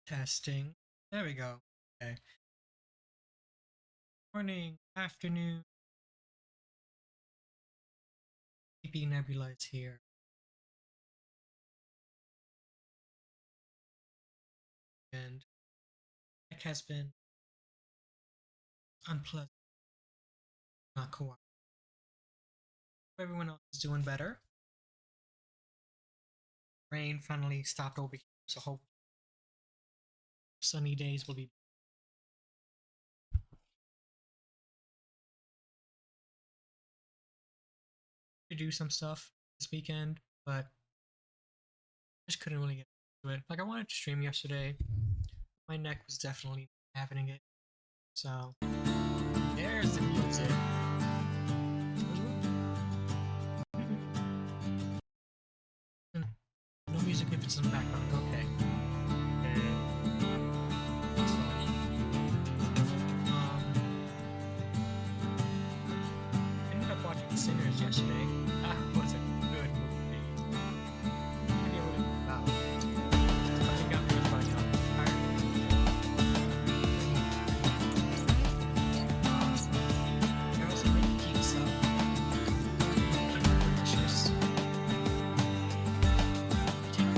Testing. There we go. Okay. Morning, afternoon. PP Nebula is here. And it has been unpleasant, not cool. Everyone else is doing better. Rain finally stopped over here, so hope sunny days will be. To do some stuff this weekend, but I just couldn't really get to it. Like I wanted to stream yesterday. My neck was definitely having it. So there's the music. No music if it's in the background. Okay. That's fine. I ended up watching Sinners yesterday. It was a good movie. I forget what it was about. It finally got me about There was something pizza. Delicious. Take 5.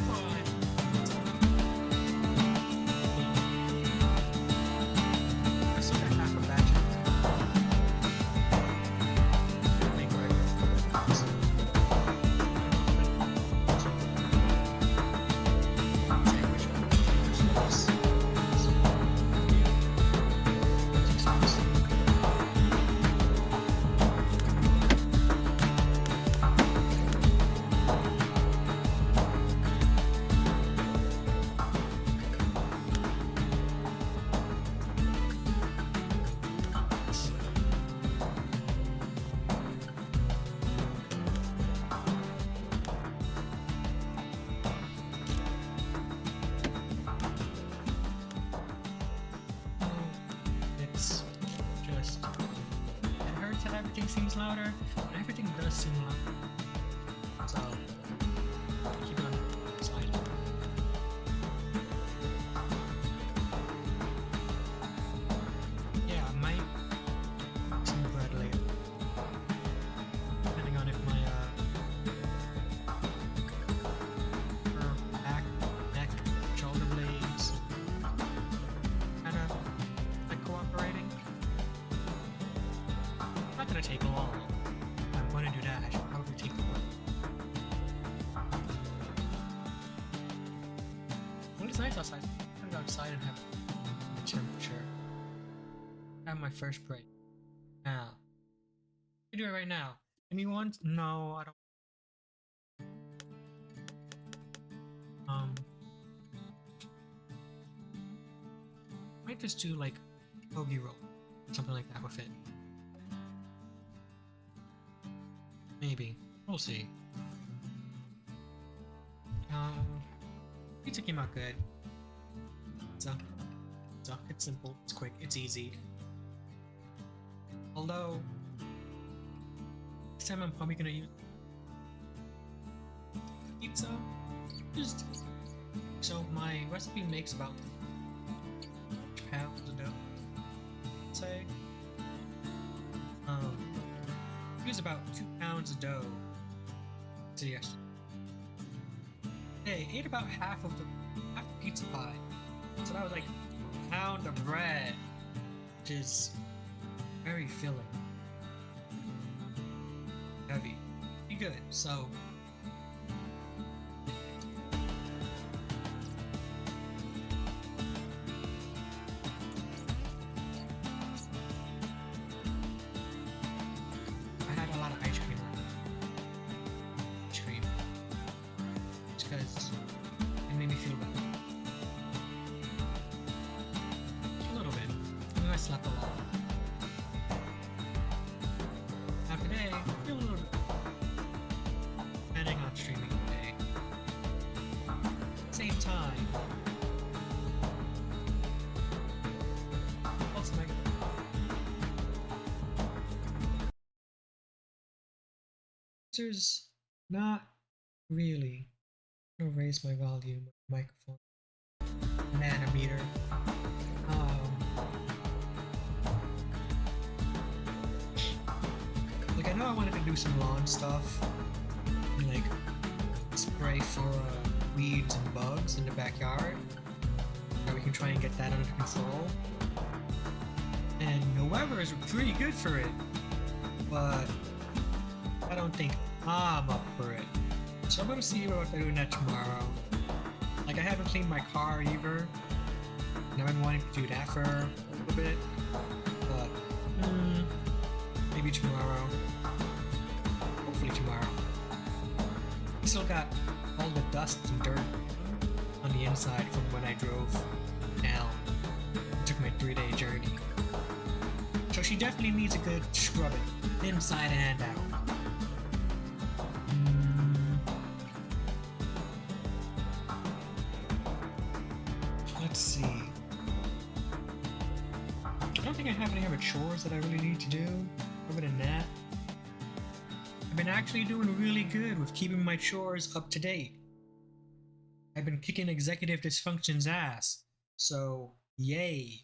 I still got half a batch of make right sandwich chips. It's just it hurts that everything seems louder, but everything does seem louder. So keep it on the side. Yeah, I might eat some bread later. Depending on if my back, neck, shoulder blades kinda like cooperating. Not gonna take long. If I'm gonna do that, I should probably take the one. When it's nice outside, I'm gonna go outside and have a temperature. Have my first break. Now. I do it right now. Anyone? No, I don't. Might just do like bogey roll, something like that with it. Maybe. We'll see. Pizza came out good. It's simple, it's quick, it's easy. Although, this time I'm probably gonna use pizza. Just so my recipe makes about pounds of dough. Say, use about 2 pounds of dough. So yes, hey, ate about half the pizza pie. So that was like a pound of bread, which is very filling, heavy, be good. So. I had a lot of ice cream. Just because it made me feel better. A little bit. I mean, I slept a lot. Now today, I feel a little bit depending on streaming today. At the same time, also my there's not really. I'm gonna raise my volume of the microphone. mana meter. Like I know I wanted to do some lawn stuff, and like spray for weeds and bugs in the backyard, so we can try and get that under control. And the weather is pretty good for it, but I don't think I'm up for it. So I'm gonna see about doing that tomorrow. Like I haven't cleaned my car either, and I've been wanting to do that for a little bit, but maybe tomorrow. Hopefully tomorrow. Still got all the dust and dirt on the inside from when I drove down. It took my 3-day journey. So she definitely needs a good scrubbing, inside and out. Let's see. I don't think I have any other chores that I really need to do. Other than that, I've been actually doing really good with keeping my chores up to date. I've been kicking executive dysfunction's ass, so yay.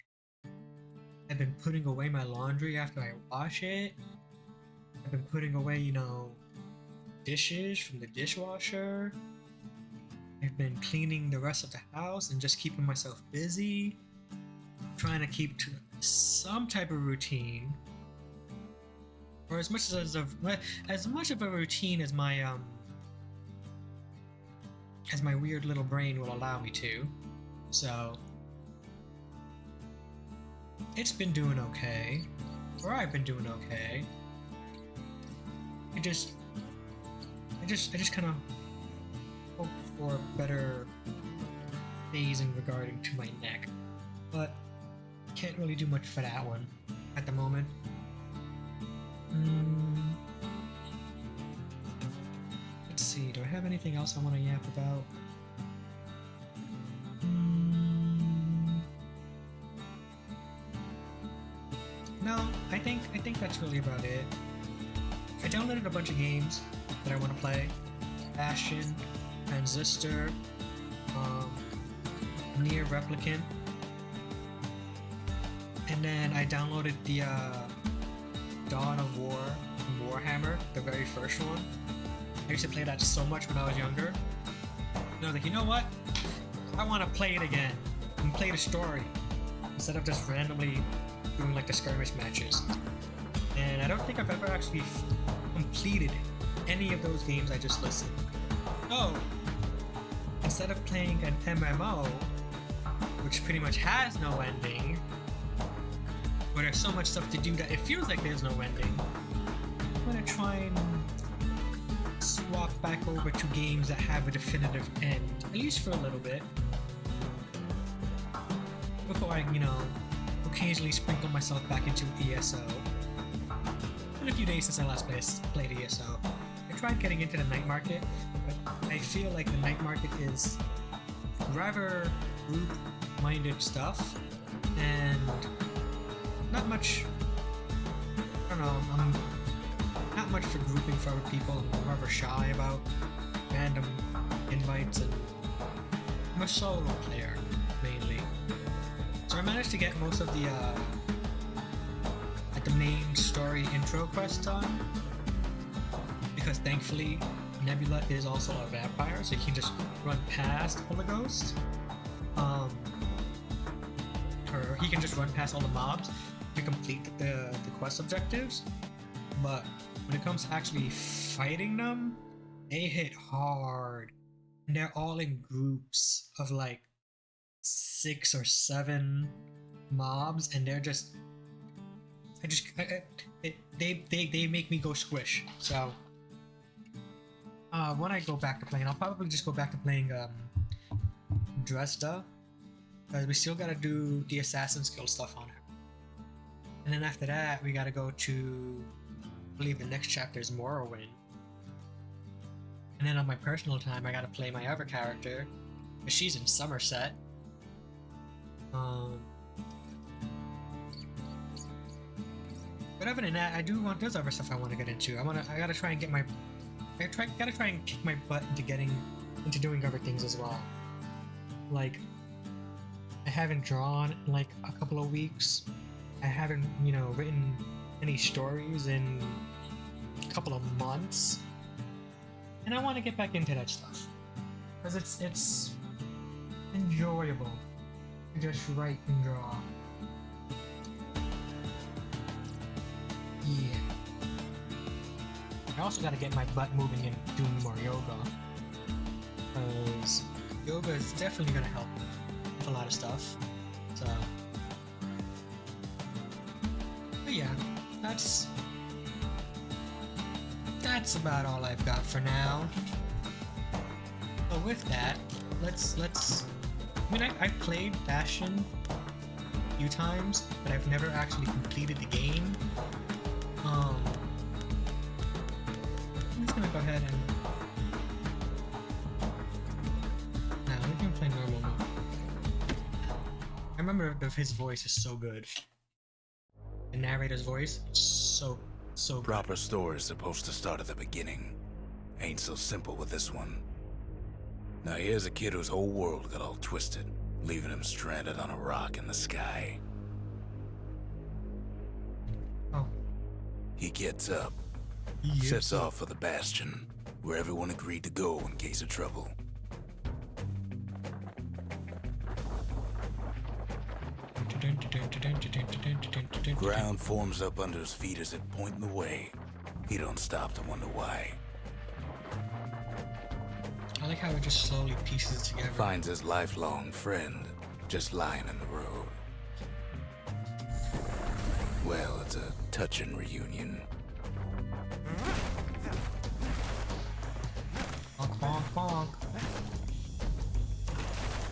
I've been putting away my laundry after I wash it. I've been putting away, dishes from the dishwasher. I've been cleaning the rest of the house and just keeping myself busy. Trying to keep to some type of routine. Or as much of a routine as my weird little brain will allow me to. So it's been doing okay, or I've been doing okay. I just kind of hope for better days in regarding to my neck, but can't really do much for that one at the moment. Let's see, do I have anything else I want to yap about? No, I think that's really about it. I downloaded a bunch of games that I want to play. Bastion, Transistor, Near Replicant, and then I downloaded the Dawn of War from Warhammer, the very first one. I used to play that so much when I was younger. And I was like, you know what? I want to play it again and play the story instead of just randomly doing like the skirmish matches. And I don't think I've ever actually completed any of those games I just listed. So instead of playing an MMO, which pretty much has no ending, where there's so much stuff to do that it feels like there's no ending, I'm gonna try and swap back over to games that have a definitive end, at least for a little bit, before I, occasionally sprinkle myself back into ESO. It's been a few days since I last played ESO. I tried getting into the night market, but I feel like the night market is rather group-minded stuff, and not much, I don't know, I'm not much for grouping for other people. I'm rather shy about random invites, and I'm a solo player, mainly. So I managed to get most of the main story intro quest done, because thankfully Nebula is also a vampire, so you can just run past all the ghosts. Or he can just run past all the mobs to complete the quest objectives. But when it comes to actually fighting them, they hit hard. And they're all in groups of like 6 or 7 mobs, and they're just they make me go squish. So when I go back to playing, I'll probably just go back to playing Dresda, because we still gotta do the assassin skill stuff on her. And then after that, we gotta go to, I believe the next chapter is Morrowind. And then on my personal time, I gotta play my other character, because she's in Somerset. But other than that, there's other stuff I want to get into. I gotta try and get gotta try and kick my butt into doing other things as well. Like, I haven't drawn in like a couple of weeks. I haven't, written any stories in a couple of months. And I want to get back into that stuff. Because it's enjoyable to just write and draw. Yeah. I also got to get my butt moving and doing more yoga. Because yoga is definitely going to help with a lot of stuff. So, but yeah, that's about all I've got for now. So with that, let's. I played Bastion a few times, but I've never actually completed the game. I'm just gonna go ahead and. Nah, I'm gonna play normal mode. I remember his voice is so good. The narrator's voice, is so good. Proper story is supposed to start at the beginning. Ain't so simple with this one. Now here's a kid whose whole world got all twisted, leaving him stranded on a rock in the sky. Oh. He gets up, sets off for the Bastion, where everyone agreed to go in case of trouble. Ground forms up under his feet as it pointing the way. He don't stop to wonder why. I like how it just slowly pieces it together. Finds his lifelong friend just lying in the road. Well, it's a touching reunion. Bonk, bonk, bonk.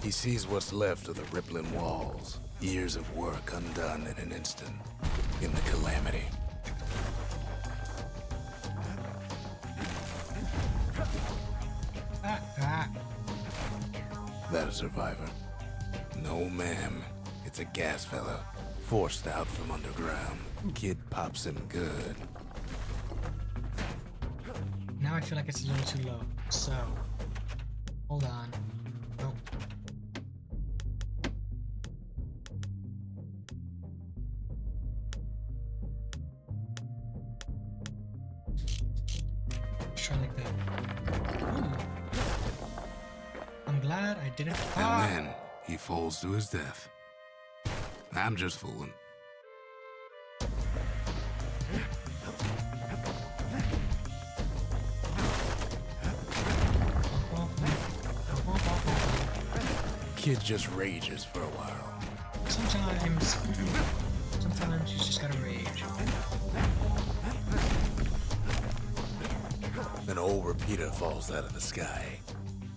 He sees what's left of the rippling walls. Years of work undone in an instant. In the Calamity. That a survivor? No, ma'am. It's a gas fella. Forced out from underground. Kid pops him good. Now I feel like it's a little too low. So, hold on. Nope. Let's try like that. Ooh. I'm glad I didn't. And then he falls to his death. I'm just fooling. Kid just rages for a while. Sometimes you just gotta rage. An old repeater falls out of the sky.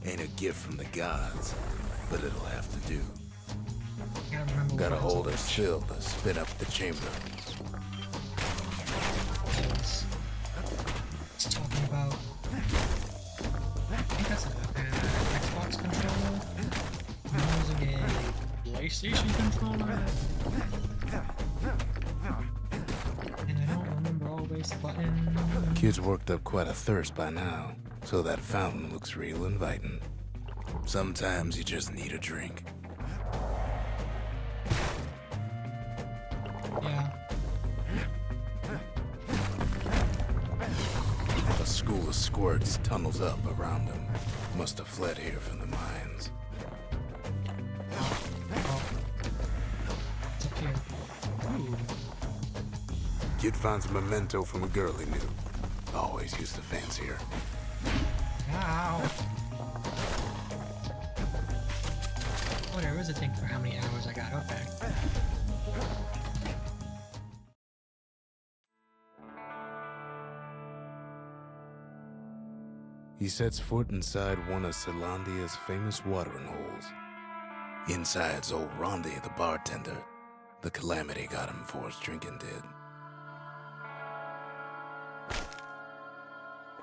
Ain't a gift from the gods, but it'll have to do. Gotta hold her still to spin up the chamber. It's talking about. I think that's an Xbox controller. I'm using a PlayStation controller. And I don't remember always the button. Kid's worked up quite a thirst by now, so that fountain looks real inviting. Sometimes you just need a drink. Yeah. A school of squirts tunnels up around him. Must have fled here from the mines. Oh. It's up here. Ooh. Kid finds a memento from a girl he knew. Always used to fancy her. Ow. Oh, there is a thing for how many hours I got. Okay. He sets foot inside one of Celandia's famous watering holes. Inside's old Rondi, the bartender. The Calamity got him before his drinking did.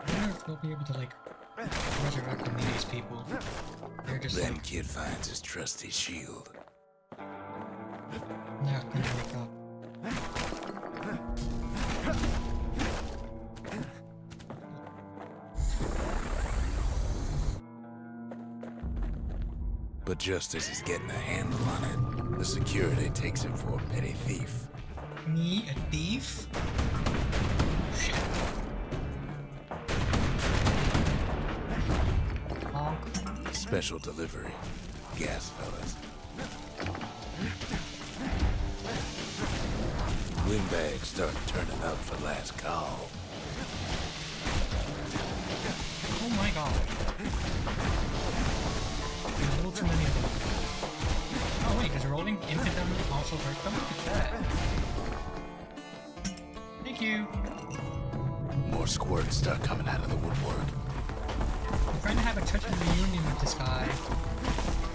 I wonder if they'll be able to, like, resurrect any of these people. They're just Then like, Kid finds his trusty shield. not gonna wake up. But just as he's getting a handle on it, The security takes him for a petty thief. Me, a thief? Shit. Honk. Special delivery. Gas, fellas. Windbags start turning up for last call. Oh my god. There's a little too many of them. Oh wait, does rolling into them also hurt them? Look at that. Thank you. More squirts start coming out of the woodwork. I'm trying to have a touching reunion with this guy.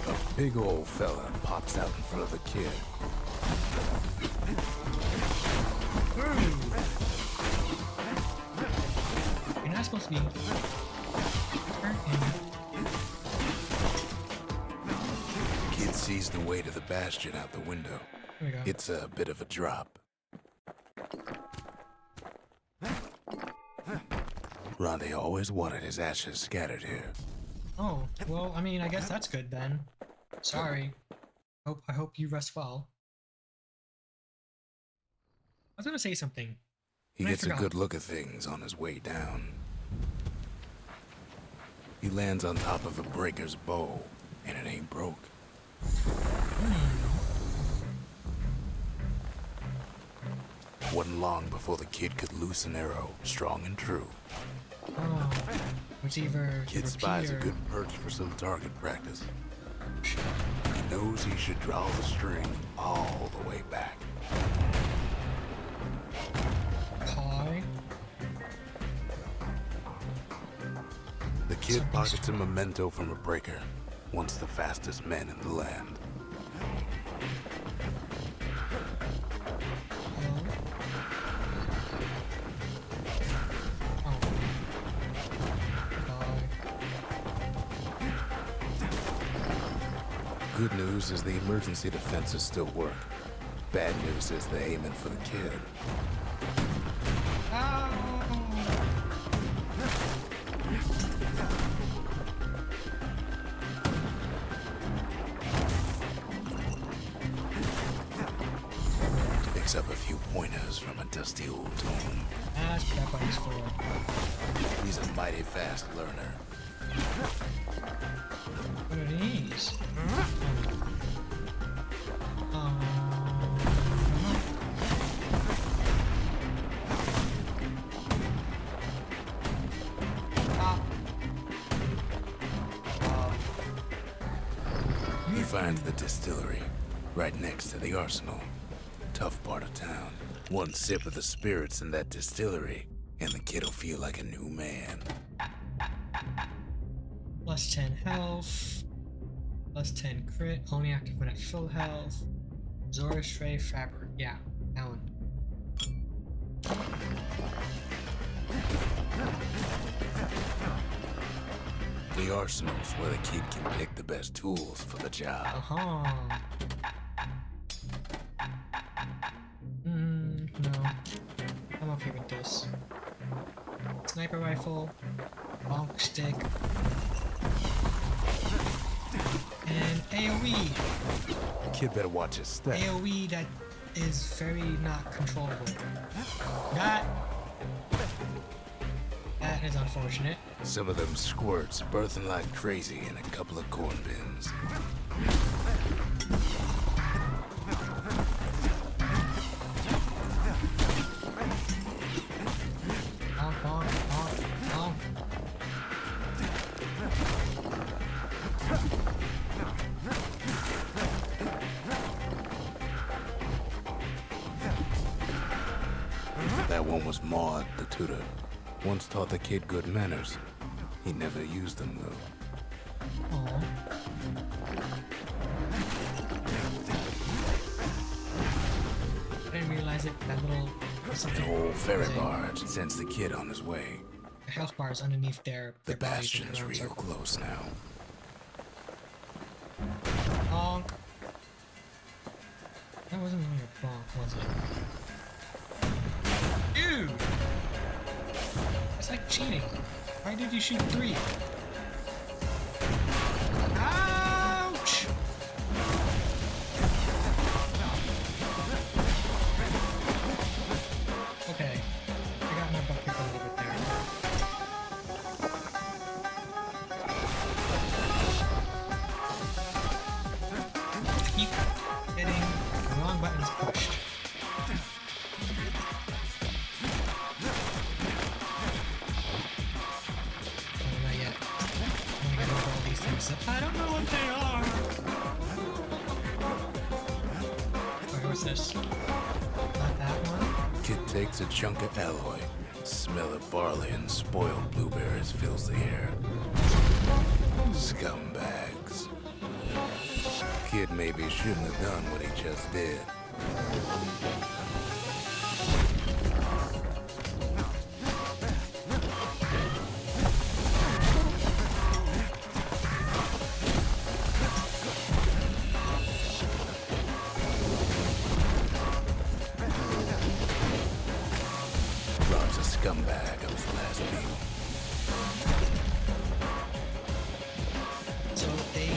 A big old fella pops out in front of the kid. Ooh. You're not supposed to be hurting. Kid sees the way to the bastion out the window. There we go. It's a bit of a drop. Ronnie always wanted his ashes scattered here. Oh, well, I mean, I guess that's good then. Sorry. I hope you rest well. I was gonna say something. He I gets a forgot. good look at things on his way down. He lands on top of a breaker's bow, and it ain't broke. Wasn't long before the kid could loose an arrow, strong and true. Oh, it's either Kid spies a good perch for some target practice. He knows he should draw the string all the way back. pie. The kid pockets a memento from a breaker, once the fastest man in the land. Good news is the emergency defenses still work. Bad news is they're aiming for the kid. Picks up a few pointers from a dusty old tome. That's what that buddy's for. He's a mighty fast learner. What are these? He finds the distillery, right next to the arsenal. Tough part of town. One sip of the spirits in that distillery, and the kid'll feel like a new man. Plus 10 health. Plus 10 crit. Only active when at full health. Zora Stray Fabric. Yeah, that one. The arsenal's where the kid can pick the best tools for the job. Uh-huh. No. I'm okay with this. Sniper rifle. Bonk stick. And AoE. The kid better watch his step. AoE that is very not controllable. That is unfortunate. Some of them squirts birthing like crazy in a couple of corn bins. Bonk, bonk, bonk, bonk. That one was Maud, the tutor. Once taught the kid good manners. He never used them, though. Aw. I didn't realize it. That little something. An old ferry was a- barge sends the kid on his way. The health bar is underneath their The bodies in bastion's round real circle. close now. Bonk. That wasn't really a bonk, was it? Dude! It's like cheating. Why did you shoot 3? Ouch! this? Not that one? Kid takes a chunk of alloy. Smell of barley and spoiled blueberries fills the air. Scumbags. Kid maybe shouldn't have done what he just did. Rob's a scumbag of his last meal. So they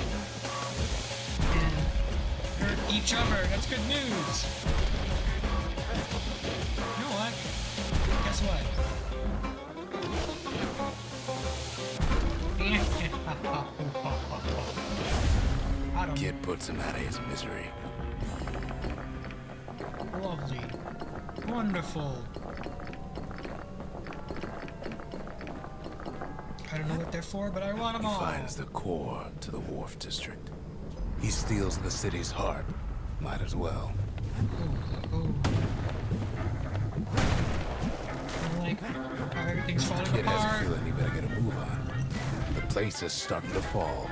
can hurt each other. That's good news. You know what? Guess what? I don't Kid puts him out of his misery. Lovely. Wonderful. I don't know what they're for, but I want them He all. finds the core to the wharf district. He steals the city's heart. Might as well. Oh. I like how everything's falling Kid has a apart. feeling he better get a move on. The place is starting to fall.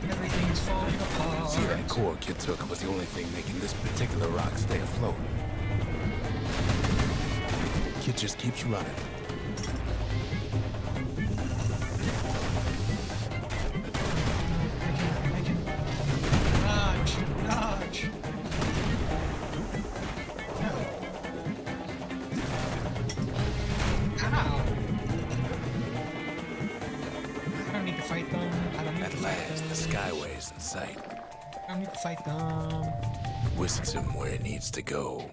Everything's falling apart. See, that core Kid took was the only thing making this particular rock stay afloat. Kid just keeps running. Dodge! Dodge! Ow! I don't need to fight them. I don't need At to fight last, the them. skyway's in sight. I don't need to fight them. Whisks him where he needs to go.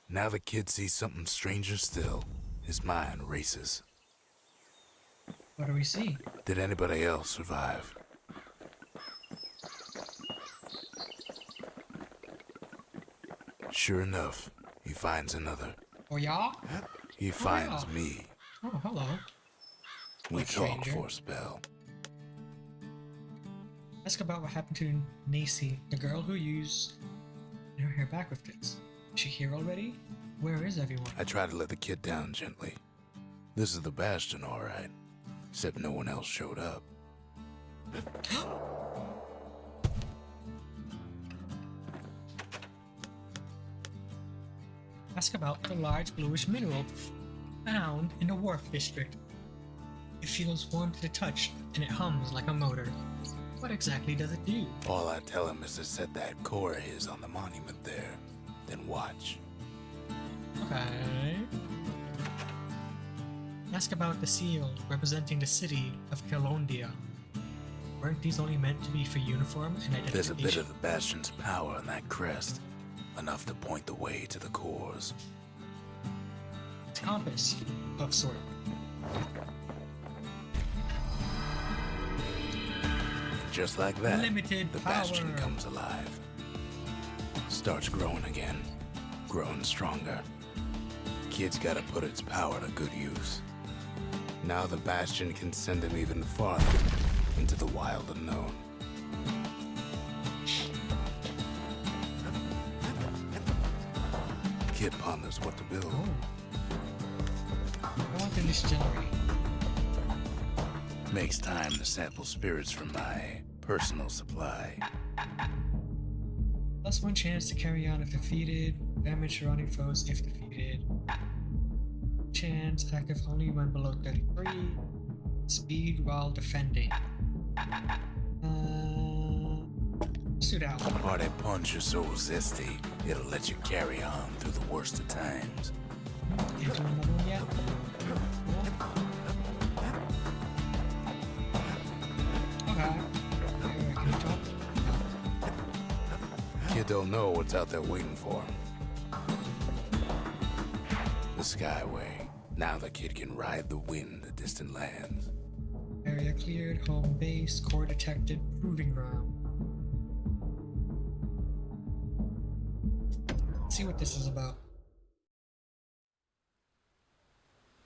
Now the kid sees something stranger still. His mind races. What do we see? Did anybody else survive? Sure enough, he finds another. Oh, yeah? He finds yeah. me. Oh, hello. We What talk stranger? for a spell. Ask about what happened to Nacy, the girl who used her hair back with this. Is she here already? Where is everyone? I try to let the kid down gently. This is the Bastion, all right. Except no one else showed up. Ask about the large bluish mineral found in the wharf district. It feels warm to the touch and it hums like a motor. What exactly does it do? All I tell him is to set that core of his on the monument there. Then watch. Okay. Ask about the seal representing the city of Calondia. Weren't these only meant to be for uniform and identification? There's a bit of the Bastion's power in that crest. Enough to point the way to the cores. Compass of sort. Just like that, Limited the power. Bastion comes alive. Starts growing again. Growing stronger. Kid's gotta put its power to good use. Now the Bastion can send him even farther into the wild unknown. Kid ponders what to build. I want the distillery. Makes time to sample spirits from my personal supply. Plus one chance to carry on if defeated. Damage surrounding foes if defeated. Chance active only when below 33. Speed while defending. Let's do that one. Party punch is so zesty, it'll let you carry on through the worst of times. Can't do another one yet. Okay. Can you drop? Kid don't know what's out there waiting for him. The Skyway. Now the kid can ride the wind to distant lands. Area cleared, home base, core detected, proving ground. Let's see what this is about.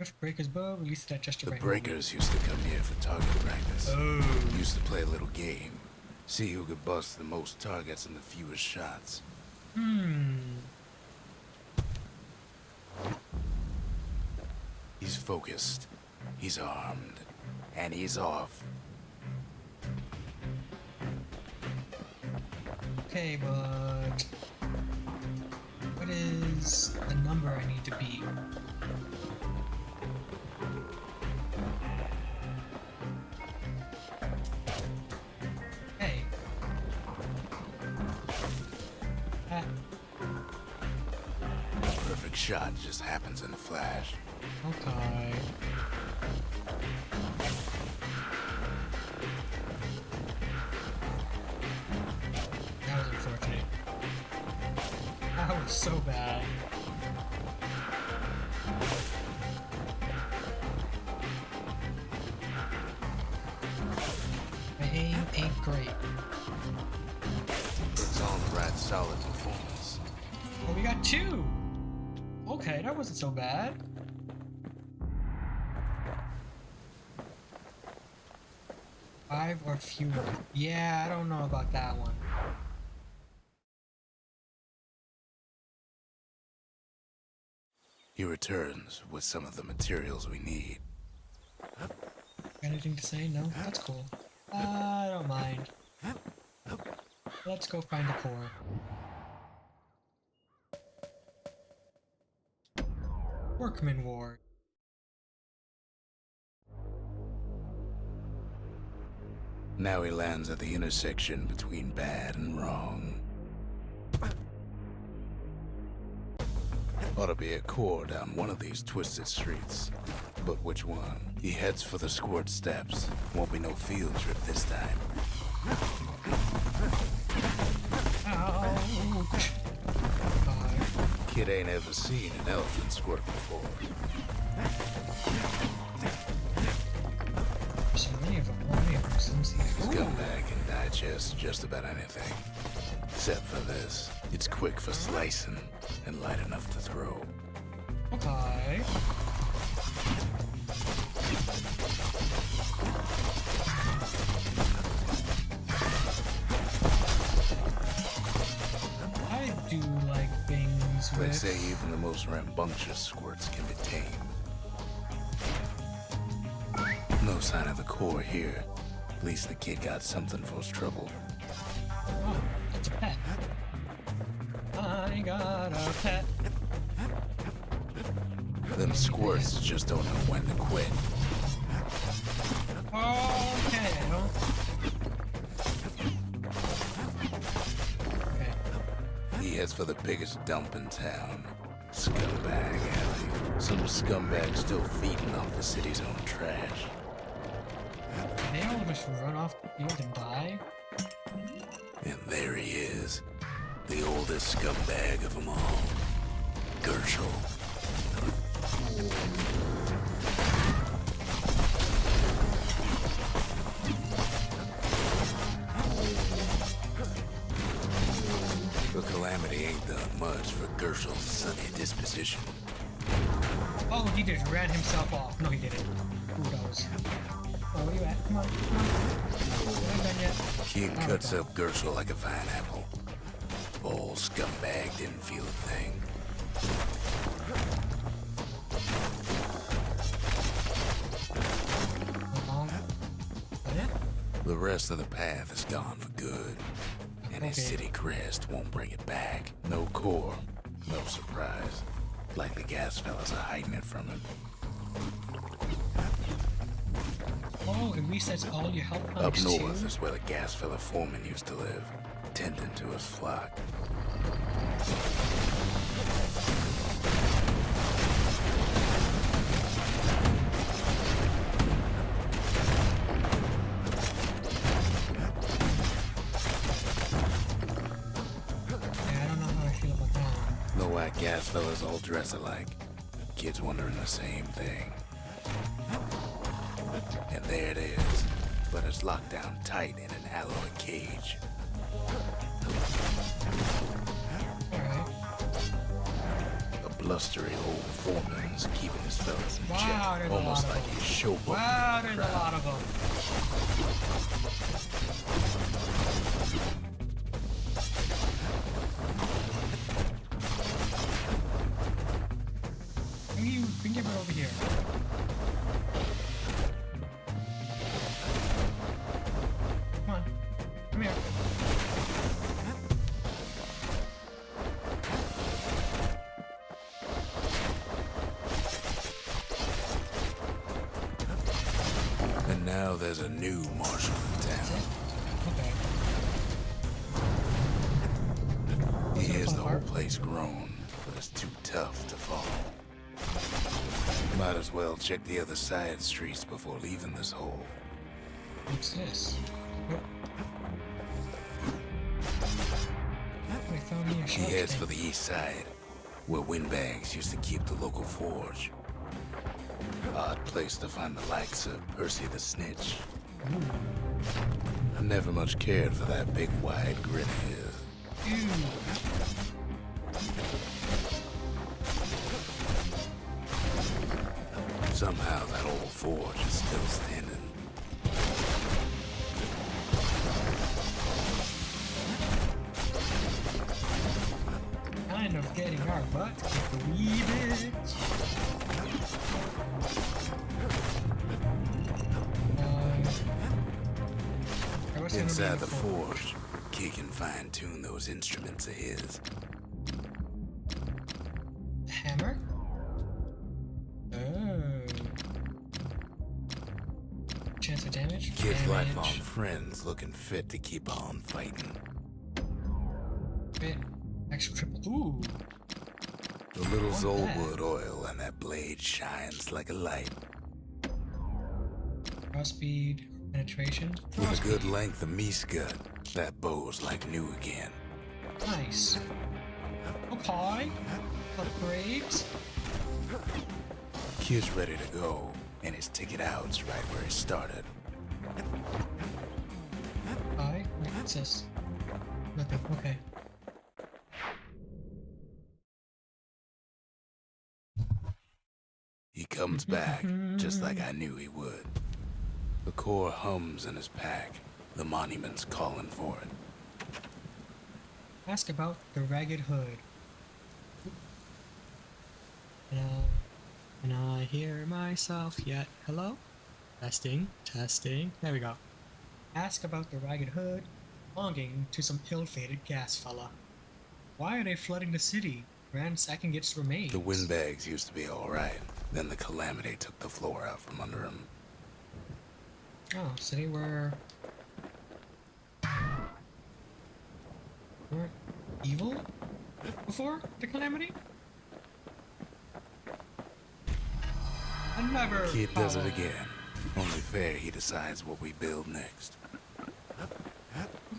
Rift Breaker's bow, release that just The right breakers used to come here for target practice. Oh. Used to play a little game. See who could bust the most targets and the fewest shots. He's focused. He's armed. And he's off. Okay, but what is the number I need to beat? Hey. Ah, Perfect shot just happens in a flash. okay. That was unfortunate. That was so bad. My aim ain't great. It's all right, solid performance. Oh, we got two! Okay, that wasn't so bad. Five or fewer. Yeah, I don't know about that one. He returns with some of the materials we need. Anything to say? No? That's cool. I don't mind. Let's go find the core. Workman Ward. Now he lands at the intersection between bad and wrong. Ought to be a core down one of these twisted streets. But which one? He heads for the squirt steps. Won't be no field trip this time. Ouch! Kid ain't ever seen an elephant squirt before. So many of them. How many of them? Since the Scumbag can digest just about anything. Except for this. It's quick for slicing and light enough to throw. Okay. I do like things They with... say even the most rambunctious squirts can be tamed. No sign of the core here. At least the kid got something for his trouble. Oh, it's a pet. I got a pet. Them squirts just don't know when to quit. Okay, I don't... Okay. He heads for the biggest dump in town. Scumbag alley. Some scumbag still feeding off the city's own trash. They all just run off the field and die? And there he is. The oldest scumbag of them all. Gershel. But Calamity ain't done much for Gershel's sunny disposition. Oh, he just ran himself off. No, he didn't. Who knows? Oh, where you at? Come on, come on. We're not done yet. Kid Oh, cuts God. up Gershel like a pineapple. Old scumbag didn't feel a thing. That it? The rest of the path is gone for good. And his Okay. city crest won't bring it back. No core, no surprise. Like the gas fellas are hiding it from him. Oh, it resets all your health Up points north too? is where the gas fella foreman used to live, tending to his flock. Yeah, I don't know how I feel about that one. No white gas fellas all dress alike. Kids wondering the same thing. And there it is, but it's locked down tight in an alloy cage. Alright. A blustery old foreman's keeping his fellas in Wow, check, there's a lot almost of like them. he's showboating. Wow, the there's a crowd. lot of them. Bring it over here. Come on. Come here. And now there's a new marshal in town. Okay. He What's in the hears fun the whole part? place groan, but it's too tough to follow. Might as well check the other side streets before leaving this hole. What's this? Oh. They found me a He shark heads tank. for the east side, where windbags used to keep the local forge. Odd place to find the likes of Percy the Snitch. I never much cared for that big wide grin of his. Ew. Somehow that old forge is still standing. Kind of getting our butt kicked a wee bit. What's gonna be Inside in the forge, Key can fine-tune those instruments of his. The hammer? Oh. Chance of damage? Kid's Damage. lifelong friends looking fit to keep on fighting. Crit. Extra triple. Ooh. The little Want Zolwood oil and that blade shines like a light. Cross speed. Penetration. With a good length of Miska, that bow's like new again. Nice. Okay. Upgrades. Kid's ready to go, and his ticket out's right where he started. Wait, what's this? Nothing. Okay. He comes back, just like I knew he would. The core hums in his pack. The monument's calling for it. Ask about the Ragged Hood. Can I hear myself yet? Hello? Testing, testing. There we go. Ask about the Ragged Hood, belonging to some ill-fated gas fella. Why are they flooding the city, ransacking its remains? The windbags used to be alright. Then the Calamity took the floor out from under him. Oh, so they weren't evil before the Calamity? I never. Kid does it again. Only fair he decides what we build next.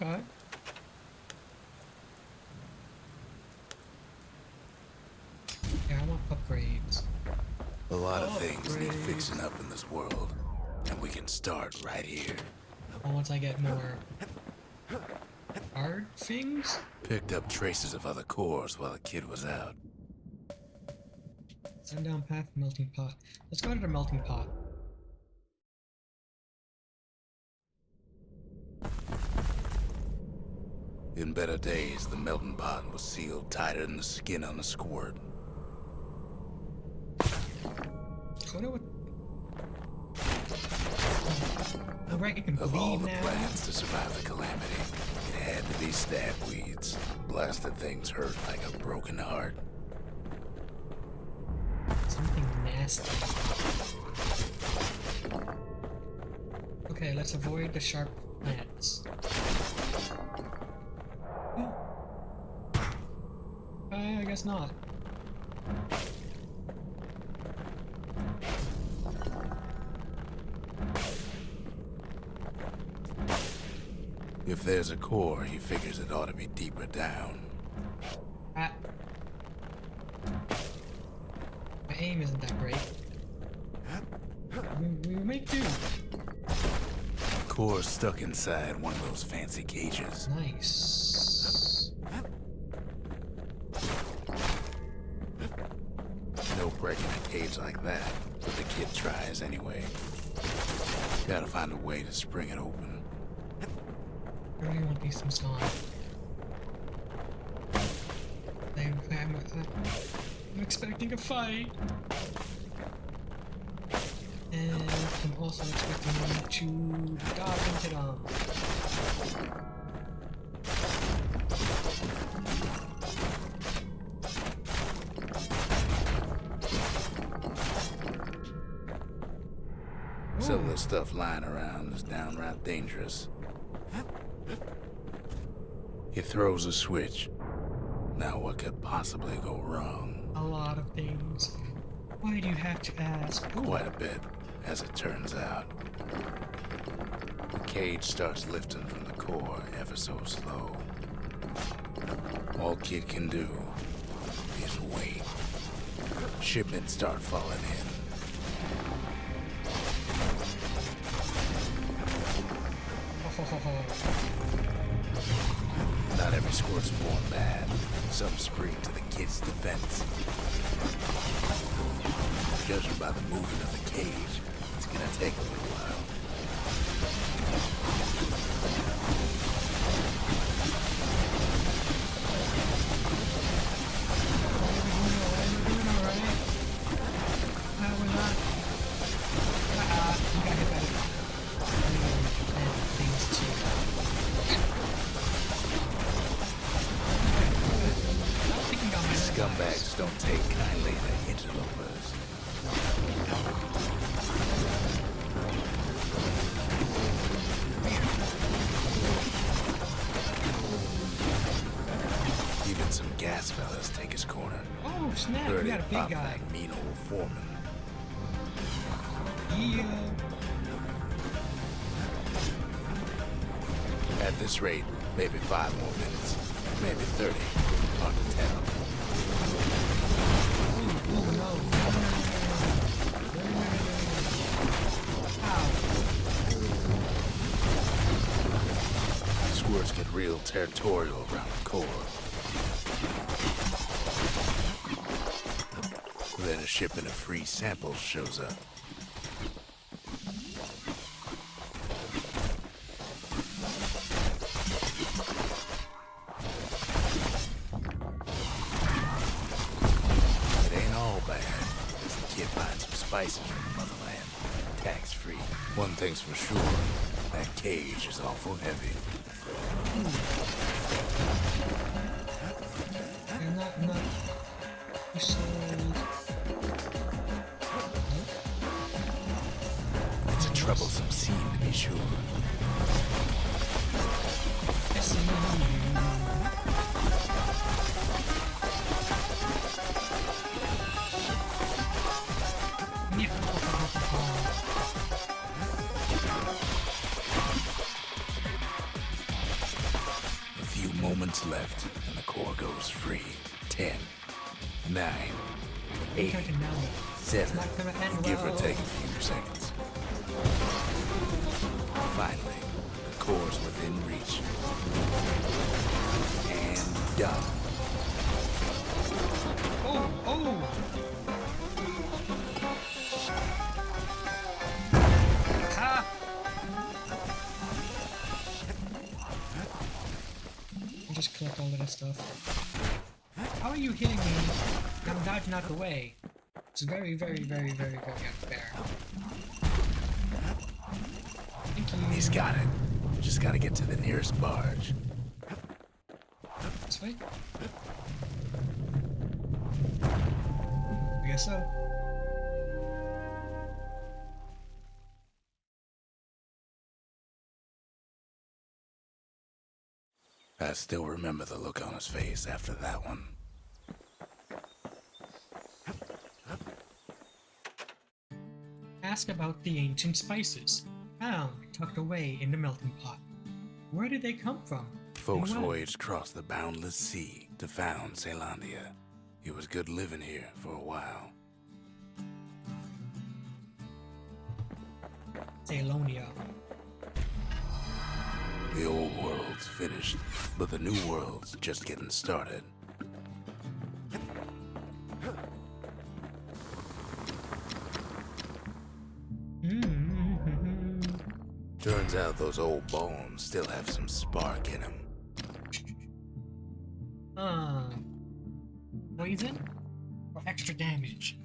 Okay. Yeah, I want upgrades. A lot of things need Upgrades. fixing up in this world, and we can start right here. Well, once I get more hard things. Picked up traces of other cores while the kid was out. Sundown path, melting pot. Let's go to the melting pot. In better days, the melting pot was sealed tighter than the skin on a squirt. I wonder what. The Ragged can Of all bleed the now. plans to survive the Calamity, it had to be stab weeds. Blasted things hurt like a broken heart. Something nasty. Okay, let's avoid the sharp plants. I guess not. If there's a core, he figures it ought to be deeper down. Ah. My aim isn't that great. We make do. Core stuck inside one of those fancy cages. Nice. breaking a cage like that, but the kid tries anyway. Gotta find a way to spring it open. I really want these things gone. I'm expecting a fight. And I'm also expecting them to dive into them. Some of the stuff lying around is downright dangerous. He throws a switch. Now what could possibly go wrong? A lot of things. Why do you have to ask? Quite a bit, as it turns out. The cage starts lifting from the core ever so slow. All Kid can do is wait. Shipments start falling in. Not every squirt's born bad. Some spring to the kid's defense. Judging by the movement of the cage, it's gonna take a little while. Scumbags don't take kindly to interlopers. Even some gas fellas take his corner. Oh snap! We got a big guy. Like mean old foreman. Yeah. At this rate, maybe 5 more minutes, maybe 30. Hard to tell. Oh no. Ow. Squirts get real territorial around the core. Then a shipment of free samples shows up. Spices from the motherland, tax-free. One thing's for sure, that cage is awful heavy. It's a troublesome scene to be sure. Moments left, and the core goes free. 10, 9, 8, 7, give or take a few seconds. Finally, the core's within reach. And done. Oh! Ha! Just collect all of this stuff. How are you hitting me? I'm dodging out the way. It's very, very, very, very, very unfair. Thank you. He's got it. Just gotta get to the nearest barge. This way? I guess so. I still remember the look on his face after that one. Ask about the ancient spices, found tucked away in the melting pot. Where did they come from? Folks voyaged across the boundless sea to found Calamity. It was good living here for a while. Ceylonia. The old world's finished, but the new world's just getting started. Turns out those old bones still have some spark in them. Poison? Or extra damage?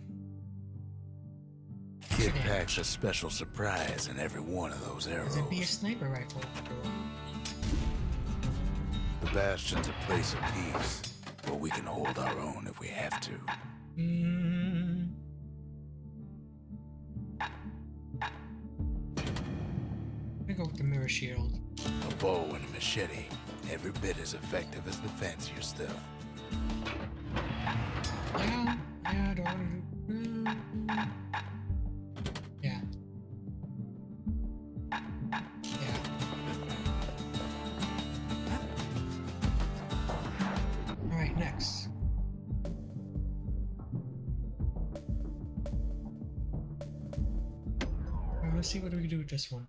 Kid packs a special surprise in every one of those arrows. Could it be a sniper rifle? The Bastion's a place of peace, where we can hold our own if we have to. I'm gonna go with the mirror shield. A bow and a machete, every bit as effective as the fancier stuff. Yeah, I don't wanna do. Yeah. Yeah. Alright, next. Alright, let's see what we can do with this one.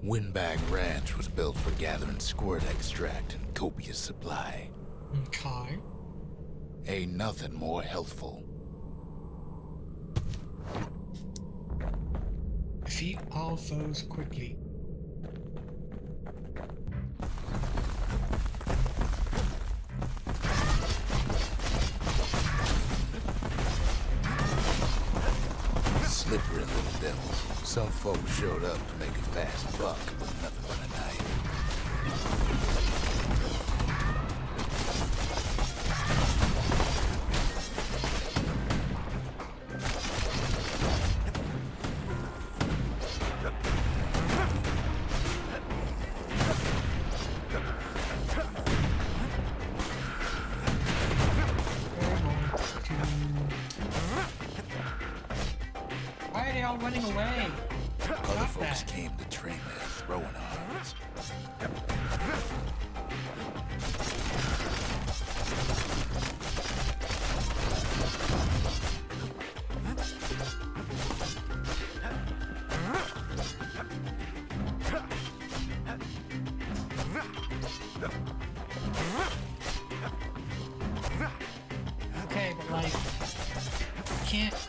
Windbag Ranch was built for gathering squirt extract in copious supply. Okay. Ain't nothing more healthful. Defeat all foes quickly. Slippery little devils. Some folks showed up to make a fast buck with nothing but a knife. Why are they all running away? Other Stop folks that. came to train their throwing arms. Okay, but like, I can't.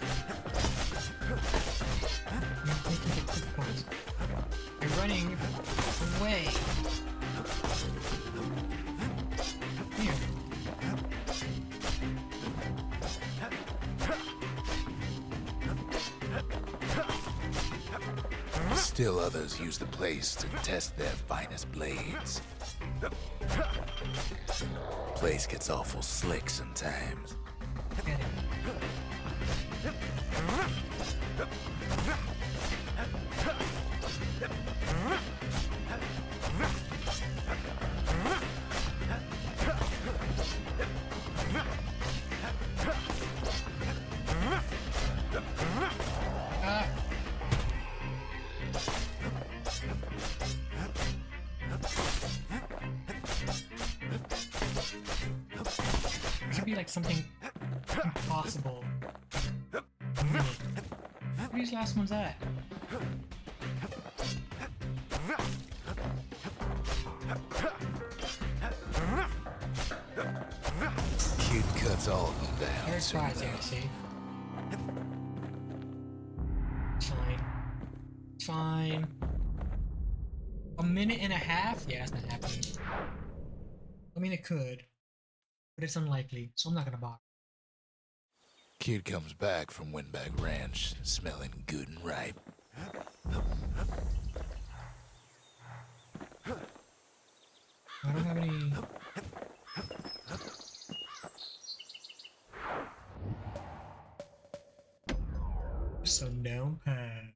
I'm making it difficult. You're running away. Here. Still others use the place to test their finest blades. Place gets awful slick sometimes. Get it. Ah. It should be like something impossible. Where these last ones at? Kid cuts all of them down. There's soon spies there, enough. see? It's fine. It's fine. A minute and a half? Yeah, that's not happening. I mean, it could. But it's unlikely, so I'm not gonna bother. Kid comes back from Windbag Ranch, smelling good and ripe. I don't have any... Sundown Path.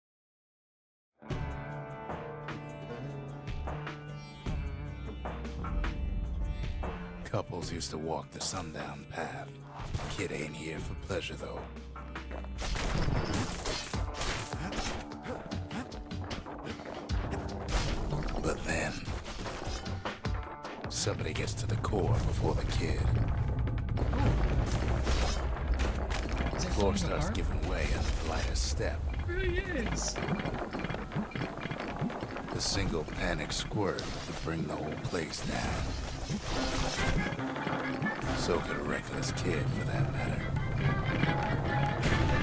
Couples used to walk the sundown path. Kid ain't here for pleasure, though. But then, somebody gets to the core before the kid. Is it The floor falling starts apart? giving way under the lightest step. It really is. The single panic squirt would bring the whole place down. So could a reckless kid, for that matter.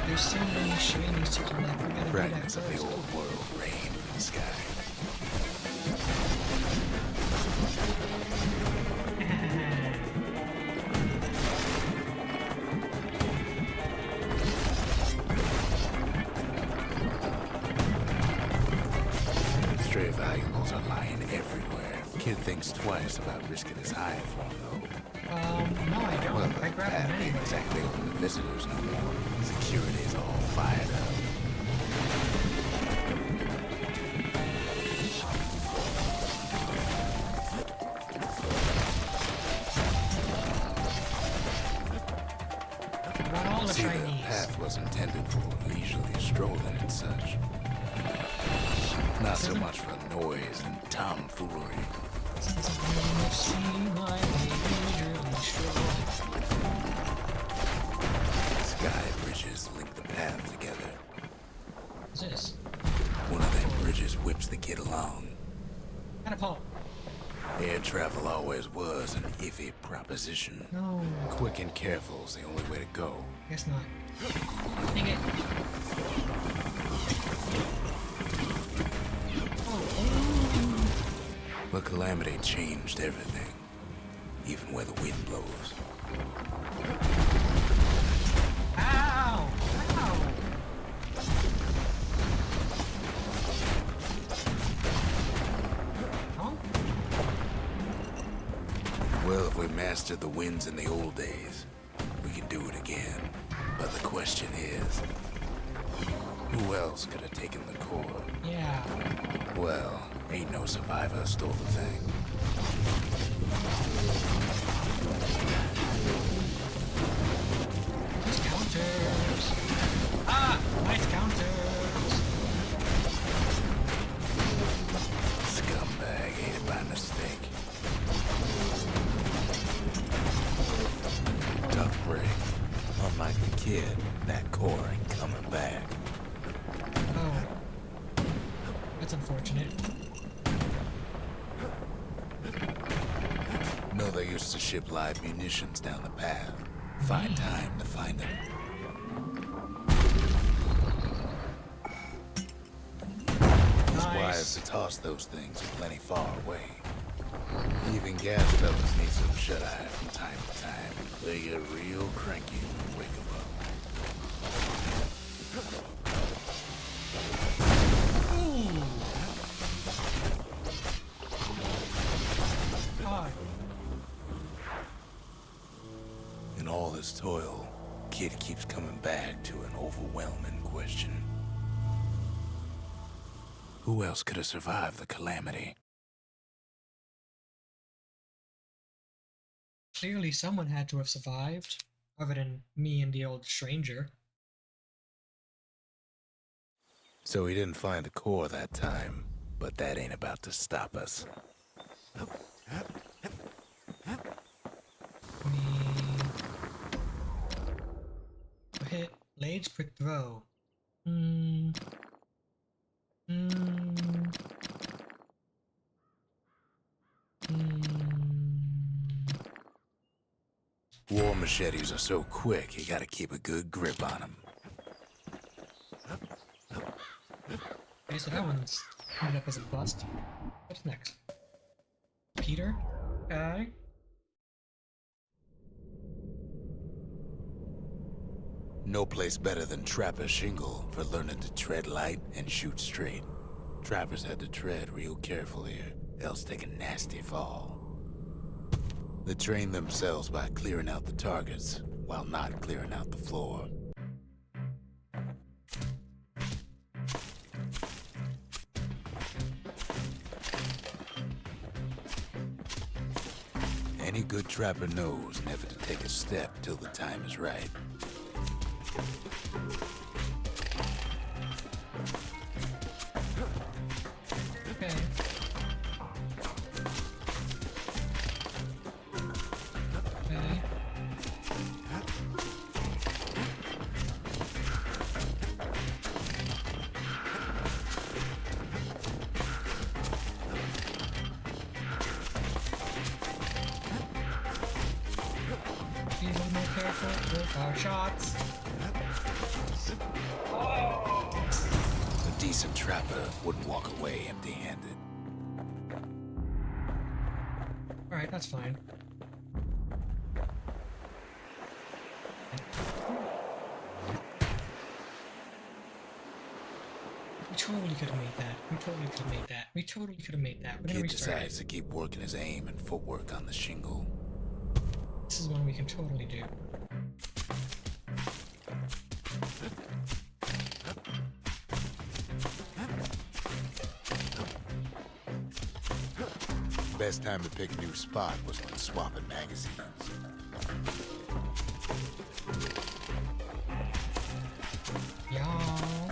There's so many shinies to collect. We gotta do that Fragments of the first. old world rain from the sky. Stray valuables are lying everywhere. Kid thinks twice about risking his hide for them, though. No, I don't. Well, I grabbed that them ain't anyway. exactly open to visitors no more. Security's all fired up. Got all the See, the Chinese. path was intended for leisurely strolling and such. Not so much for noise and tomfoolery. Since I'm gonna see my leisurely stroll. Sky bridges link the path together. What's this? One of them bridges whips the kid along. Catapult. Air travel always was an iffy proposition. No, Quick and careful's the only way to go. guess not. Dang it. But Calamity changed everything, even where the wind blows. Ow! Ow! Huh? Well, if we mastered the winds in the old days, we can do it again. But the question is, who else could have taken the core? Yeah. Well, ain't no survivor stole the thing. Nice counters. Ah! Nice counters. Scumbag ate it by mistake. Tough break. Unlike the kid, that core ain't coming back. Oh. That's unfortunate. No, they used to ship live munitions down the path. Find time to find them. It's wise to toss those things plenty far away. Even gas fellas need some shut-eye from time to time. They get real cranky when you wake them up. God. In all this toil, Kid keeps coming back to an overwhelming question. Who else could have survived the Calamity? Clearly someone had to have survived, other than me and the old stranger. So he didn't find a core that time, but that ain't about to stop us. Hit blades per throw. Hmm. War machetes are so quick, you gotta keep a good grip on them. Okay, so that one's ended up as a bust. What's next? Peter? Okay. No place better than Trapper Shingle for learning to tread light and shoot straight. Trappers had to tread real careful here, else take a nasty fall. They train themselves by clearing out the targets, while not clearing out the floor. Any good trapper knows never to take a step till the time is right. Okay. Okay. Be a little more careful. careful with our shots. A decent trapper wouldn't walk away empty-handed. Alright, that's fine. We totally could have made that. We totally could have made that. We totally could have made that. We're gonna Kid restart decides it. to keep working his aim and footwork on the shingle. This is one we can totally do. Best time to pick a new spot was when swapping magazines. Y'all.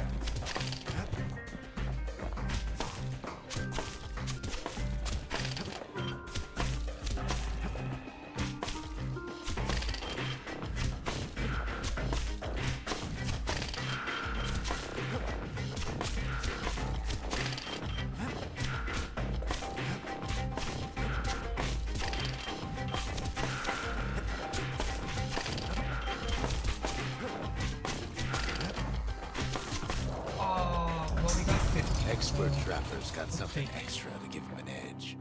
Oh, well, we got 50. Expert trappers got something extra to give him an edge.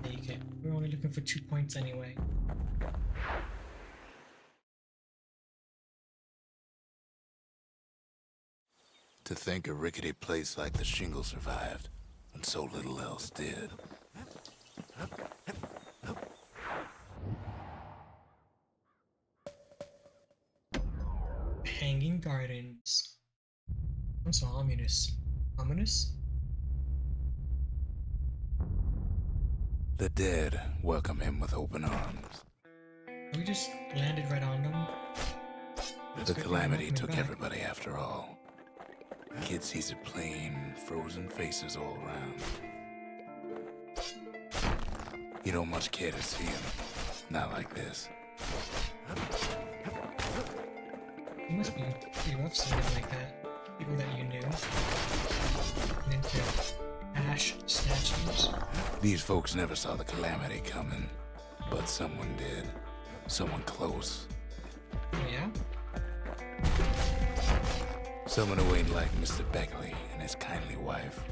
Take it. We're only looking for 2 points anyway. To think a rickety place like the shingle survived, when so little else did. Hanging Gardens. I'm so ominous. Ominous? The dead welcome him with open arms. We just landed right on them. The Calamity Welcome took back. everybody after all. Kid sees it plain, frozen faces all around. You don't much care to see him. Not like this. It must be pretty rough seeing it like that. People that you knew. And into ash statues. These folks never saw the Calamity coming. But someone did. Someone close. Oh yeah? Someone who ain't like Mr. Beckley and his kindly wife.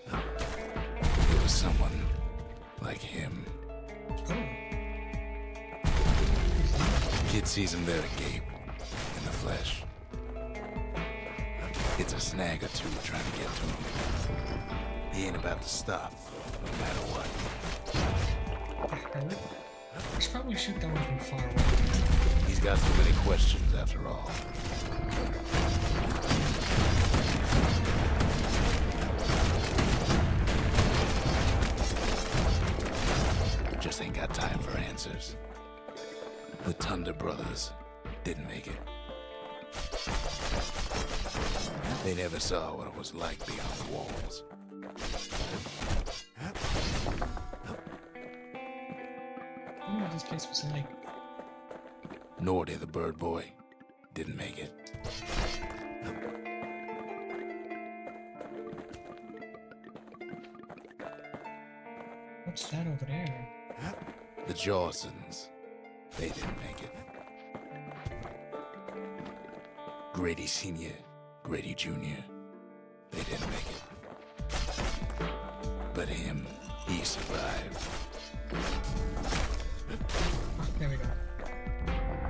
It was someone like him. Oh. Kid sees him there agape, in the flesh. It's a snag or two trying to get to him. He ain't about to stop, no matter what. I should probably shoot that one from far away. He's got so many questions after all. Just ain't got time for answers. The Thunder brothers didn't make it. They never saw what it was like beyond the walls. I don't know what this place was like. Nor did the bird boy. Didn't make it. What's that over there? The Jawsons. They didn't make it. Grady Sr., Grady Jr. They didn't make it. But him, he survived. Oh, there we go.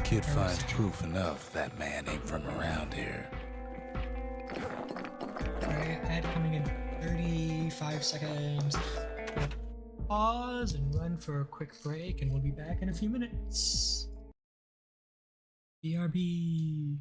Kid finds proof enough that man ain't from around here. Alright, ad coming in 35 seconds. We'll pause and run for a quick break, and we'll be back in a few minutes. BRB.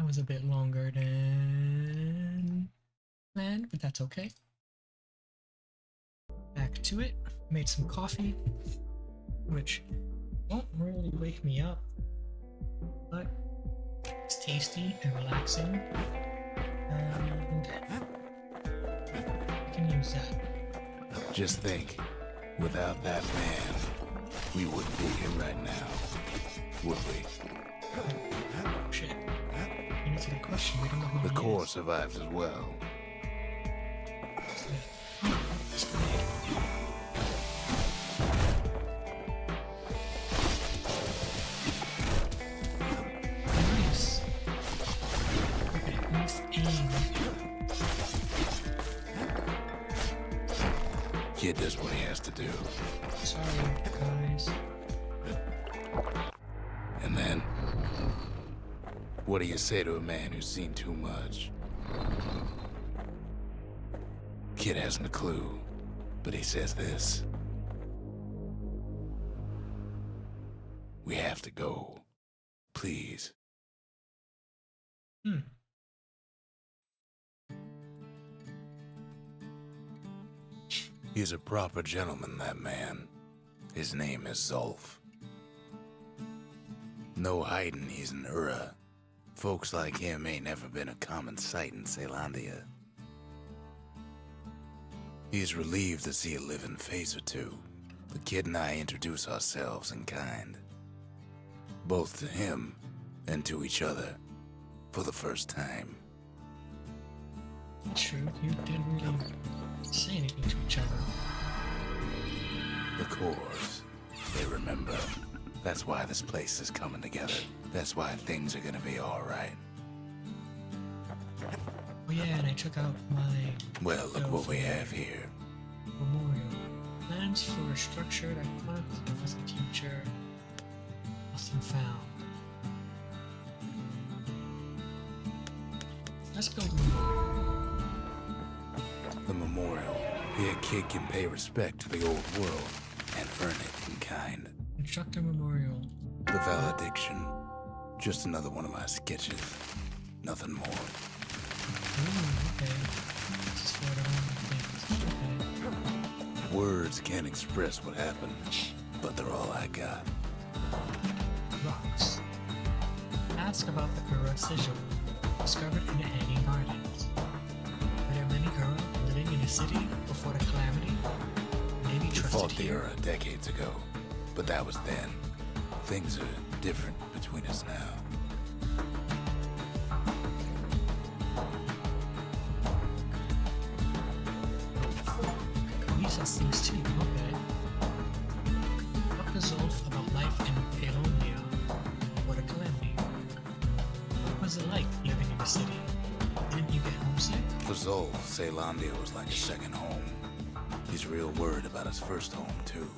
That was a bit longer than planned, but that's okay. Back to it. Made some coffee, which won't really wake me up, but it's tasty and relaxing, and I can use that. Just think, without that man, we wouldn't be here right now, would we? Shit. You answered the question. We don't know who The he core is. survives as well. It's great. Nice. Okay, nice aim. Kid does what he has to do. Sorry, guys. And then, what do you say to a man who's seen too much? Kid hasn't a clue, but he says this. We have to go. Please. He's a proper gentleman, that man. His name is Zolf. No hiding he's an Ura. Folks like him ain't never been a common sight in Caelandia. He's relieved to see a living face or two. The kid and I introduce ourselves in kind. Both to him and to each other. For the first time. That's true. You didn't really say anything to each other. The cores. They remember. That's why this place is coming together. That's why things are gonna be alright. Oh yeah, and I took out my Well, look what we have here. memorial. Plans for a structure that quantifies the future. Nothing found. Let's build a memorial. The memorial. Here a kid can pay respect to the old world and earn it in kind. Construct a memorial. The valediction. Just another one of my sketches. Nothing more. Ooh, okay. This is for the wrong things. Okay. Words can't express what happened, but they're all I got. Rocks. Ask about the Ura sigil, discovered in the Hanging Gardens. Were there many Ura living in the city before the Calamity? Maybe We trusted fought the here? Ura decades ago, but that was then. Things are different between us now. He says things too, okay. What does Zolf about life in Paelonia or the Calamity? What was it like living in the city? Didn't you get homesick? For Zolf, Caelandia was like a second home. He's real worried about his first home, too.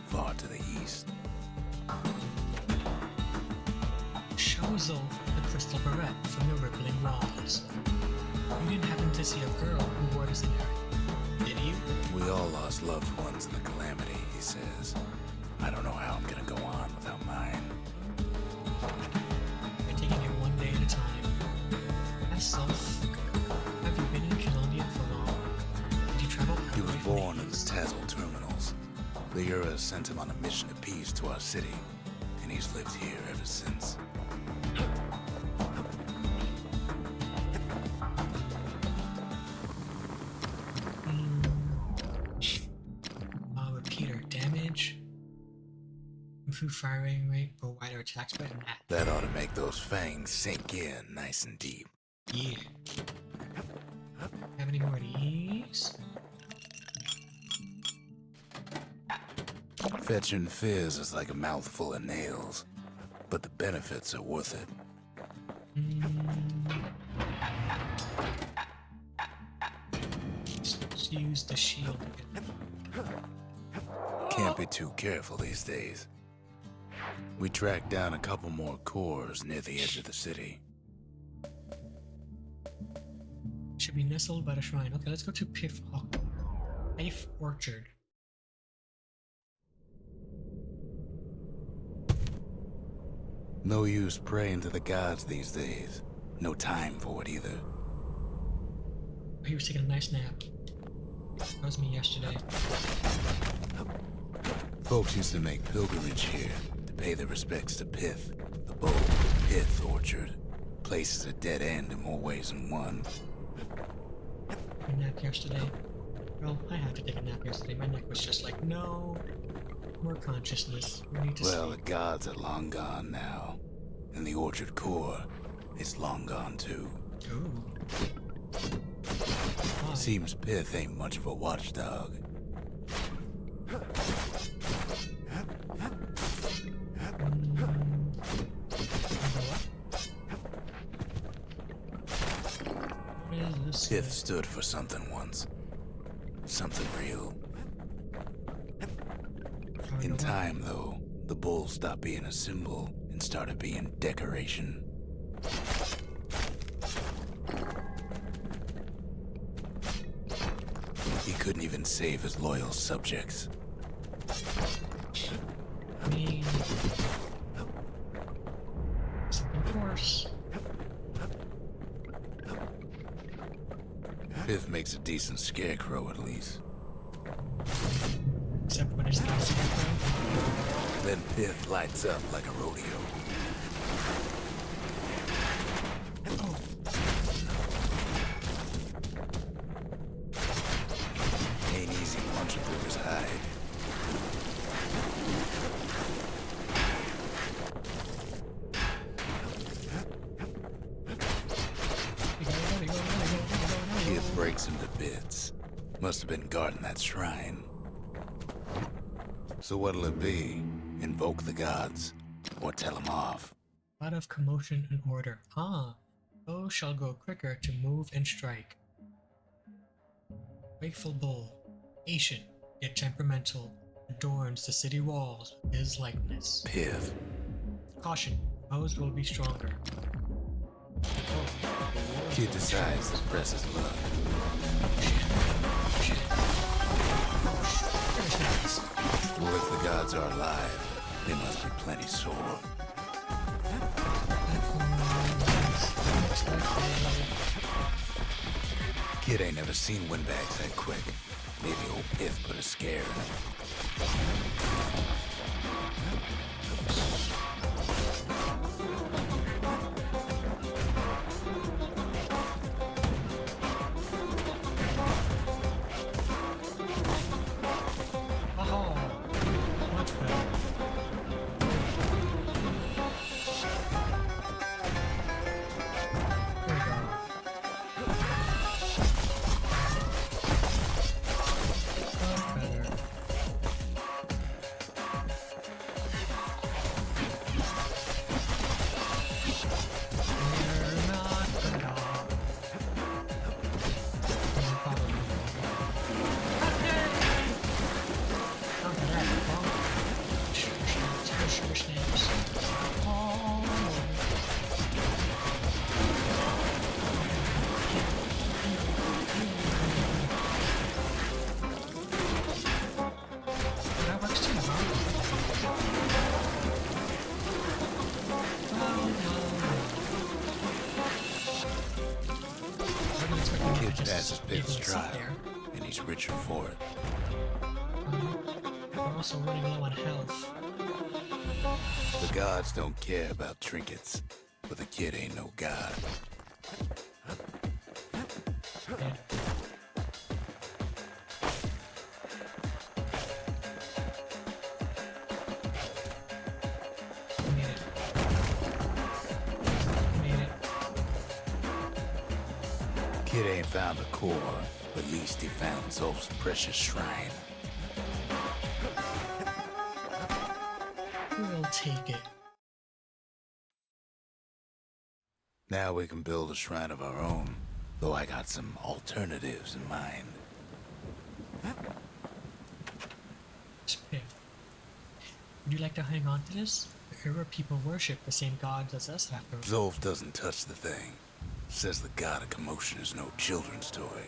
Far to the east. Show Zolf the crystal barrette from the rippling walls. You didn't happen to see a girl who wore this in her, did you? We all lost loved ones in the Calamity, he says. I don't know how I'm gonna go on without mine. We're taking it one day at a time. As Zolf, have you been in Colonia for long? Did you travel all He the was way from the born in the east? Tazzle terminals. The Ura sent him on a mission of peace to our city, and he's lived here ever since. Repeater damage, improved firing rate, but wider attack spread and that. That ought to make those fangs sink in nice and deep. Yeah. Have any more of these? Fetching fizz is like a mouthful of nails, but the benefits are worth it. Let's use the shield again. Can't be too careful these days. We tracked down a couple more cores near the edge of the city. Should be nestled by the shrine. Okay, let's go to Piff Orchard. No use praying to the gods these days. No time for it either. He was taking a nice nap. That was me yesterday. Folks used to make pilgrimage here to pay their respects to Pith, the bold Pith orchard. Place is a dead end in more ways than one. I napped yesterday. Well, I had to take a nap yesterday. My neck was just like, no more consciousness. We need to Well, the sleep. gods are long gone now, and the orchard core is long gone too. Ooh. Why? Seems Pith ain't much of a watchdog. What is this? Pith stood for something once. Something real. In time, though, the bull stopped being a symbol and started being decoration. He couldn't even save his loyal subjects. I mean, something worse. Pith makes a decent scarecrow, at least. Except when it's not scarecrow. Then Pith lights up like a rodeo. Oh, Ain't easy punching through his hide. Pith breaks him to bits. Must have been guarding that shrine. So what'll it be? Invoke the gods, or tell them off? lot of commotion and order. Ah, those shall go quicker to move and strike. Wakeful bull, patient yet temperamental, adorns the city walls with his likeness. Pith. Caution, foes will be stronger. Kid decides to press his luck. Well, if the gods are alive, they must be plenty sore. Kid ain't never seen windbags that quick. Maybe old Pith put a scare in him. Oh, much better. There we go. Much better. We're not good off. Probably. After that, well, sugar snaps. Oh. That works too, huh? Wasn't expecting Kid to just passes be able Pith's to sit trial, there. and he's richer for it. We're also running low on health. The gods don't care about trinkets, but the kid ain't no god. Yeah. Made it. Made it. Kid ain't found a core, but at least he found Zolf's precious shrine. We'll take it. Now we can build a shrine of our own, though I got some alternatives in mind. Spiff. Would you like to hang on to this? The Ura people worship the same gods as us after all. Zolf doesn't touch the thing. Says the god of commotion is no children's toy.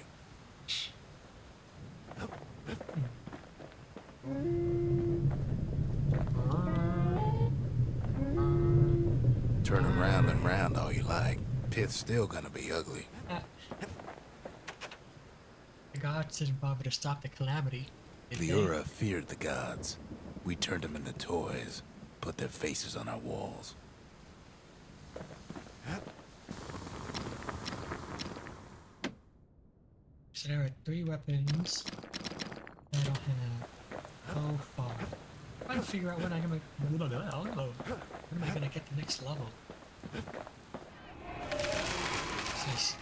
Turn around and round all you like. Pit's still gonna be ugly. The gods didn't bother to stop the calamity. Did The they? Ura feared the gods. We turned them into toys, put their faces on our walls. So there are 3 weapons that I'll have so far. I'm trying to figure out when I'm gonna get the next level. Says,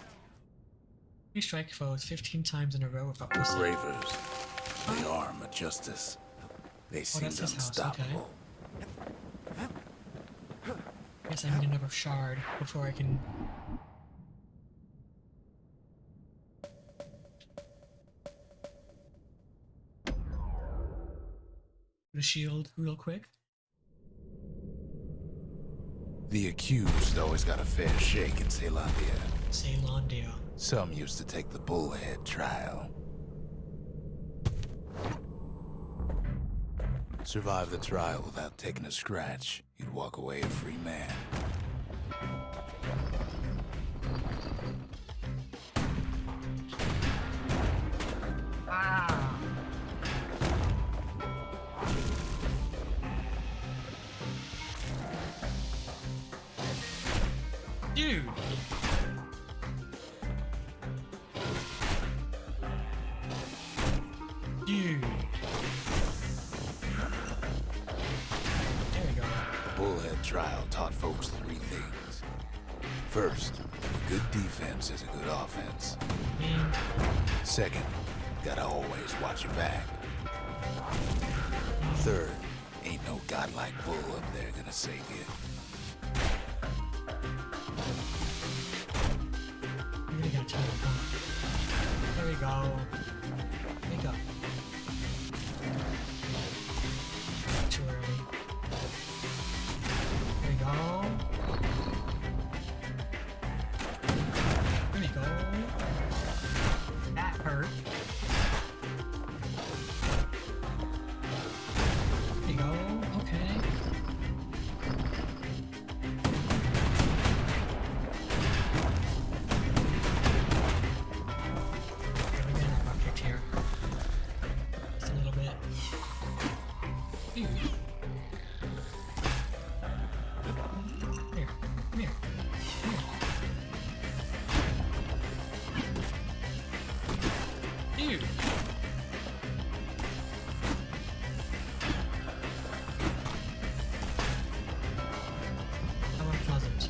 you strike foes 15 times in a row without missing. Bravers. The arm of justice. They seemed that's his house, unstoppable. Guess I need another shard before I can. The shield real quick. The accused always got a fair shake in Calamity. Calamity. Some used to take the bullhead trial. Survive the trial without taking a scratch, you'd walk away a free man. Dude! Dude! There we go. Bullhead trial taught folks 3 things. First, a good defense is a good offense. Man, Second, gotta always watch your back. Third, ain't no godlike bull up there gonna save you. you really gotta tell me, huh? There we go. Wake up. Too early. There we go. There we go. That hurt. There you go. Okay. We're getting that butt kicked here. Just a little bit. Dude. Come here. Come here. Come here. Dude. How unpleasant.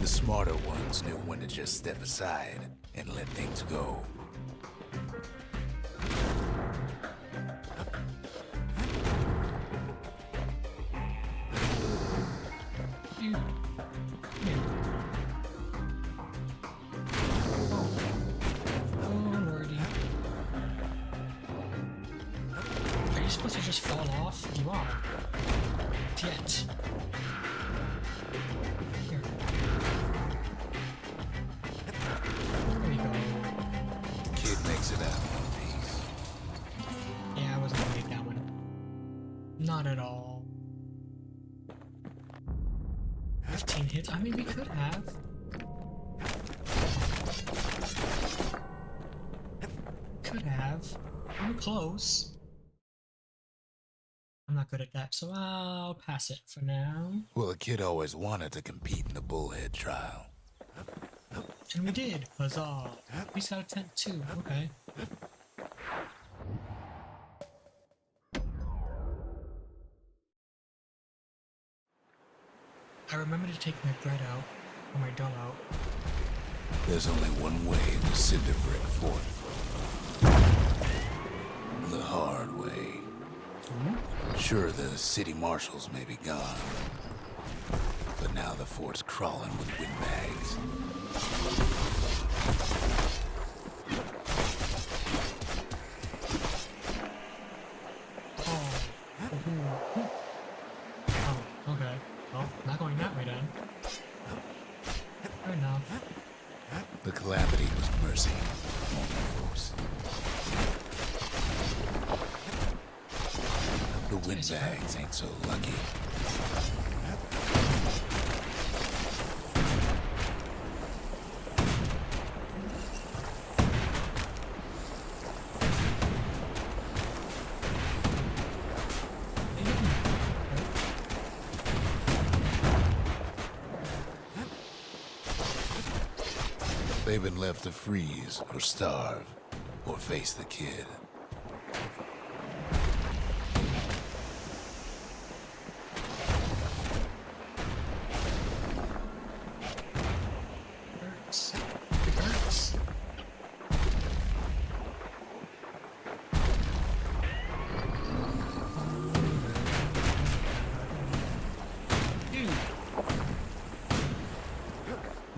The smarter ones knew when to just step aside and let things go. Dude. Come here. Oh, lordy. Are you supposed to just fall off? You are. Yet. Here. There we go. Kid makes it out in one piece. Yeah, I wasn't gonna make that one. Not at all. 15 hits. I mean, we could have. Could have. We were close. I'm not good at that, so I'll pass it for now. Well, a kid always wanted to compete in the bullhead trial. And we did. Huzzah. He's got a tent too. Okay. I remember to take my bread out, or my dough out. There's only one way to cinder brick fort. The hard way. Sure, the city marshals may be gone, but now the fort's crawling with windbags. Oh. Okay. Well, not going that way then. Fair enough. The Calamity was mercy. Only folks. The windbags ain't so lucky. They've been left to freeze or starve or face the kid. Hurts. It hurts. Dude.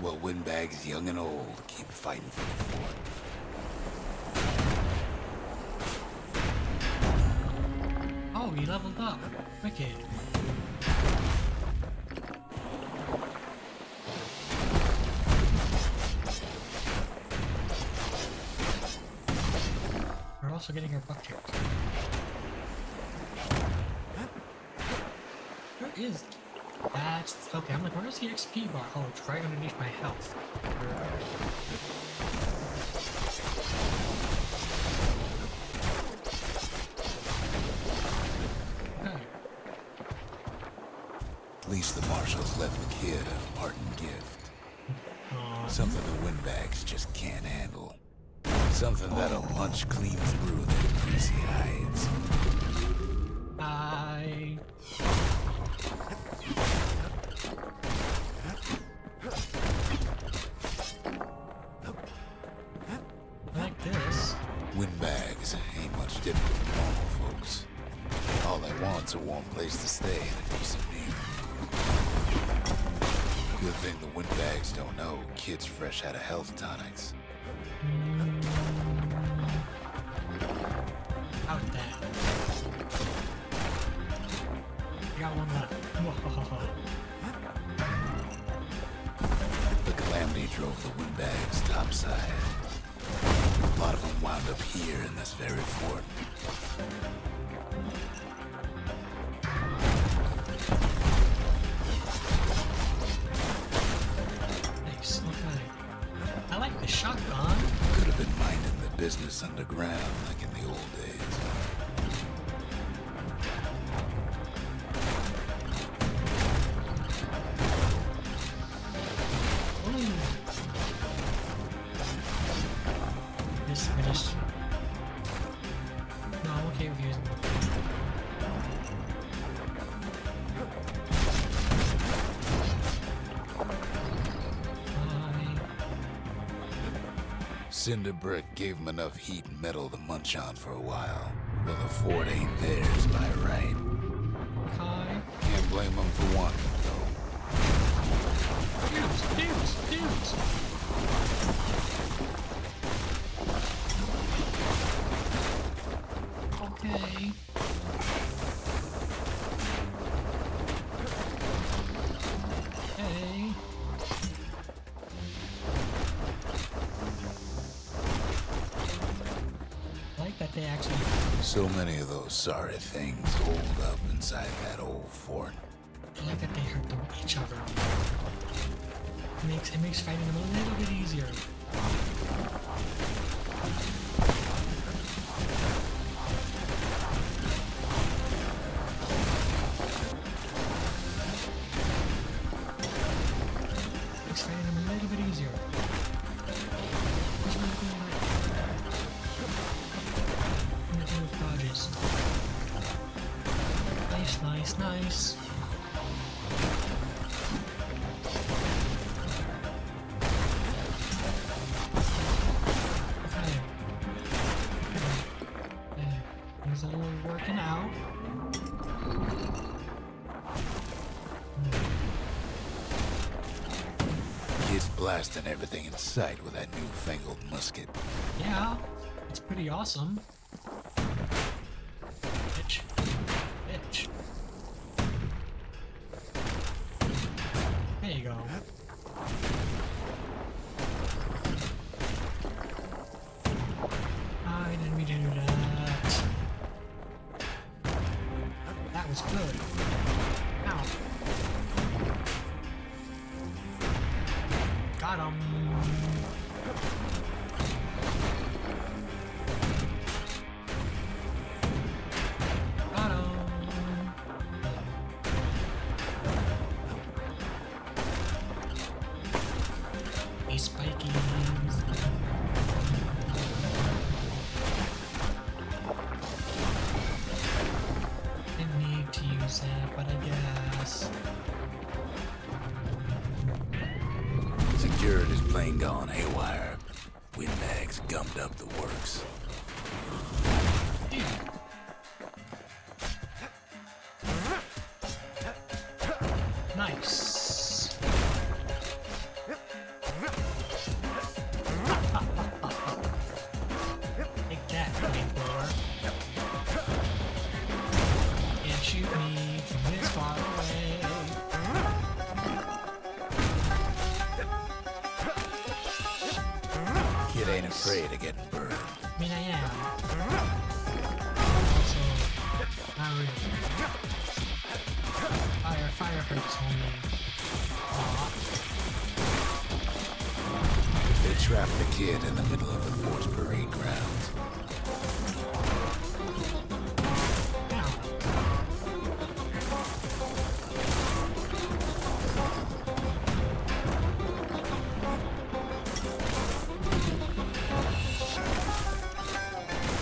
Well, windbags young and old keep fighting for the fort. Oh, he leveled up. Wicked. We're also getting our butt kicked. Where is... That's... Okay, I'm like, where's the XP bar? Oh, it's right underneath my health. Okay. At least the marshals left the kid a parting gift. Something the windbags just can't handle. Something that'll punch clean through their greasy hides. I like this. Windbags ain't much different from normal folks. All they want's a warm place to stay and a decent meal. Good thing the windbags don't know kids fresh out of health tonics. Out that. I got one left. The Calamity drove the windbags topside. A lot of them wound up here in this very fort. Nice, okay. I like the shotgun. Could have been minding the business underground like in the old days. Ooh. I just... No, I'm okay with using it. Cinder Brick gave them enough heat and metal to munch on for a while. Well, the fort ain't theirs by right. Kai. Can't blame them for wanting it, though. Dudes! Okay. Hey. I like that they actually... So many of those sorry things hold up inside that old fort. I like that they hurt each other. It makes fighting them a little bit easier. Makes fighting them a little bit easier. What's really cool I'm gonna do with dodges. Nice, nice, nice. Things are working out. Kids blasting everything in sight with that newfangled musket. Yeah, it's pretty awesome. Bitch. Bitch. go. I didn't mean to do that. That was good. Ow. Got him. Got him. These spikies. Didn't need to use it, but I guess. Security's plane gone haywire. Windbags gummed up the works. Nice. Take that, flamethrower. Can't shoot me from this far away. Kid ain't afraid of getting burned. I mean, I am. Also, not really. Fire hurts, homie. Aw. They trapped the kid in the middle of the fort's parade grounds.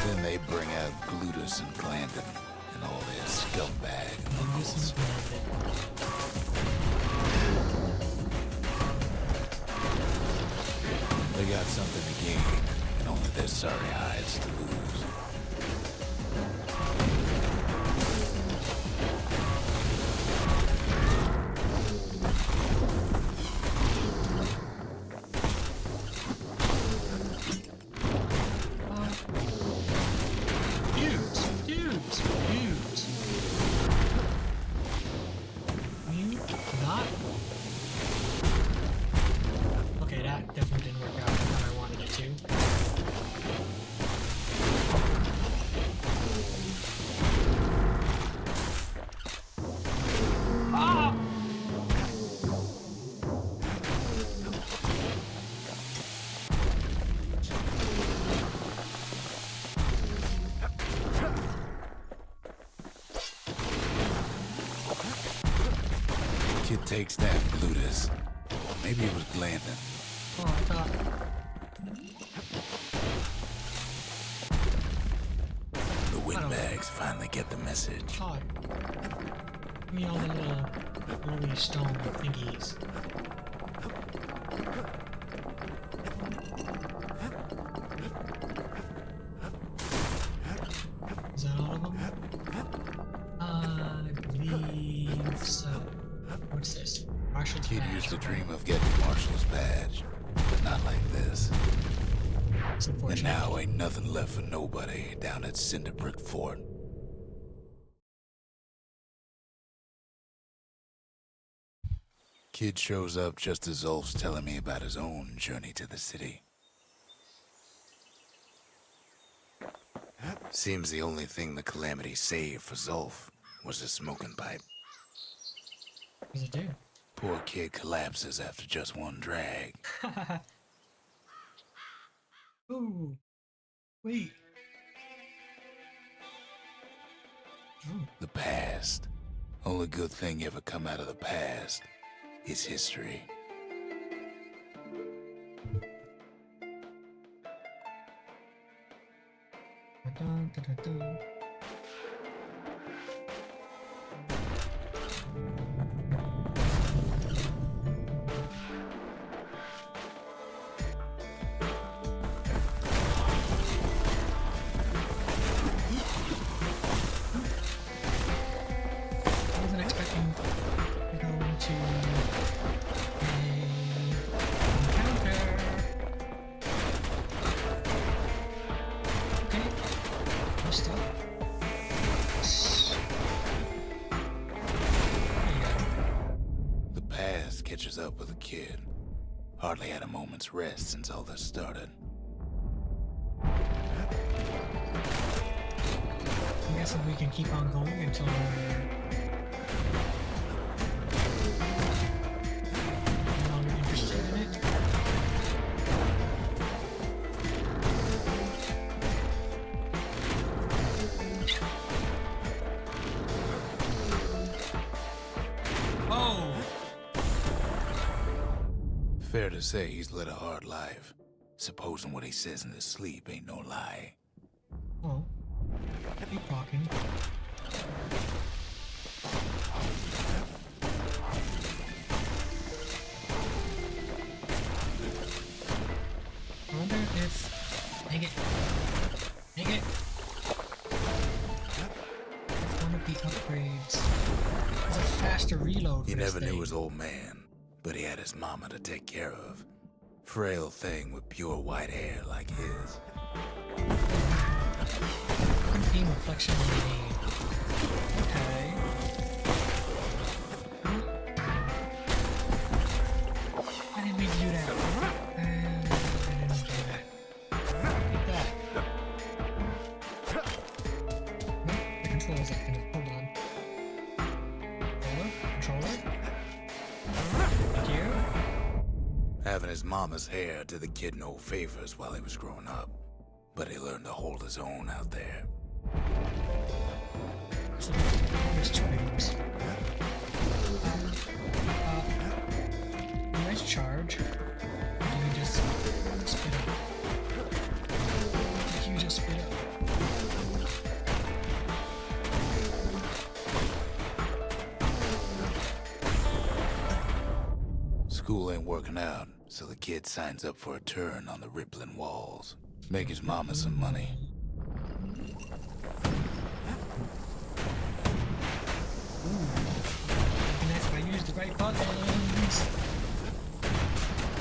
Then they bring out Glutus and Glandon and all their scumbag uncles. They got something to gain, and only their sorry hides to lose. Dudes. You not? Okay, that definitely didn't work out how I wanted it to. Ah! Kid takes that Glutus. Or maybe it was Glandon. Oh, I thought. The windbags finally get the message. God. Give me all the little rolling stone thingies. Is that all of them? I believe so. What's this? Marshal's Kid badge. used to dream of getting Marshall's badge, but not like this. It's And unfortunate. now ain't nothing left for nobody down at Cinderbrick Fort. Kid shows up just as Ulf's telling me about his own journey to the city. Seems the only thing the Calamity saved for Zulf was his smoking pipe. What does it do? Poor kid collapses after just one drag. Ooh. Wait. Oh. The past. Only good thing ever come out of the past is history. Dun, dun, dun, dun. I wasn't expecting to go into a encounter. Okay. No stuff. past catches up with the kid. Hardly had a moment's rest since all this started. I guess if we can keep on going until we're no longer interested in it. Oh! Fair to say he's led a hard life. Supposing what he says in his sleep ain't no lie. Oh. Keep talking. I wonder if... Dang it. Dang it. If one of the upgrades is a faster reload He for this never knew thing. his old man, but he had his mama to take care of. Frail thing with pure white hair like his. Team reflection grenade. Okay. I didn't mean to do that. I didn't do that. Take that. Nope, the controller's acting up. Hold on. Controller? Thank you. Having his mama's hair did the kid no favors while he was growing up, but he learned to hold his own out there. So, there's two items. You guys charge? Or do you just spit up? Like you just spit up. School ain't working out, so the kid signs up for a turn on the rippling walls. Make his mama some money. And that's if I use the right buttons.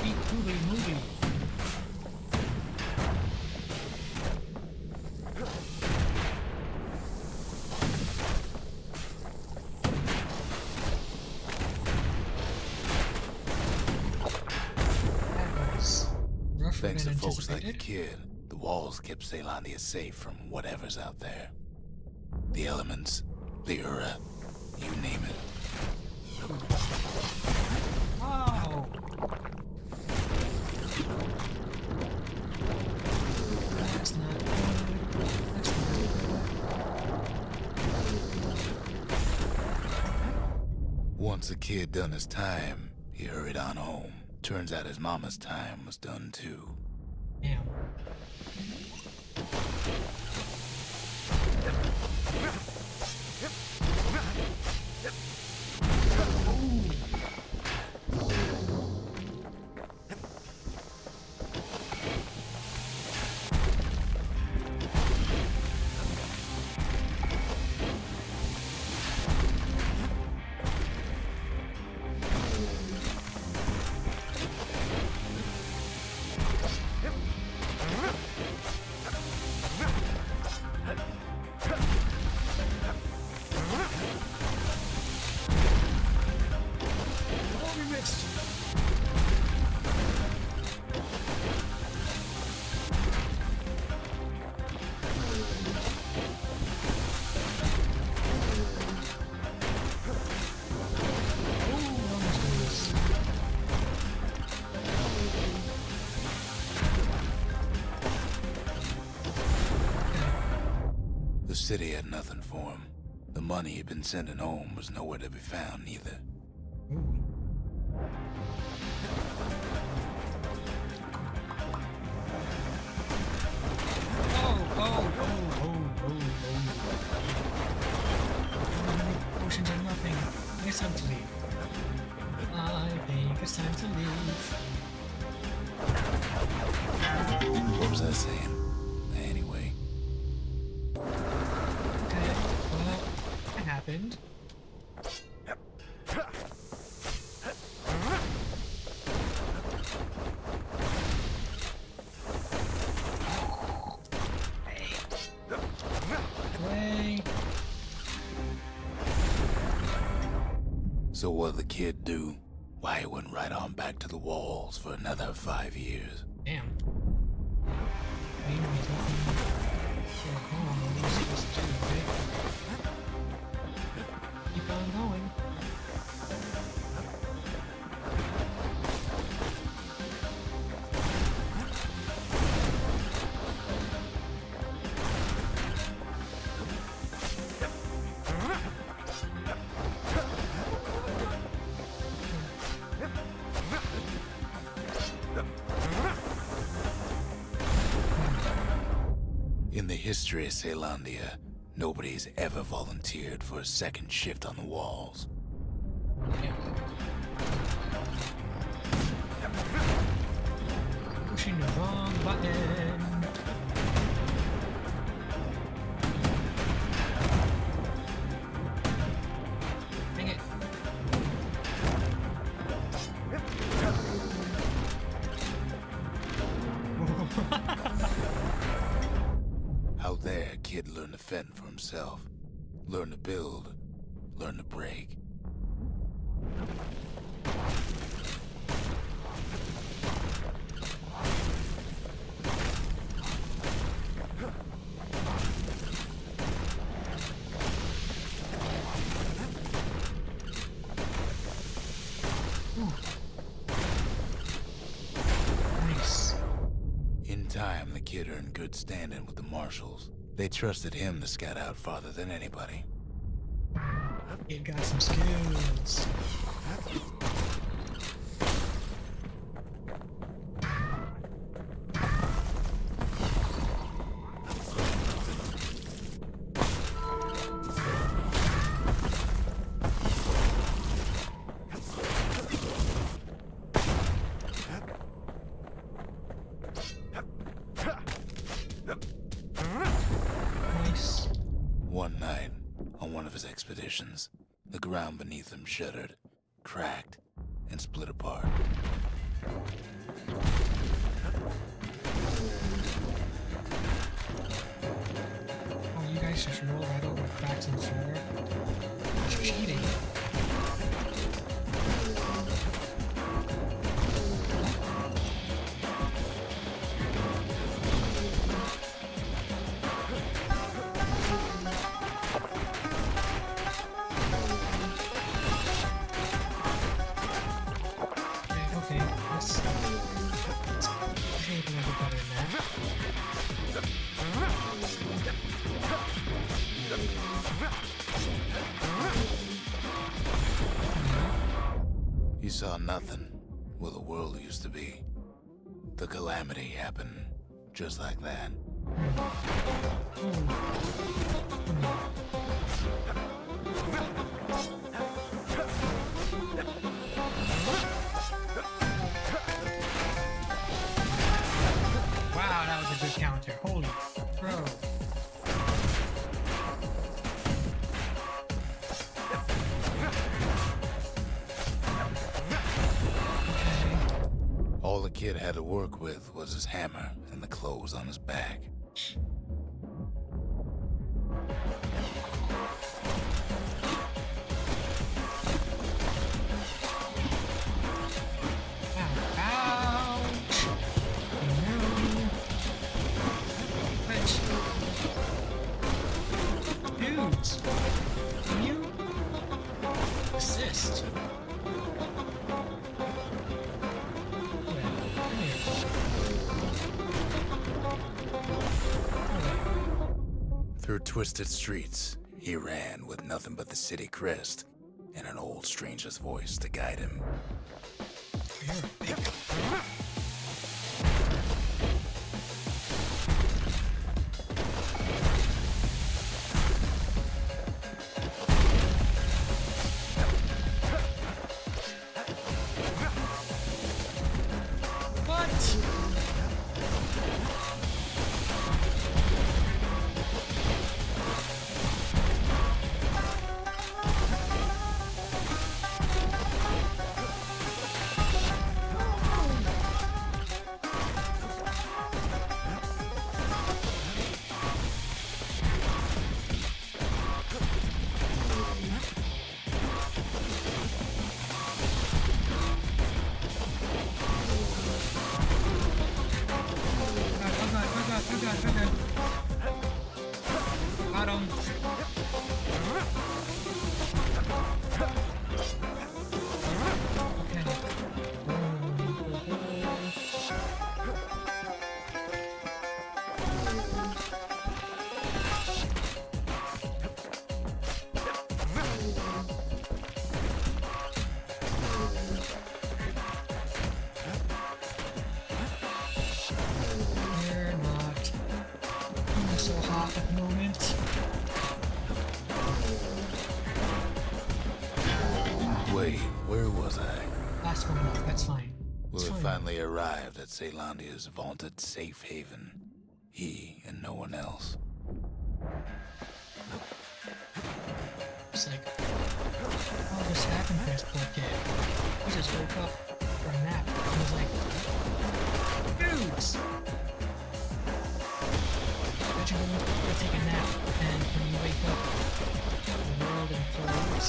Beat movie. That was rougher Thanks than to folks like the anticipated. kid, the walls kept Ceylondia safe from whatever's out there. The elements, the Ura, you name it. Wow. That's not good. That's not good. Once the kid done his time, he hurried on home. Turns out his mama's time was done too. Damn. Oh, we missed. Oh, almost missed. The city had nothing for him. The money he'd been sending home was nowhere to be found either. Ooh. Potions are nothing. It's time to leave. I think it's time to leave. What was I saying? Anyway, Okay, well, it happened. Way. so what'd the kid do? why he went right on back to the walls for another 5 years. Damn. Maybe there's nothing going on. What are you supposed to do, right? Keep on going. In the history of Caelandia, nobody's ever volunteered for a second shift on the walls. Yeah. Pushing the wrong button. Dang it. Out there, kid learned to fend for himself. Learn to build. Learn to break. Nice. In time, the kid earned good standing with the marshals. They trusted him to scout out farther than anybody. Kid got some skills. Nice. One night, on one of his expeditions, the ground beneath him shuddered, cracked, and split apart. Oh, you guys just roll right over cracks in the floor. Cheating. Okay, let's shape a little better than that. He saw nothing where the world used to be. The Calamity happened just like that. Wow, that was a good counter. Holy bro. All the kid had to work with was his hammer and the clothes on his back. Ouch! No. Which? Dudes, can you assist? Through twisted streets, he ran with nothing but the city crest and an old stranger's voice to guide him. You're a big What? so hot at the moment. Wait, where was I? Last one more, that's fine. We It's had fine. finally arrived at Ceylandia's vaunted safe haven. He and no one else. It's like, oh, this happened for this poor kid. He just woke up for a nap. And was like, dudes! Imagine going to take a nap, and when you wake up, the world implodes.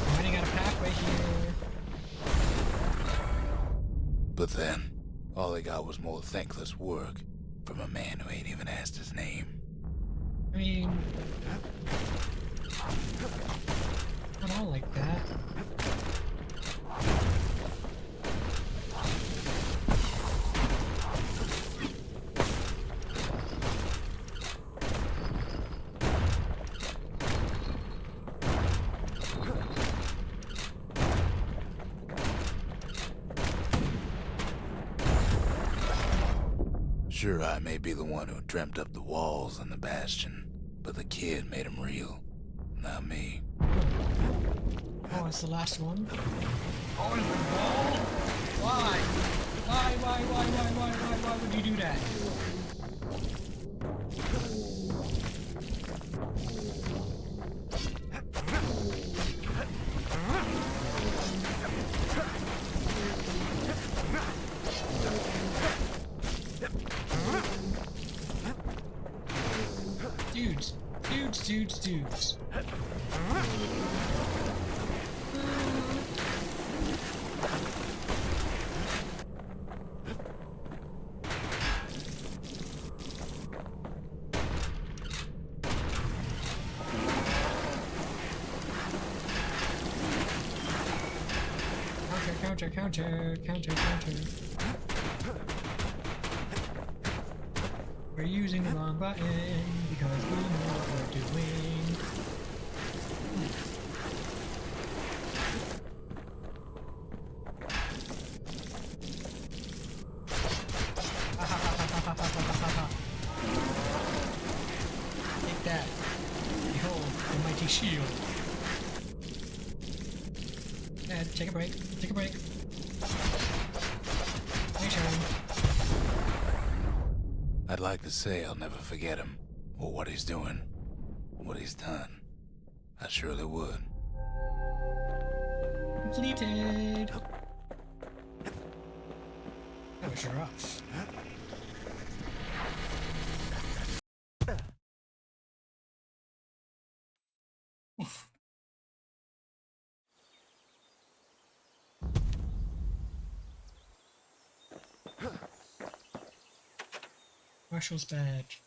I'm running out of pathway here. But then, all they got was more thankless work from a man who ain't even asked his name. I mean, not all like that. Sure, I may be the one who dreamt up the walls and the bastion, but the kid made them real, not me. Oh, it's the last one? Oh, it's the wall? Why? Why would you do that? Dudes. Counter. We're using the wrong button because we know what we're doing. Take that. Behold, the mighty shield. Dad, take a break. My turn. I'd like to say I'll never forget him, or what he's doing, what he's done. I surely would. Completed. That was rough. Oof. Marshal's badge.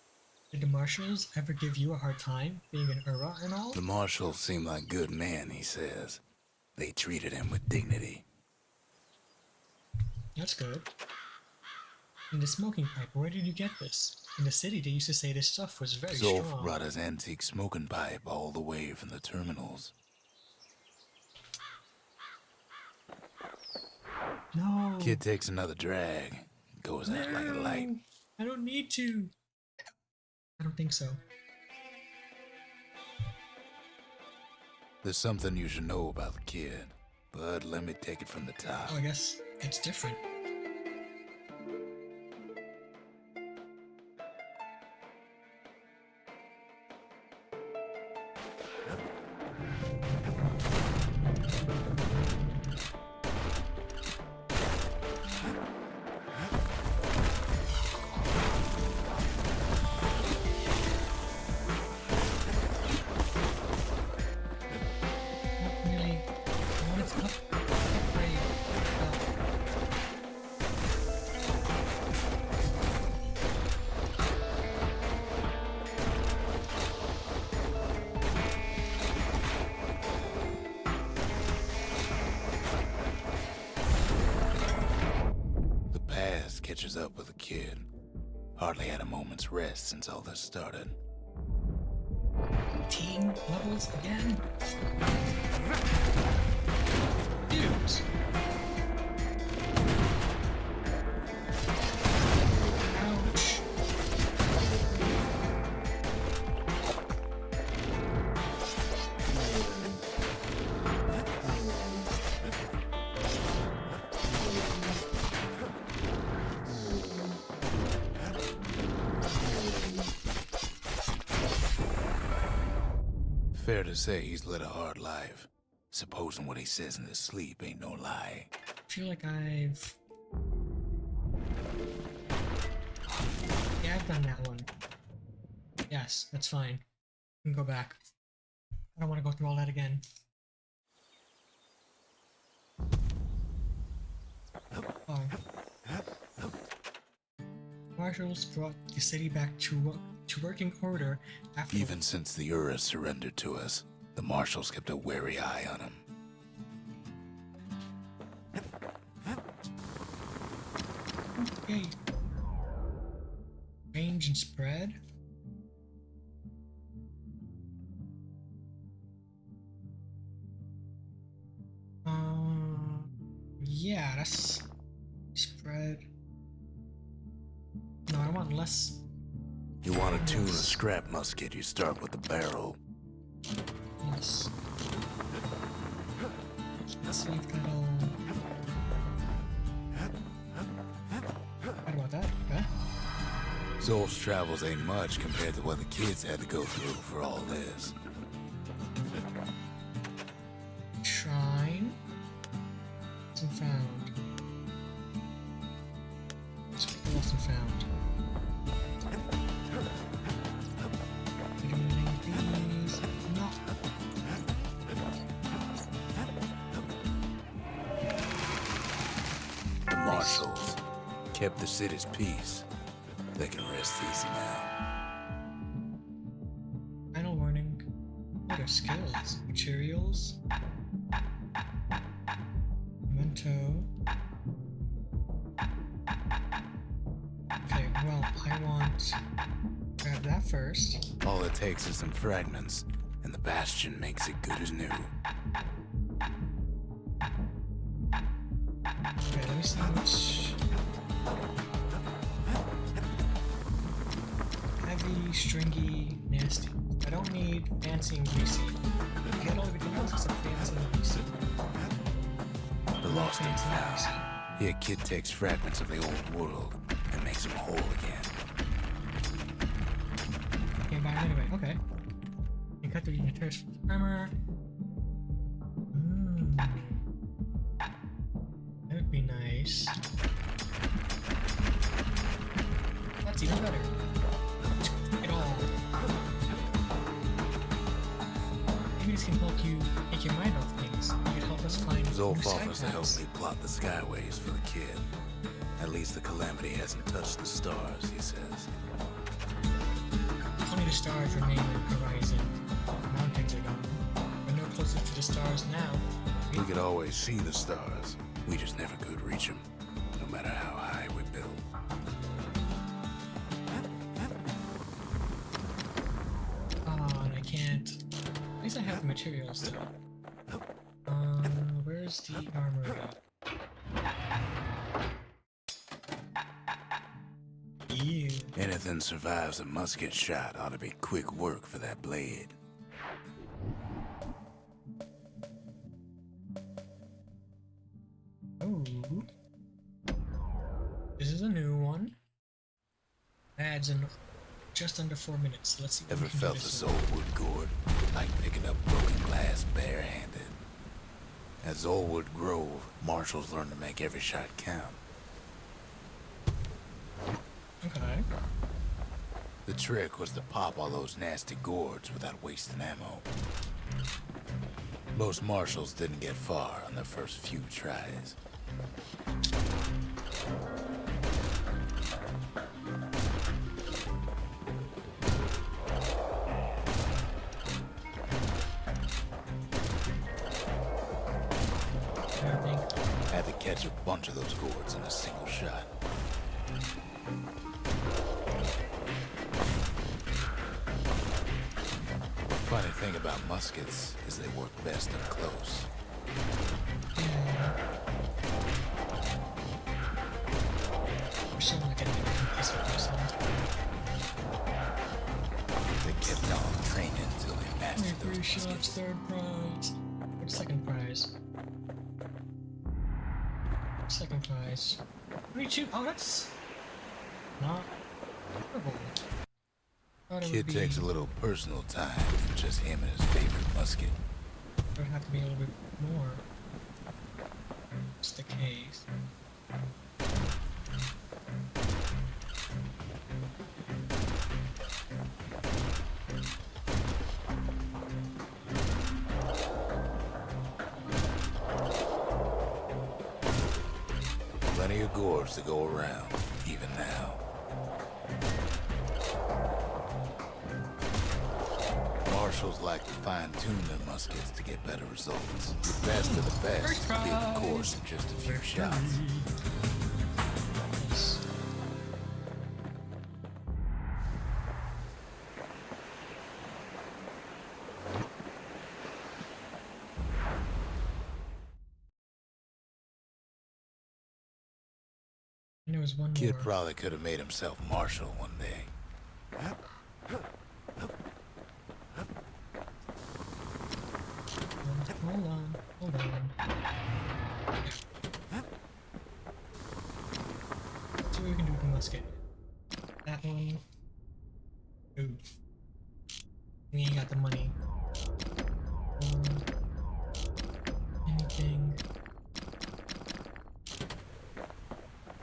Did the marshals ever give you a hard time being an Ura and all? The marshals seem like good men, he says. They treated him with dignity. That's good. And the smoking pipe, where did you get this? In the city, they used to say this stuff was very Zolf strong. brought his antique smoking pipe all the way from the terminals. No. Kid takes another drag, goes out like a light. I don't need to. I don't think so. There's something you should know about the kid, but let me take it from the top. Oh, I guess it's different. Not really. I want it to upgrade. The past catches up with the kid. Hardly had a moment's rest since all this started. Team. 15 levels again? Dudes! Ouch. Fair to say he's led a hard life. Supposing what he says in his sleep ain't no lie. I feel like I've... Yeah, I've done that one. Yes, that's fine. We can go back. I don't want to go through all that again. Oh. Marshals brought the city back to working order after... Even since the Ura surrendered to us, the Marshals kept a wary eye on him. Okay. Range and spread. Yeah, that's spread. No, I want less. You want to tune a scrap musket, you start with the barrel. Yes. Let's see if that'll... How about that? Okay. Zolf's travels ain't much compared to what the kids had to go through for all this. Shrine. Lost and found. Lost and found. These. No. The Marshals kept the city's peace. They can rest easy now. Final warning. What are skills? Materials. Memento. Okay, well, I want... Grab that first. All it takes is some fragments, and the Bastion makes it good as new. Okay, let me see which... Heavy, stringy, nasty. I don't need fancy and greasy. Get all everything else except fancy and greasy. The lost and found. Yeah, kid takes fragments of the old world and makes them whole again. Can't buy them anyway. Okay. And cut through the materials from the primer. That would be nice. That's even better. It all. Maybe this can help you make your mind off things. You could help us find Zolf new side offers to help paths. me plot the skyways for the kid. At least the Calamity hasn't touched the stars, he says. Only the stars remain on the horizon. The mountains are gone. We're no closer to the stars now. We could always see the stars. We just never could reach them, no matter how high we built. Oh, and I can't. At least I have the materials though. Where's the armor at? Ew. Anything survives a musket shot ought to be quick work for that blade. Oh. This is a new one. Adds in just under 4 minutes. Let's see what Ever we can do felt this this one. old wood gourd? Like picking up broken glass barehanded. At Zolwood Grove, Marshals learned to make every shot count. Okay. The trick was to pop all those nasty gourds without wasting ammo. Most Marshals didn't get far on their first few tries. I think. Had to catch a bunch of those gourds in a single shot. Funny thing about muskets is they work best up close. Yeah. We're still not getting a piece of percent. They kept on training until they mastered those 23 shots, muskets. third prize. What's second prize? Second prize. 22. Oh, that's not horrible. Thought it would Kid be. takes a little personal time for just him and his favorite musket. It would have to be a little bit more. That's the case. Plenty of gores to go around, even now. Marshals like to fine-tune their muskets to get better results. The best of the best First clear the prize. course in just a few shots. Nice. And there was one Kid more. probably could have made himself marshal one day. Hold on, hold on. Let's see what we can do with the musket. That one. Ooh. We ain't got the money. Anything.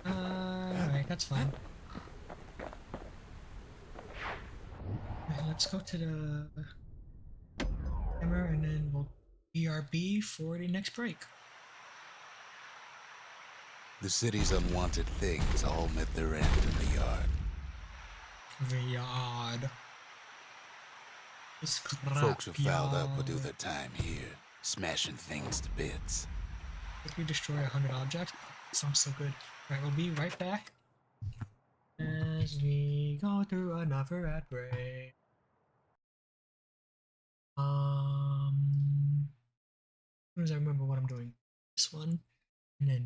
Alright, that's fine. Alright, let's go to the camera and then we'll BRB for the next break. The city's unwanted things all met their end in the yard. The yard. The scrap Folks who fouled up yard. would do their time here, smashing things to bits. If we destroy 100 objects, sounds so good. Alright, we'll be right back as we go through another ad break. As soon as I remember what I'm doing. This one, and then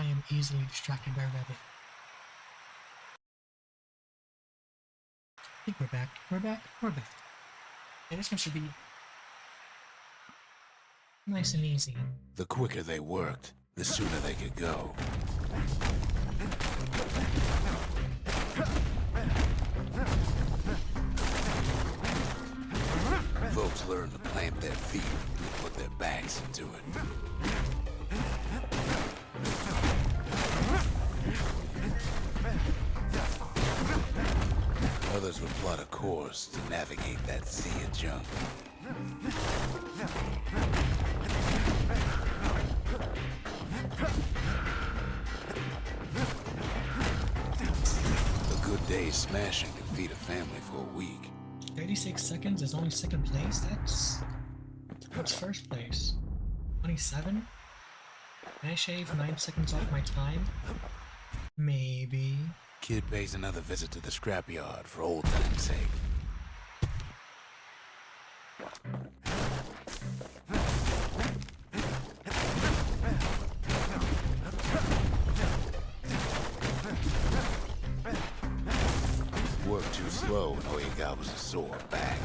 I am easily distracted by rabbit. I think we're back. We're back. We're back. Okay, this one should be nice and easy. The quicker they worked, the sooner they could go. Folks learned to plant their feet and put their backs into it. Others would plot a course to navigate that sea of junk. A good day's smashing could feed a family for a week. 36 seconds is only second place? What's first place? 27? Can I shave 9 seconds off my time? Maybe. Kid pays another visit to the scrapyard for old time's sake. Worked too slow and all you got was a sore back.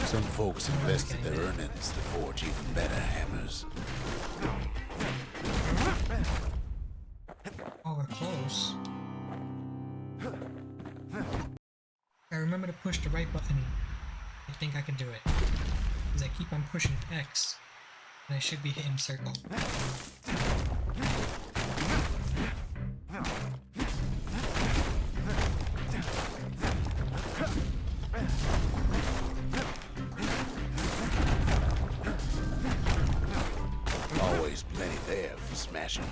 Some folks invested their earnings to forge even better hammers. Oh, we're close. I remember to push the right button. I think I can do it. Because I keep on pushing X, and I should be hitting circle. Always plenty there for smashing.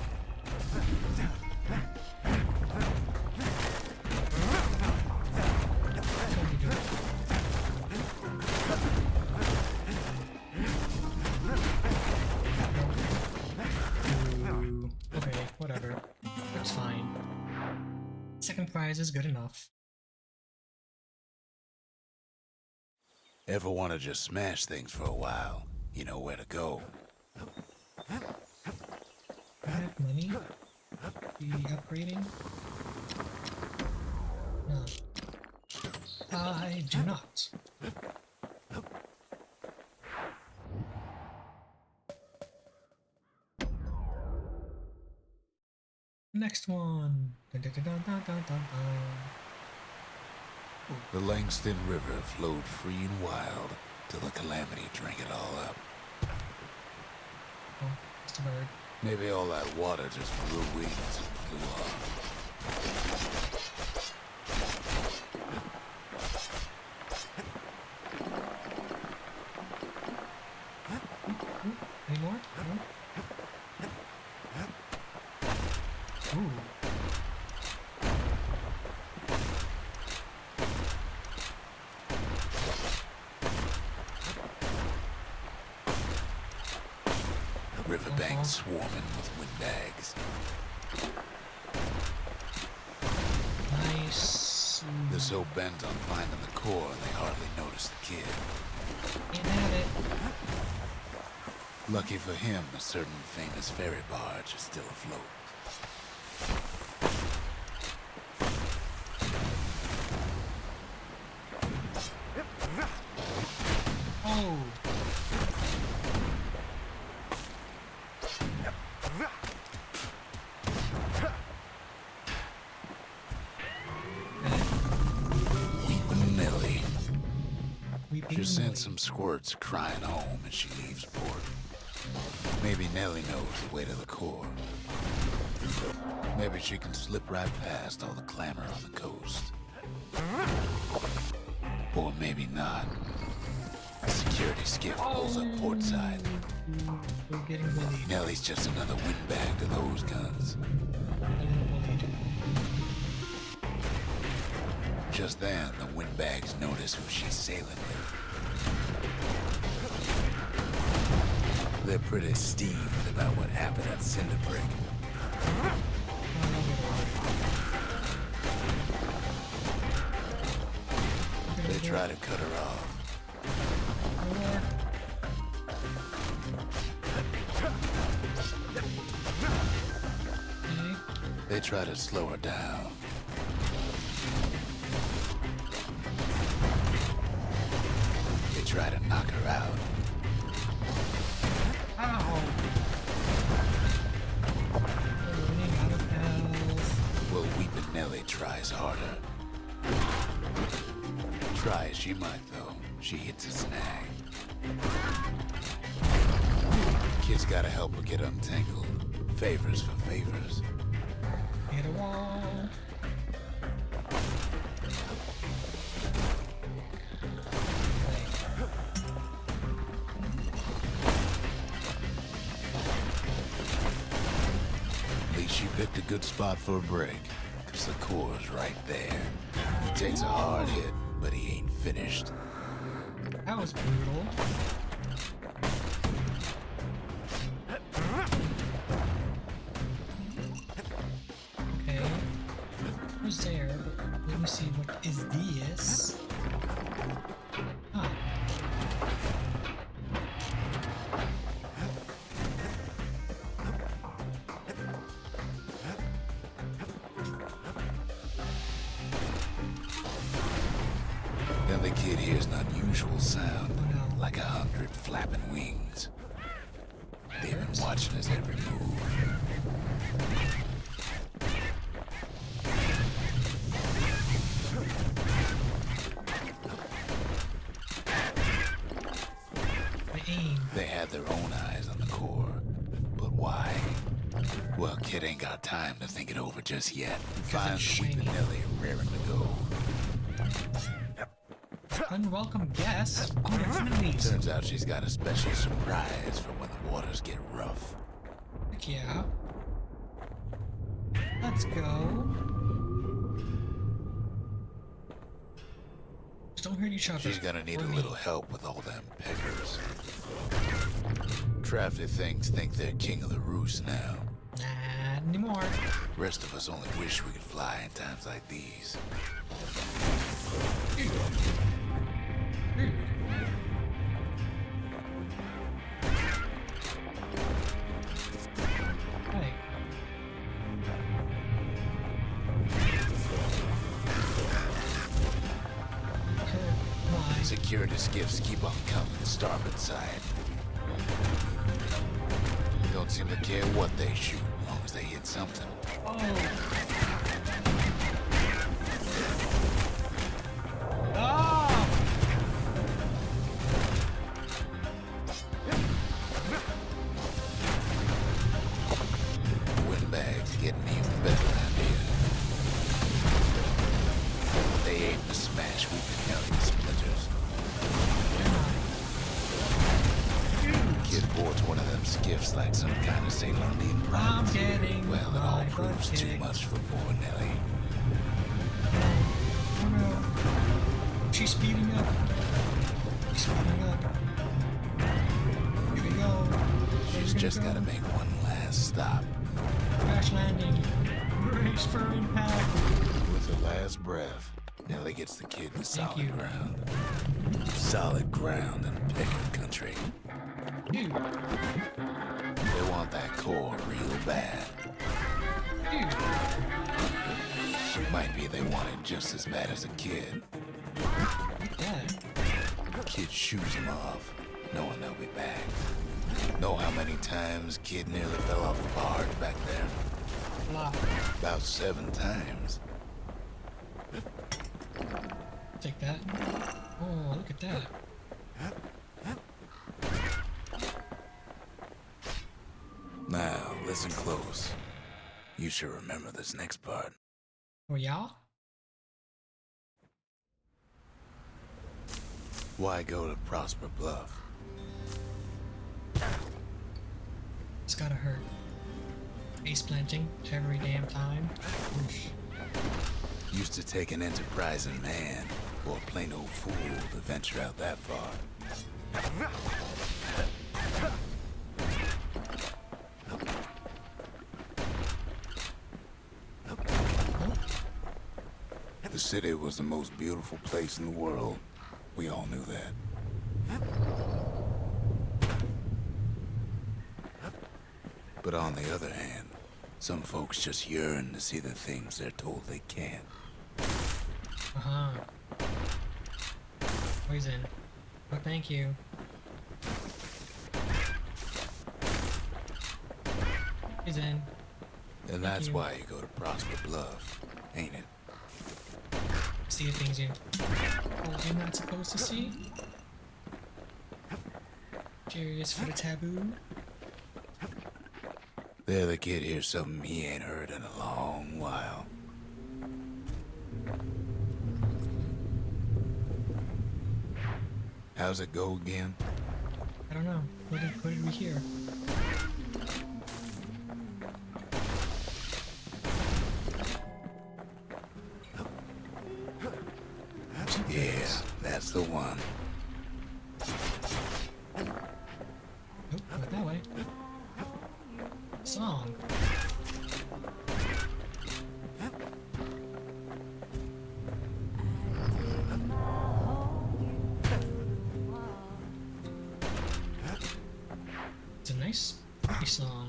Okay, whatever. That's fine. Second prize is good enough. Ever want to just smash things for a while? You know where to go. I have money? Be upgrading? No. I do not. Next one. Dun, dun, dun, dun, dun, dun, dun. The Langston River flowed free and wild till the Calamity drank it all up. Oh, it's a bird. Maybe all that water just grew wings and flew off. Any more? No? Ooh. Riverbank swarming with windbags. Nice. They're so bent on finding the core, they hardly notice the kid. Can't have it. Lucky for him, a certain famous ferry barge is still afloat. Oh. Nellie. Weeping She sent Nelly. some squirts crying home as she leaves port. Maybe Nellie knows the way to the core. Maybe she can slip right past all the clamor on the coast. Or maybe not. A security skiff pulls up portside. We're getting bullied. Nellie's just another windbag to those guns. A little bullied. Just then, the windbags notice who she's sailing with. They're pretty steamed about what happened at Cinderbrick. try to cut her off. Okay. They try to slow her down. They try to knock her out. Ow! We're running out of health. Well, Weepin' Nelly tries harder. Try as she might, though, she hits a snag. Kid's gotta help her get untangled. Favors for favors. Hit a wall. At least she picked a good spot for a break, 'cause the core's right there. He takes a hard hit, but he ain't finished. That was brutal. Okay. It was there, but let me see what is this. Huh. Then the kid hears an unusual sound, Oh no. like 100 flapping wings. They've been watching his every move. My aim. They had their own eyes on the core. But why? Well, kid ain't got time to think it over just yet. Finds shiny. Weepin' Nelly raring to go. Unwelcome guest. Oh, they're enemies. Turns out she's got a special surprise for when the waters get rough. Heck yeah. Let's go. Just don't hurt each other. She's gonna need Or a me. little help with all them peckers. Traffic things think they're king of the roost now. Not anymore. Rest of us only wish we could fly in times like these. Dude. Hey. Why? Security skiffs keep on coming starboard side. Don't seem to care what they shoot, as long as they hit something. Oh. Oh! Windbags getting even better out here. They aim to smash Weepin' Nelly to splinters. Kid boards one of them skiffs like some kind of Ceylonian I'm privateer. getting Well, it all my proves butt too kicked. much for poor Nelly. Oh no. She's speeding up. She's speeding up. Here we go. She's just gotta make one last stop. Crash landing. Brace for impact. With her last breath, Nelly gets the kid to you. solid ground. Solid ground in Pecker country. Dude. They want that core real bad. Dude. Might be they want it just as bad as a kid. Look at that. Kid shoos him off, knowing they'll be back. Know how many times kid nearly fell off the barge back there? A lot. About 7 times. Take that. Oh, look at that. Now, listen close. You should remember this next part. Oh, yeah? Why go to Prosper Bluff? It's gotta hurt. Face planting every damn time. Oosh. Used to take an enterprising man or a plain old fool to venture out that far. The city was the most beautiful place in the world, we all knew that. But on the other hand, some folks just yearn to see the things they're told they can't. Uh-huh. Poison. Oh, thank you. Poison. And that's why you go to Prosper Bluff, ain't it? See the things you're not supposed to see? Curious for the taboo? The other kid hears something he ain't heard in a long while. How's it go again? I don't know. What did we hear? Yeah, that's the one. Nope, not that way. Song. It's a nice, pretty song.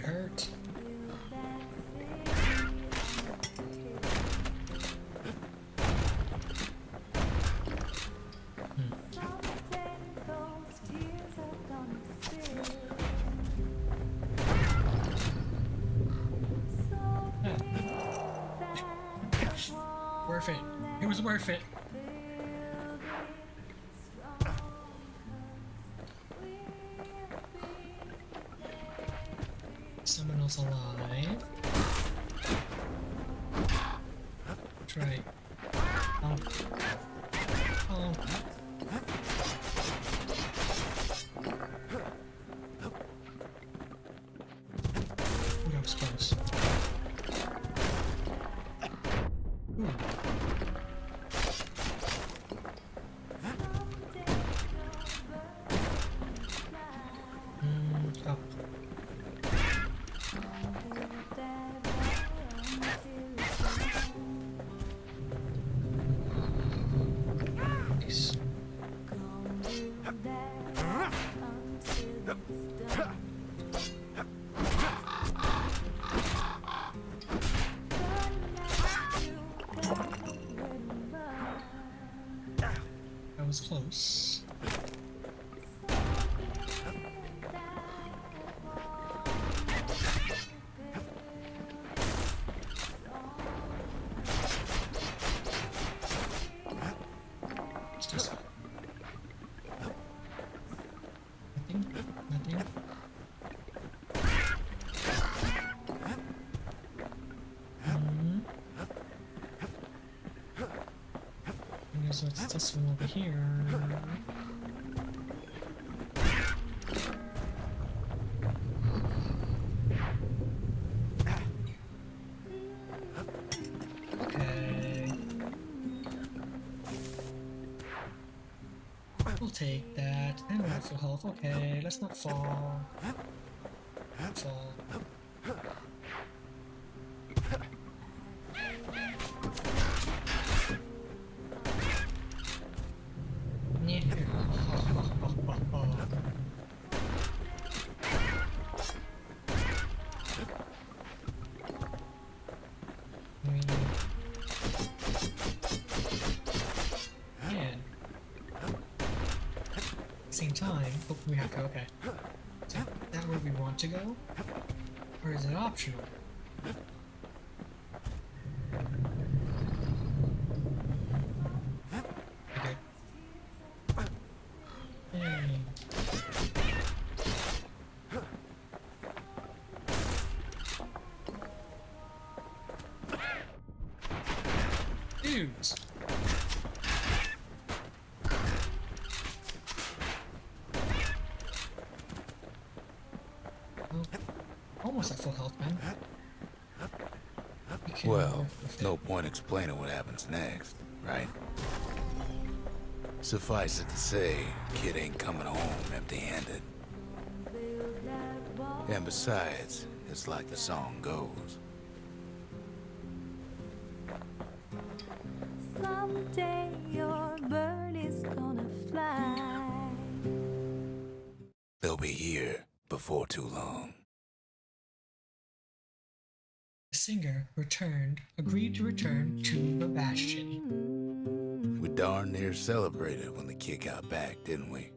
Hurt. Worth it. It was worth it. Someone else alive. That's right. Oh. Oh. Ooh, that was close. Ooh. Up. Nice. That was close. Just nothing. I guess it's this one over here. Okay. We'll take that. And we're at full health. Okay, let's not fall. Fall. Same time, but we have to, okay. Is that where we want to go? Or is it optional? Okay. Hey. Dudes! Almost at full health, man. Well, no point explaining what happens next, right? Suffice it to say, kid ain't coming home empty-handed. And besides, it's like the song goes. Someday your bird is gonna fly. They'll be here before too long. The singer agreed to return to the Bastion. We darn near celebrated when the kid got back, didn't we?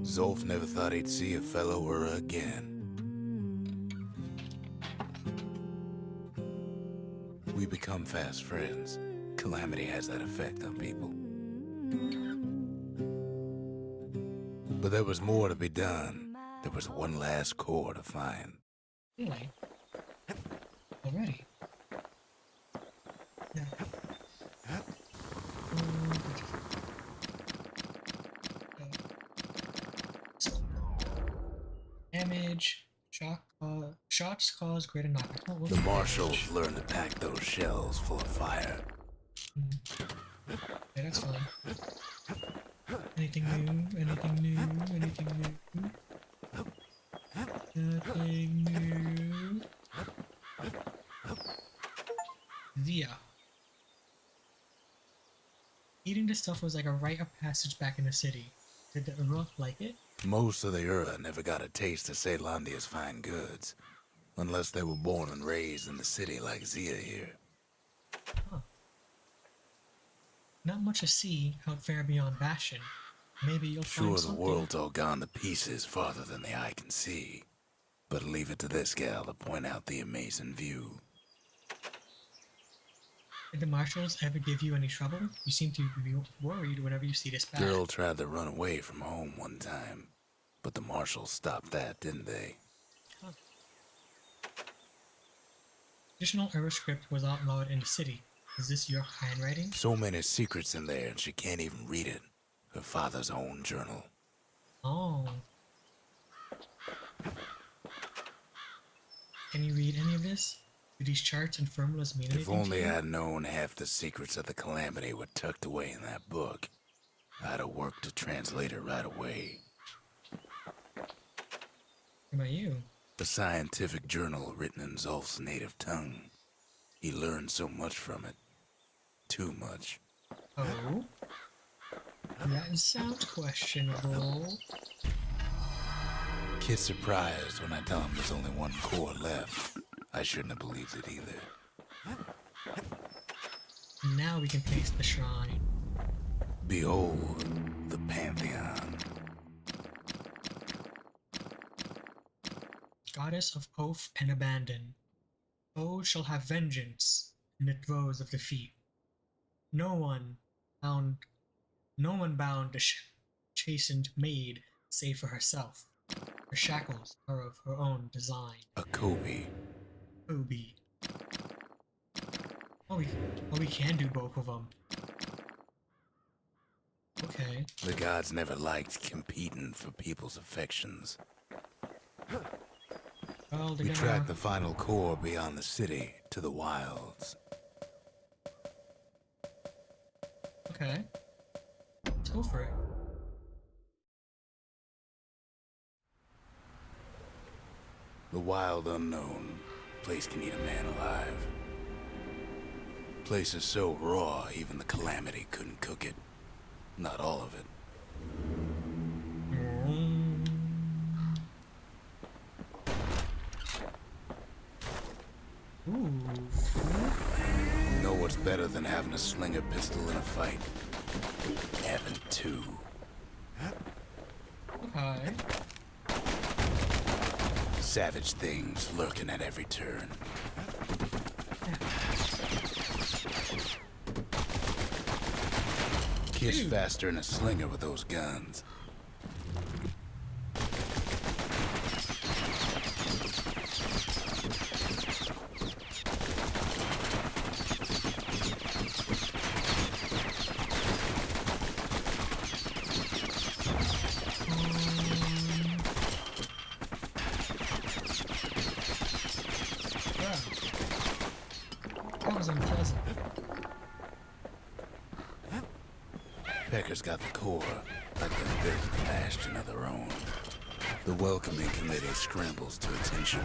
Zolf never thought he'd see a fellow Ura again. We become fast friends. Calamity has that effect on people. But there was more to be done. There was one last core to find. Really? Already? Yeah. Damage. Shots cause greater knockback. The marshals learned to pack those shells full of fire. Yeah, that's fine. Anything new? Anything new? Anything new? Nothing new. Via. Eating this stuff was like a rite of passage back in the city. Did the Ura like it? Most of the Ura never got a taste of Ceylondia's fine goods, unless they were born and raised in the city like Zia here. Huh. Not much to see out far beyond Bastion. Maybe you'll Sure, find the something. world's all gone to pieces farther than the eye can see, but leave it to this gal to point out the amazing view. Did the marshals ever give you any trouble? You seem to be worried whenever you see this bad. Girl tried to run away from home one time, but the marshals stopped that, didn't they? Huh. Additional Ura script was outlawed in the city. Is this your handwriting? So many secrets in there and she can't even read it. Her father's own journal. Oh. Can you read any of this? Do these charts and formulas mean If anything only to you? I'd known half the secrets of the Calamity were tucked away in that book, I'd have worked to translate it right away. What about you? A scientific journal written in Zolf's native tongue. He learned so much from it. Too much. Oh? That sounds questionable. Kid's surprised when I tell him there's only one core left. I shouldn't have believed it either. Now we can place the shrine. Behold, the Pantheon. Goddess of oath and abandon. Foes shall have vengeance in the throes of defeat. No one bound the chastened maid save for herself. Her shackles are of her own design. A Kobe. Kobe. Oh, we can do both of them. Okay. The gods never liked competing for people's affections. Well, they're We gonna... tracked the final core beyond the city to the wilds. Okay. Let's go for it. The wild unknown. Place can eat a man alive. Place is so raw, even the Calamity couldn't cook it. Not all of it. Ooh. Know what's better than having a slinger pistol in a fight? Having two. Okay. Savage things lurking at every turn. Kid's Dude. faster than a slinger with those guns. That was unpleasant. Pecker's got the core, like they've built a bastion of their own. The welcoming committee scrambles to attention.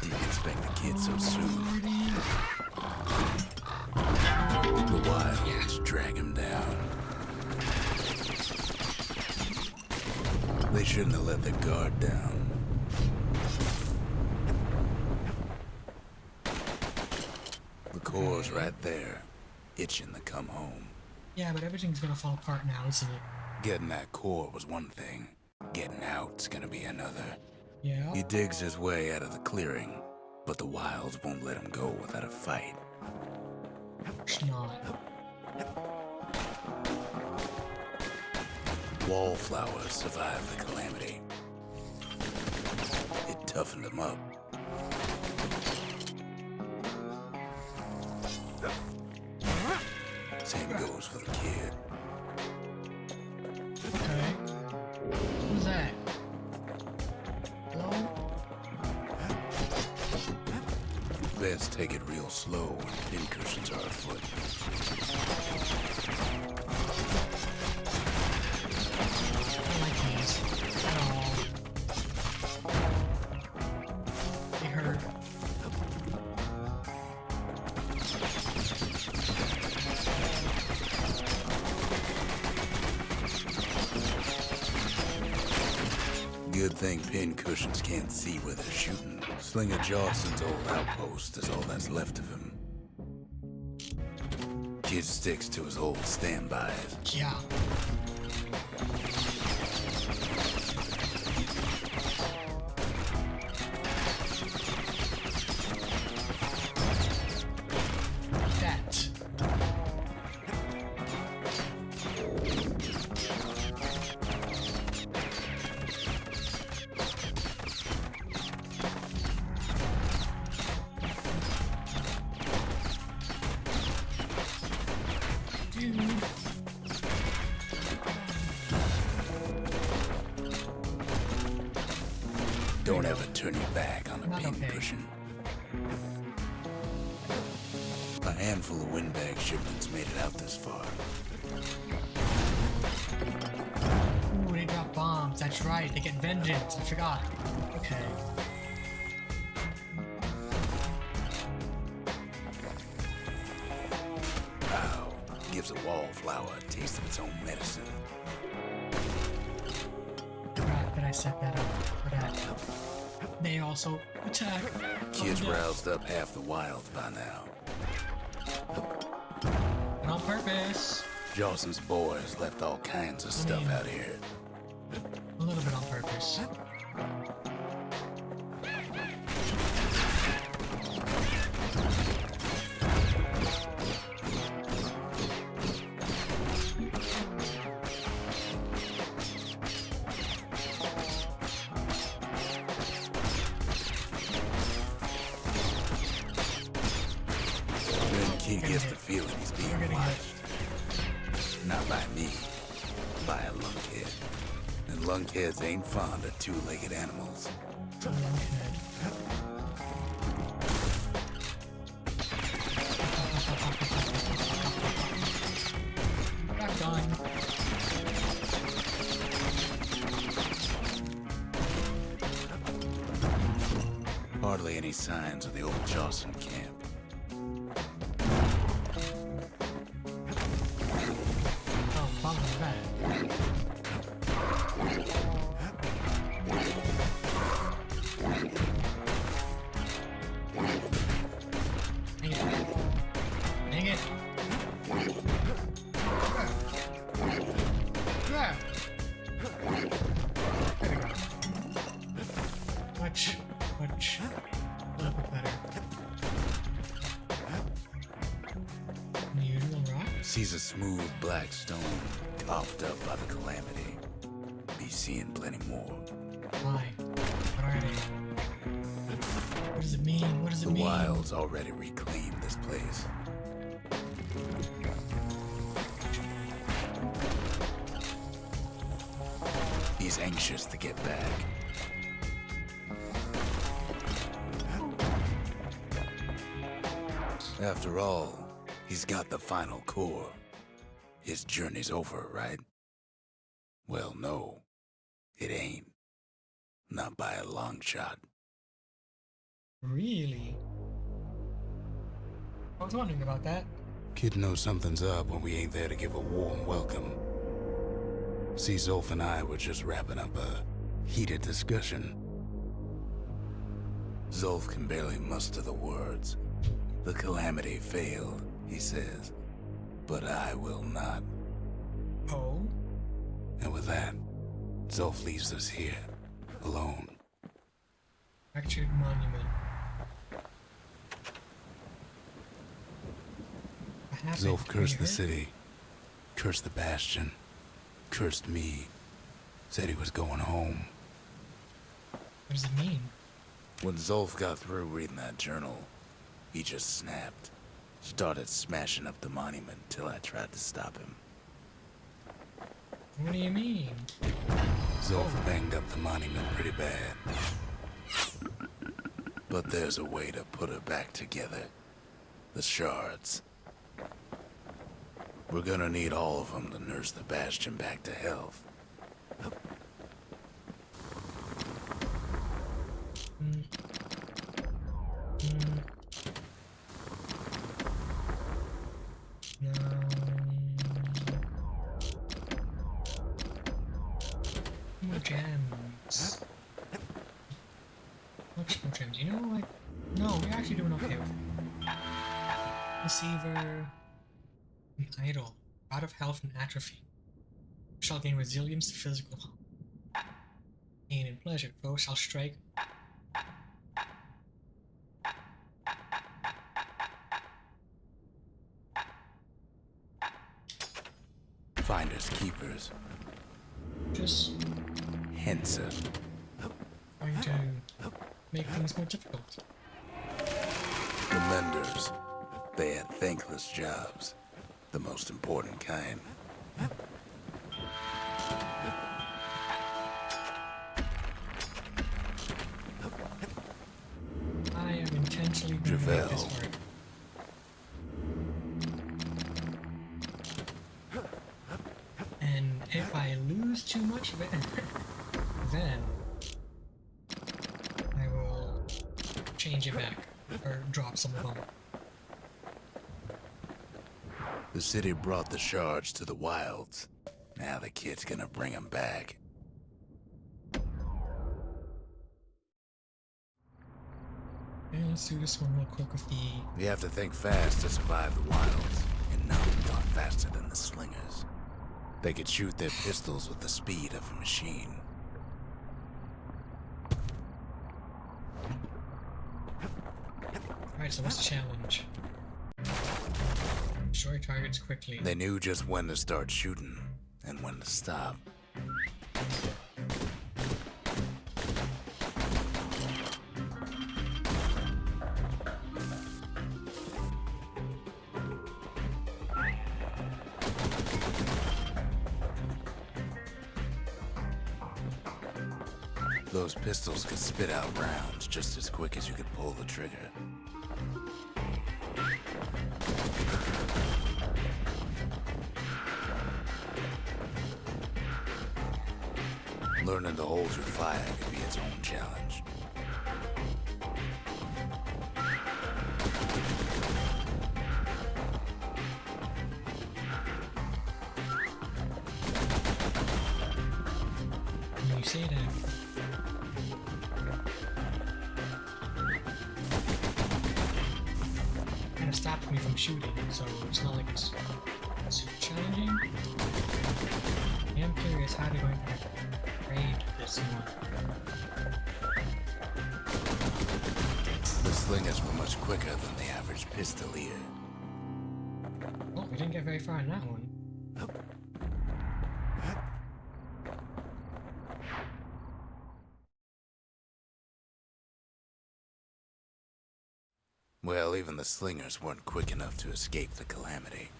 Didn't expect the kid so soon. The wilds drag him down. They shouldn't have let their guard down. The core's right there, itching to come home. Yeah, but everything's gonna fall apart now, isn't it? Getting that core was one thing. Getting out's gonna be another. Yeah. He digs his way out of the clearing, but the wilds won't let him go without a fight. It's not. Wallflowers survived the Calamity. It toughened them up. Same goes for the kid. Okay. Who's that? Hello? Best take it real slow when pincushions are afoot. I don't like these at all. They hurt. Good thing pincushions can't see where they're shooting. Slinger Johnson's old outpost is all that's left of him. Kid sticks to his old standbys. Yeah. That. Dude. Don't ever turn your back on a Not okay. pincushion. A handful of windbag shipments made it out this far. Ooh, they drop bombs. That's right. They get vengeance. I forgot. Okay. Ow. Gives a wallflower a taste of its own medicine. Crap, that I set that up for that. They also attack. Kid's from the- roused up half the wilds by now. And on purpose. Jawson's boys left all kinds of stuff out here. A little bit on purpose. Then Kid gets the feeling he's We're being getting watched. Not by me, by a lunkhead. And lunkheads ain't fond of two-legged animals. a lunkhead. Back on. Hardly any signs of the old Jawson camp. Oh, follow me back. Dang it. Dang it. Yeah. There we go. Much, a little bit better. Unusual rock? Sees a smooth black stone coughed up by the Calamity. Be seeing plenty more. Why? What are they? What does it mean? What does it The mean? wilds already reclaimed this place. He's anxious to get back. After all, he's got the final core. his journey's over, right? Well, no, it ain't. Not by a long shot. Really? I was wondering about that. Kid knows something's up when we ain't there to give a warm welcome. See, Zolf and I were just wrapping up a heated discussion. Zolf can barely muster the words. The Calamity failed, he says. But I will not. Oh? And with that, Zolf leaves us here, alone. Fractured monument. What happened? Zolf cursed You the hurt? city, cursed the Bastion, cursed me, said he was going home. What does it mean? When Zolf got through reading that journal, he just snapped. Started smashing up the monument till I tried to stop him. What do you mean? Zolf banged up the monument pretty bad. But there's a way to put it back together. The shards. We're gonna need all of them to nurse the Bastion back to health. More gems. Much more gems. You know, like, no, we're actually doing okay with it. Deceiver. An idol. God of health and atrophy. Shall gain resilience to physical harm. Pain and pleasure. Foe shall strike. Finders keepers. Just Henser. trying to make things more difficult. The menders. They had thankless jobs. The most important kind. I am intentionally going to make this Javel. hard. And if I lose too much of it, then I will change it back or drop some of them. The city brought the shards to the wilds. Now the kid's gonna bring them back. And let's do this one real quick with the You have to think fast to survive the wilds, and none thought faster than the slingers. They could shoot their pistols with the speed of a machine. Alright, so what's the challenge? Destroy targets quickly. They knew just when to start shooting, and when to stop. Those pistols could spit out rounds just as quick as you could pull the trigger. Learning to hold your fire could be its own challenge. When you say that, kind of stopped me from shooting, so it's not like it's super challenging. I am curious how they're going to raid this one. The slingers were much quicker than the average pistolier. Oh, we didn't get very far in that one. Well, even the slingers weren't quick enough to escape the Calamity.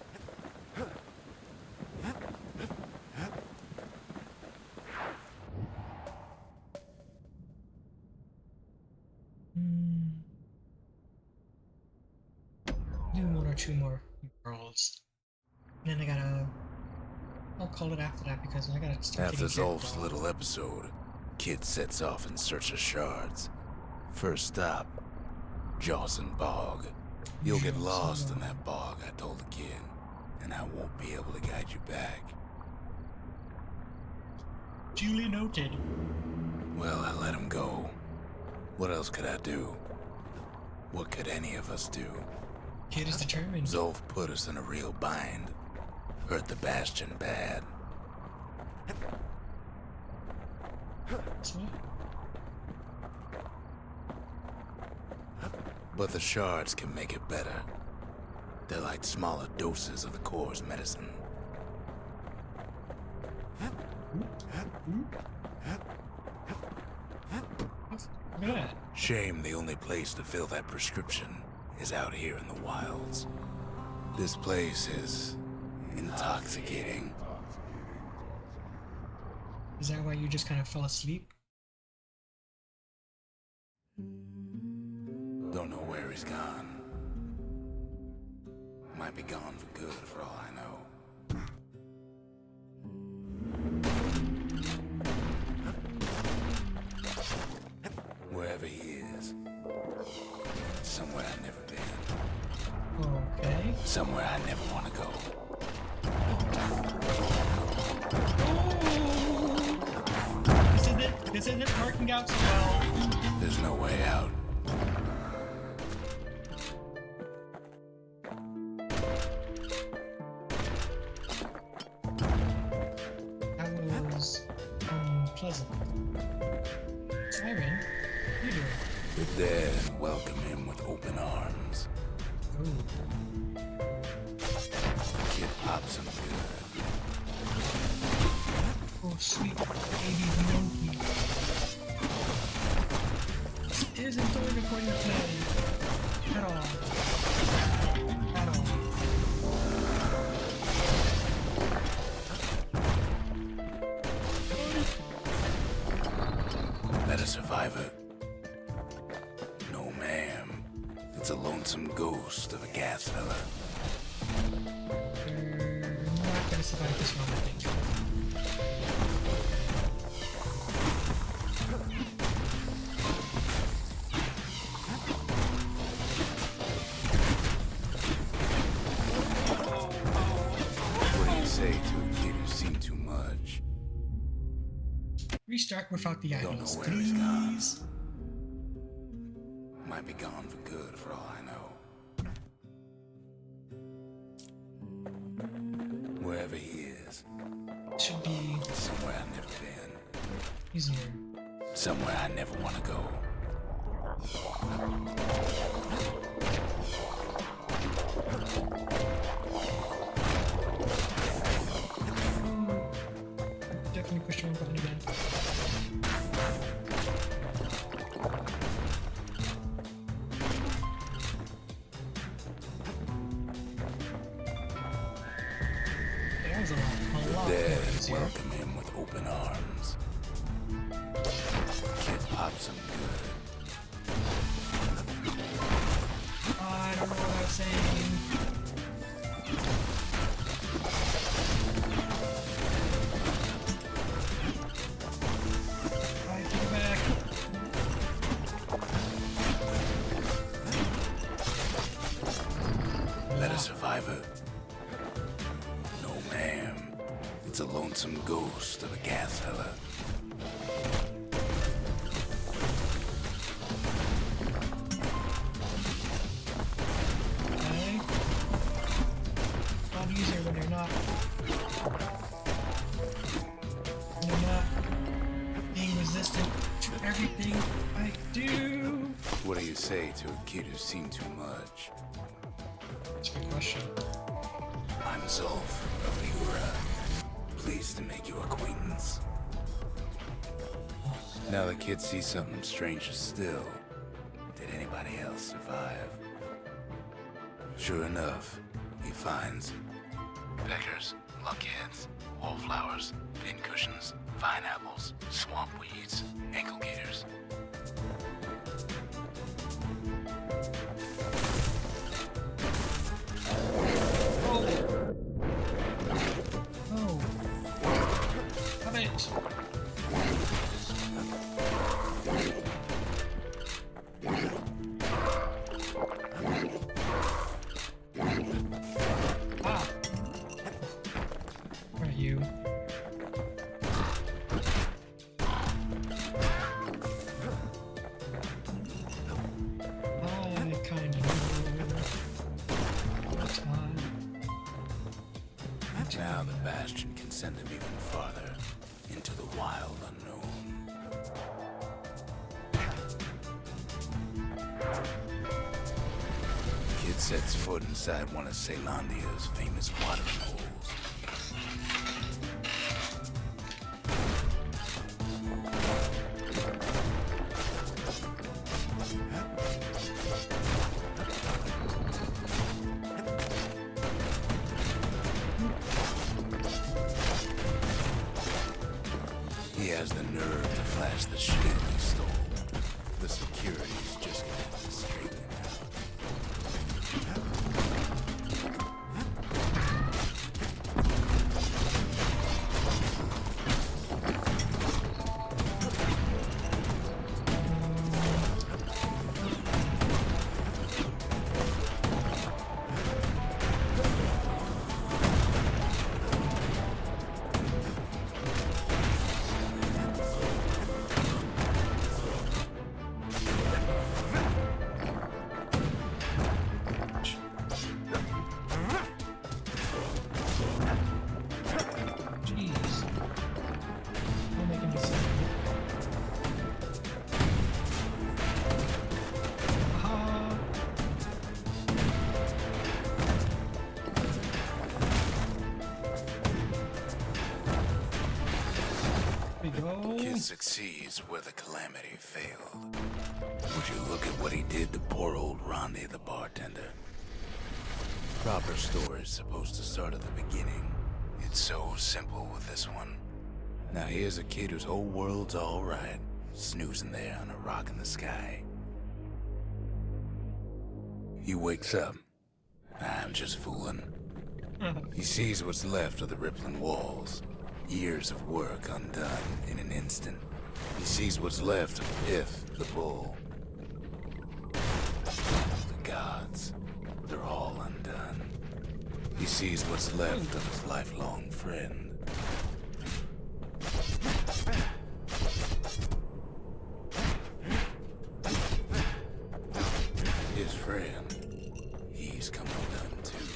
Do one or two more rolls. And then I gotta I'll call it after that because I gotta start After getting Zolf's kicked. little episode, Kid sets off in search of shards. First stop, Jawson Bog. You'll get lost in that bog, I told the kid, and I won't be able to guide you back. Duly noted. Well, I let him go. What else could I do? What could any of us do? Kid is determined. Zolf put us in a real bind. Hurt the Bastion bad. So, But the shards can make it better. They're like smaller doses of the core's medicine. look at that. Shame the only place to fill that prescription is out here in the wilds. This place is intoxicating. Is that why you just kind of fell asleep? Don't know where he's gone. Might be gone for good for all I know. Wherever he is. Somewhere I've never been. Okay. Somewhere I never want to go. This isn't working out so well. There's no way out. That was unpleasant. Siren, what are you doing? The dead welcome him with open arms. Ooh. Kid pops him good. Oh, sweet baby monkey. This isn't going according to plan. At all. At all. That a survivor? No, ma'am. It's a lonesome ghost of a gas fella. They're not gonna survive this one, I think. What do you say to a kid who's seen too much? Restart without the Don't know items, where he's gone. please. Might be gone for good for all I know. Wherever he is. Should be Somewhere I've never been. easier. Somewhere I never want to go. Definitely push the wrong button again. That was a lot more Dead easier. welcome him with open arms. Kid pops him good. I don't know what I was saying. Alright, take it back. That a survivor? No, ma'am. It's a lonesome ghost of a gas fella. Okay. A lot easier when they're not. When they're not being resistant to everything I do. What do you say to a kid who's seen too much? That's a good question. I'm Zolf of Ligura. Pleased to make your acquaintance. Now the kid sees something stranger still. Did anybody else survive? Sure enough, he finds peckers, lunkheads, wallflowers, pincushions, vine apples, swamp weeds, ankle gators. Oh. send him even farther into the wild unknown. Kid sets foot inside one of Caelandia's famous watering holes. He has the nerve to flash the shit he stole. The security's just gonna have to straighten him out. Jeez. Don't make me sick. Aha! There we go. Kid succeeds where the Calamity failed. Would you look at what he did to poor old Ronde the bartender? Proper story's supposed to start at the beginning. It's so simple with this one. Now here's a kid whose whole world's alright, snoozing there on a rock in the sky. He wakes up. I'm just fooling. He sees what's left of the rippling walls. Years of work undone in an instant. He sees what's left of If, the bull. The gods, they're all undone. He sees what's left of his lifelong friend. His friend, he's come undone too.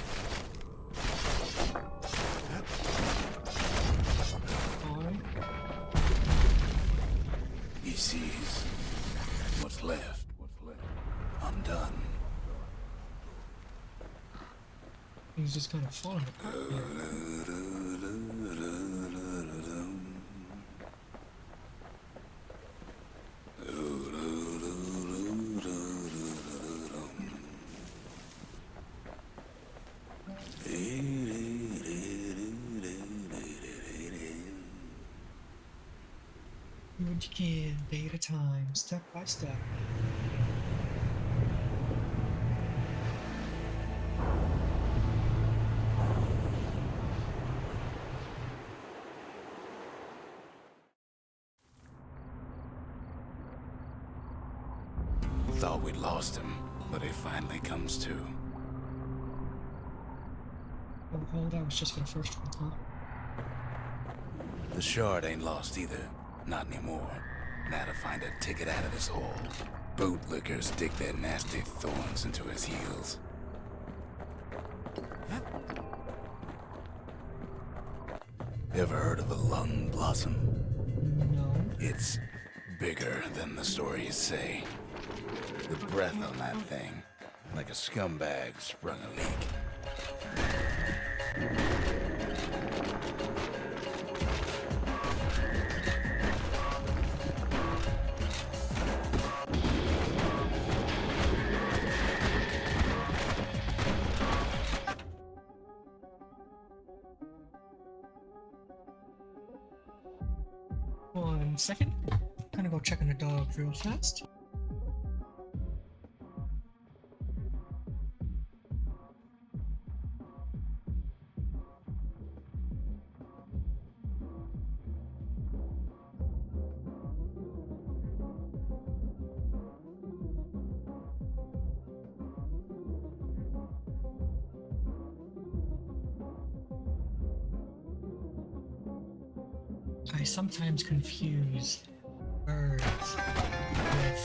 Alright. He sees what's left undone. He's just kind of falling apart here. Do what you can, day at a time, step by step. Thought we'd lost him, but he finally comes to. Oh, that was just for the first one, huh? The shard ain't lost either. Not anymore. Now to find a ticket out of this hole. Bootlickers dig their nasty thorns into his heels. Ever heard of a lung blossom? No. It's bigger than the stories say. The breath on that thing, like a scumbag sprung a leak. One second. Gonna go check on the dog real fast. I sometimes confuse birds with...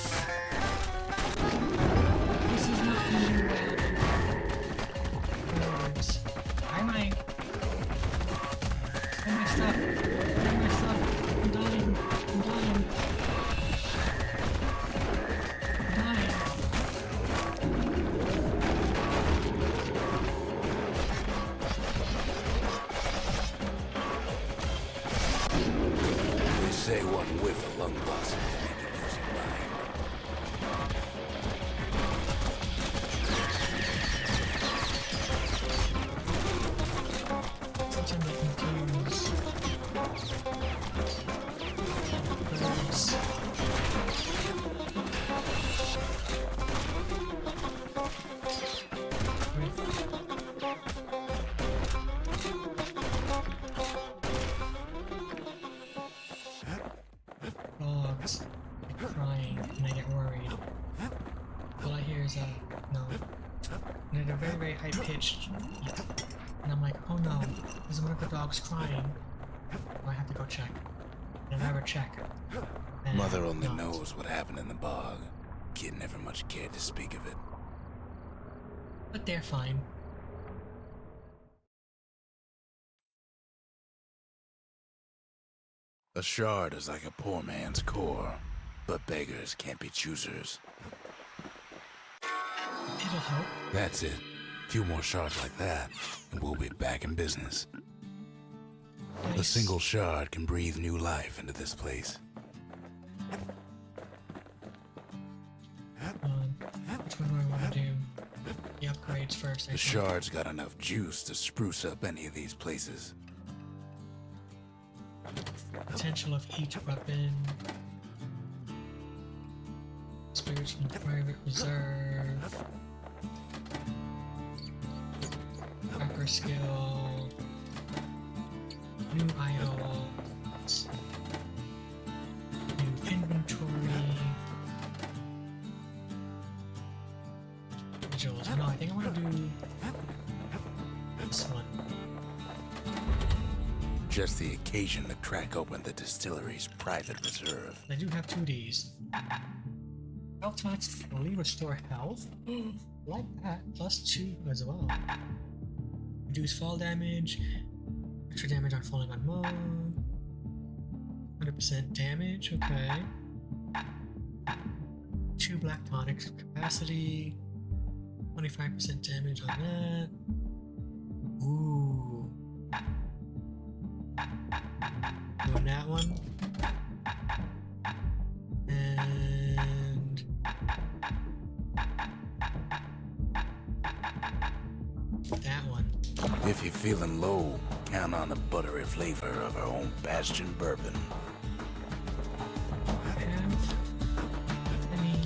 This is not the new album. Birds. I might start crying and I get worried. All I hear is no. And at a very, very high pitched beat. And I'm like, oh no, there's one of the dogs crying. I have to go check. And I never check. And Mother only not. knows what happened in the bog. Kid never much cared to speak of it. But they're fine. A shard is like a poor man's core, but beggars can't be choosers. It'll help. That's it. Few more shards like that, and we'll be back in business. A Nice. single shard can breathe new life into this place. Which one do I want to do? The upgrades first, I The think. shard's got enough juice to spruce up any of these places. Potential of each weapon. Spirits from the private reserve. Hacker skill. New idols. New inventory. Visuals. No, I think I want to do this one. Just the occasion to crack open the distillery's private reserve. I do have 2Ds. Health tonics fully restore health? Like that. Plus 2 as well. Reduce fall damage. Extra damage on falling on Mo. 100% damage, okay. 2 black tonics capacity. 25% damage on that. Ooh. Doing that one. And that one. If you're feeling low, count on the buttery flavor of our own Bastion bourbon. Have any money.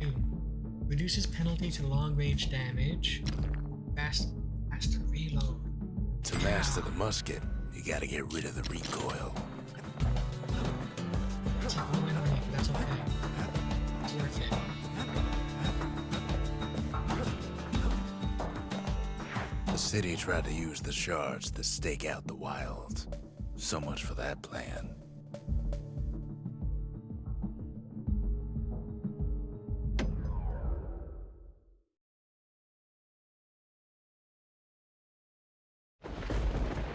Two. Reduces penalty to long range damage. Faster reload. To master the musket, you gotta get rid of the recoil. It's like one money, but that's okay. It's worth it. The city tried to use the shards to stake out the wilds. So much for that plan.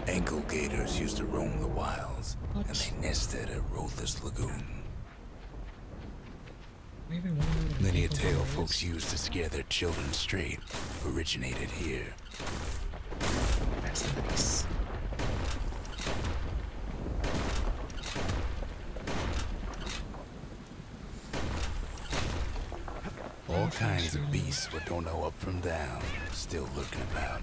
Ankle gators used to roam the wilds, and they nested at Rothes Lagoon. I even wonder what Many a ankle tale gather is. folks used to scare their children straight originated here. That's nice. All kinds of beasts what don't know up from down, still lurking about.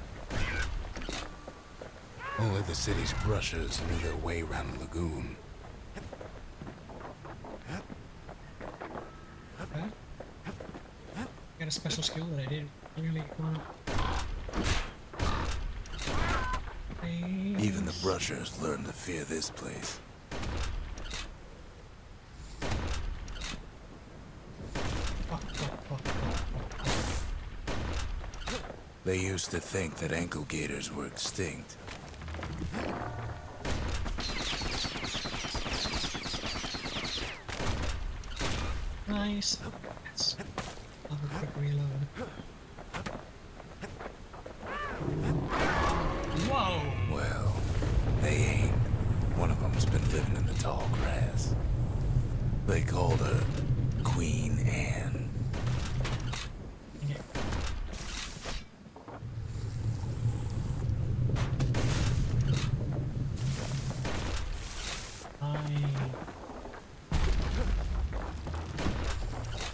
Only the city's brushers knew their way around the lagoon. Okay. Got a special skill that I didn't really want. Even the brushers learned to fear this place. They used to think that ankle gators were extinct. Nice. Yes. Love a quick reload. Whoa! Well, they ain't. One of them's been living in the tall grass. They called her Queen Anne. Yeah.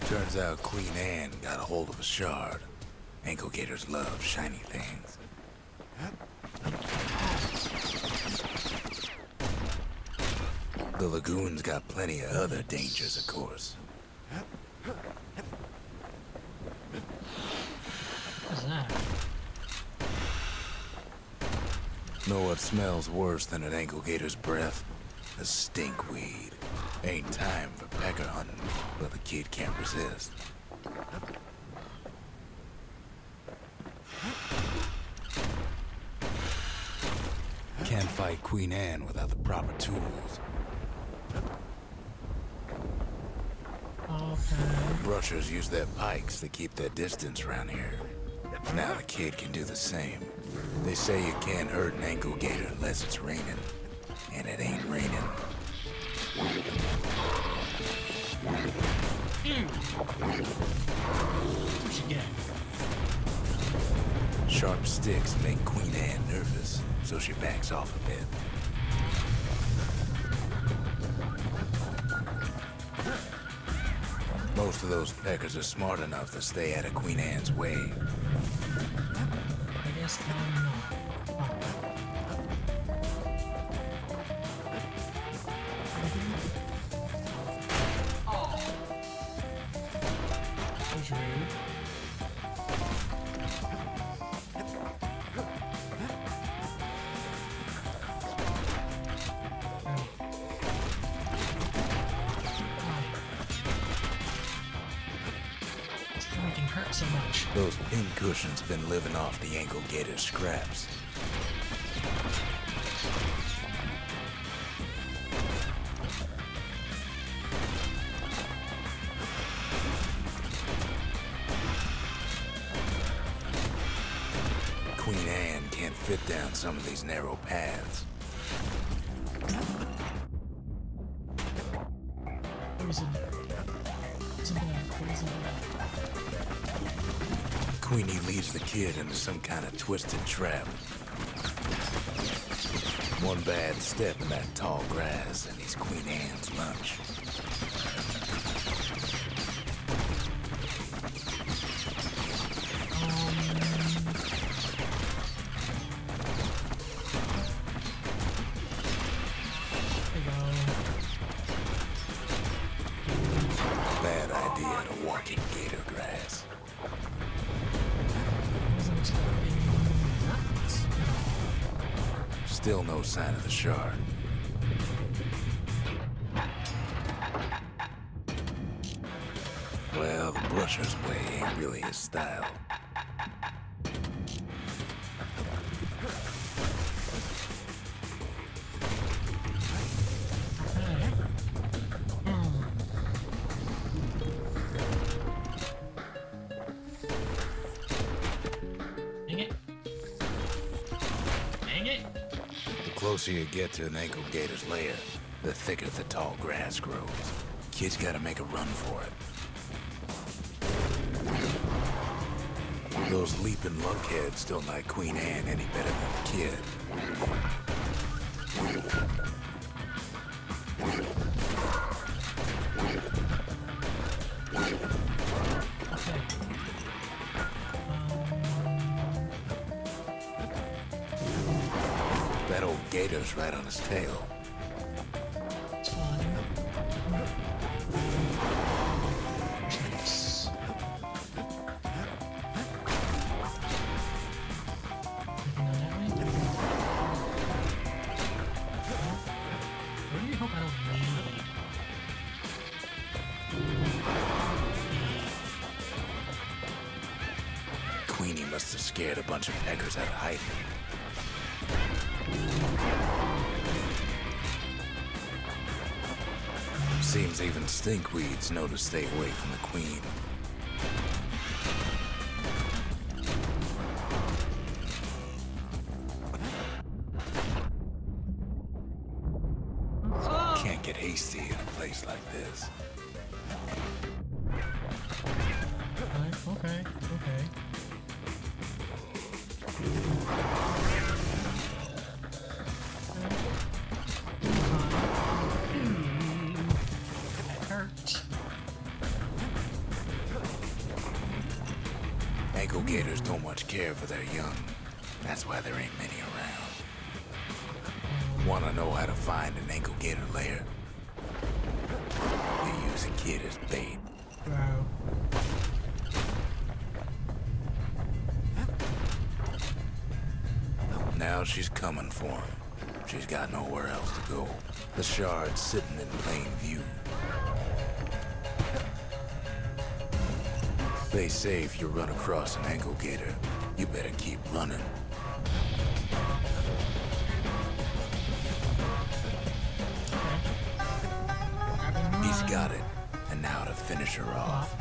Turns out Queen Anne got a hold of a shard. Ankle gators love shiny things. The lagoon's got plenty of other dangers, of course. What's that? Know what smells worse than an ankle gator's breath? The stinkweed. Ain't time for pecker hunting, but the kid can't resist. Can't fight Queen Anne without the proper tools. Okay. Brushers use their pikes to keep their distance around here. Now the kid can do the same. They say you can't hurt an ankle gator unless it's raining. And it ain't raining. What'd you get? Sharp sticks make Queen Anne nervous, so she backs off a bit. Most of those peckers are smart enough to stay out of Queen Anne's way. I guess I'm not. Oh. That was rude. It's making hurt so much. Those pin cushions been living off the ankle gator's scraps. Queen Anne can't fit down some of these narrow paths. Poison. Something like poison. Queenie leads the kid into some kind of twisted trap. One bad step in that tall grass and he's Queen Anne's lunch. There you go. Bad idea to walk in gator grass. Wasn't expecting that. Still no sign of the shard. Well, the brusher's way ain't really his style. Okay. Dang it. Dang it. The closer you get to an ankle gator's lair, the thicker the tall grass grows. Kid's gotta make a run for it. Those leaping lunkheads don't like Queen Anne any better than the kid. Okay. That old gator's right on his tail. It's fine. Nice. Looking on that way. I really hope I don't need. Queenie must have scared a bunch of peckers out of hiding. Seems even stinkweeds know to stay away from the queen. Can't get hasty in a place like this. Okay. That hurt. Ankle gators don't much care for their young. That's why there ain't many around. Wanna know how to find an ankle gator lair? You use a kid as bait. Bro. Now she's coming for him. She's got nowhere else to go. The shard's sitting in plain view. They say if you run across an ankle gator, you better keep running. He's got it. And now to finish her off.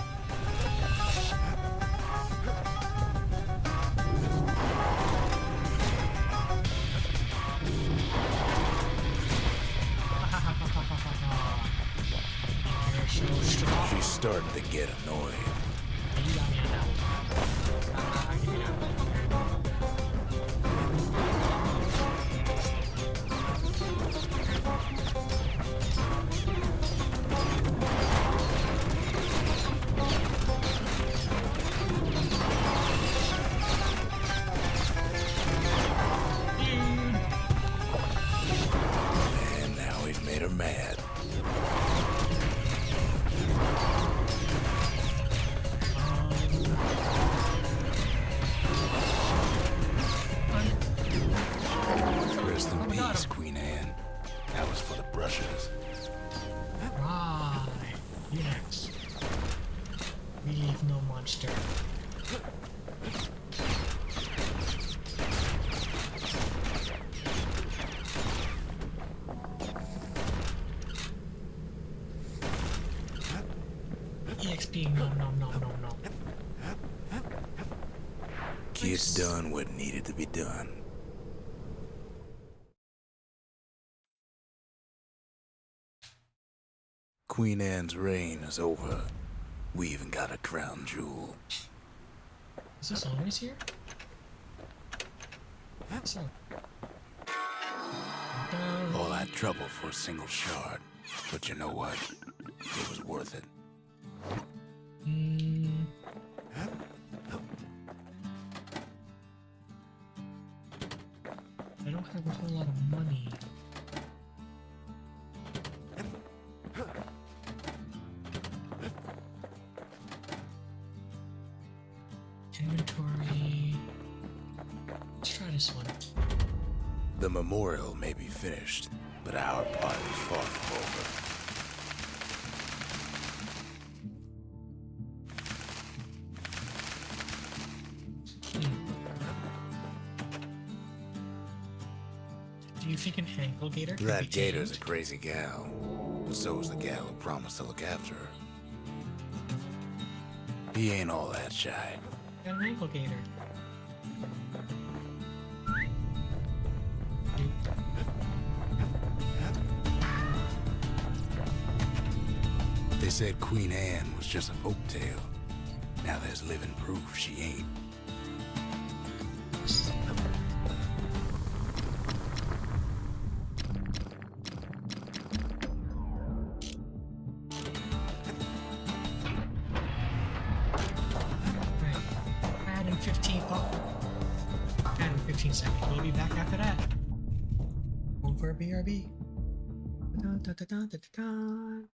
You're so strong. She's starting to get annoyed. You got me on that one. Give me that one. And now he's made her mad. Rest in peace, Queen Anne. That was for the brushes. Right. You next. We leave no monster. EXP, no, no, no, no, no. Kid's done what needed to be done. Queen Anne's reign is over. We even got a crown jewel. Is this always here? So. All that trouble for a single shard. But you know what? It was worth it. I don't have a whole lot of money. Inventory. Let's try this one. The memorial may be finished, but our part is far from over. Do you think an ankle gator could be That gator's a tamed? crazy gal, but so is the gal who promised to look after her. He ain't all that shy. Got an ankle gator. They said Queen Anne was just a folktale. Now there's living proof she ain't. Right. Add in 15. Oh. Add in 15 seconds. We'll be back after that. Going for a BRB. Dun, dun, dun, dun, dun, dun.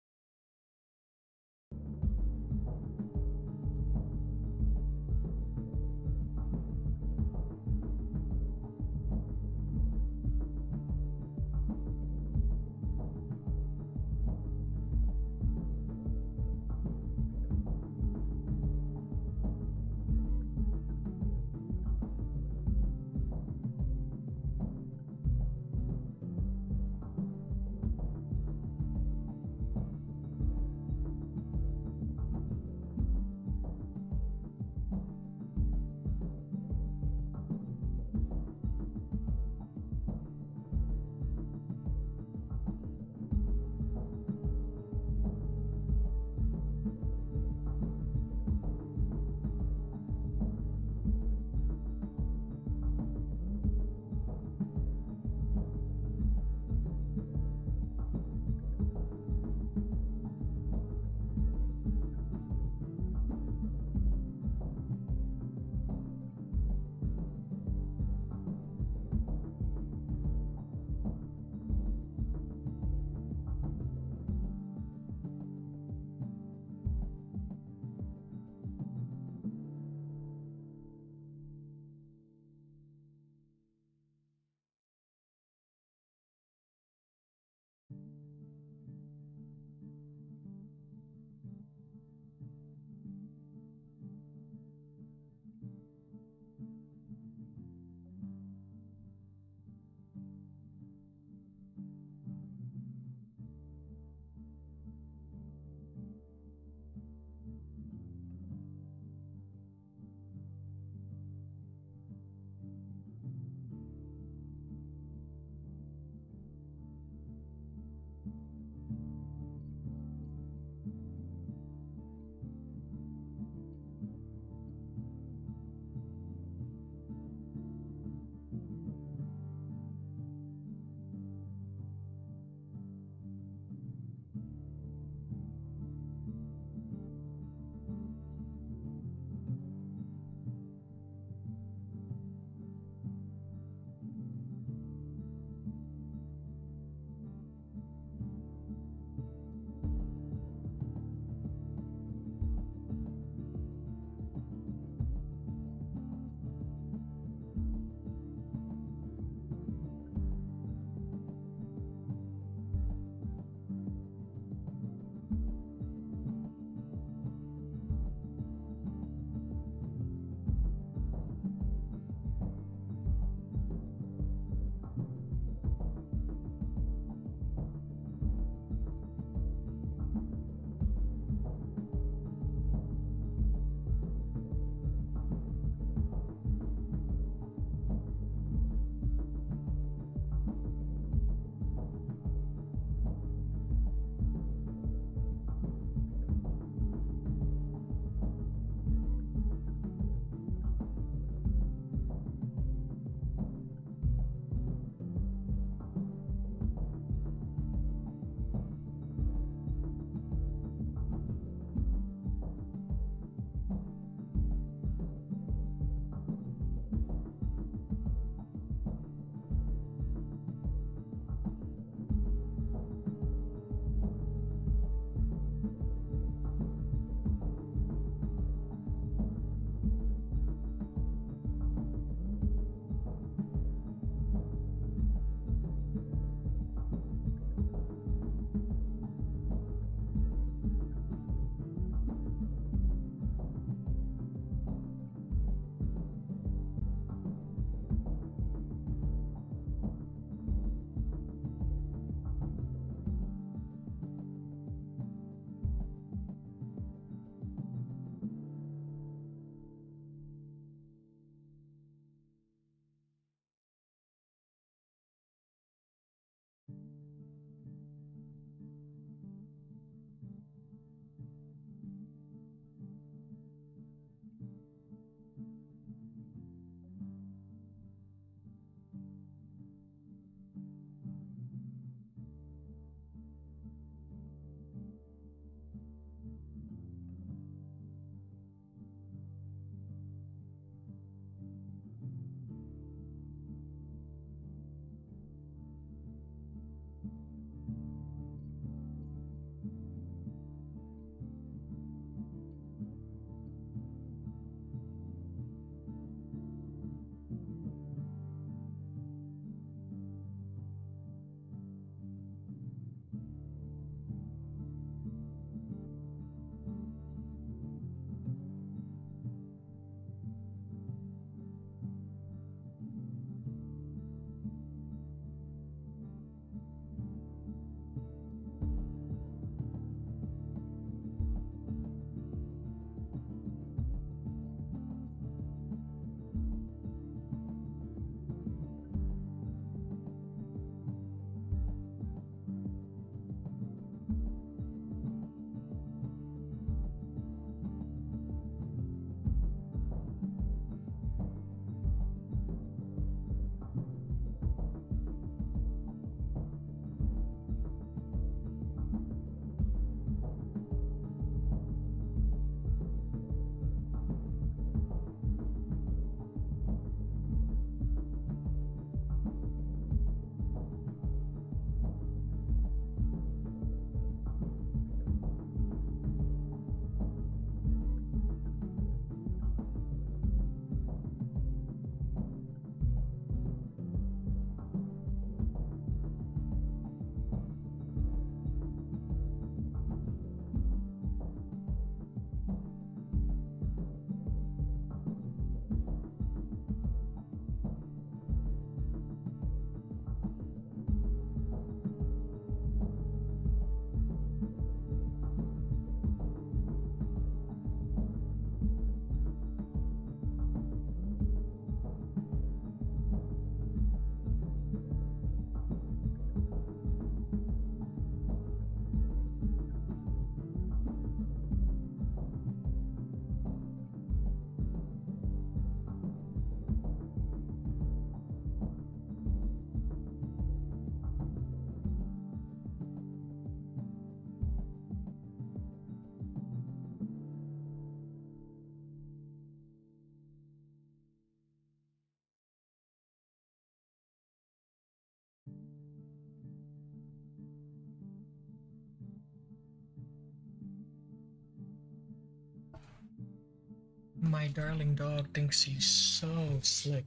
My darling dog thinks he's so slick.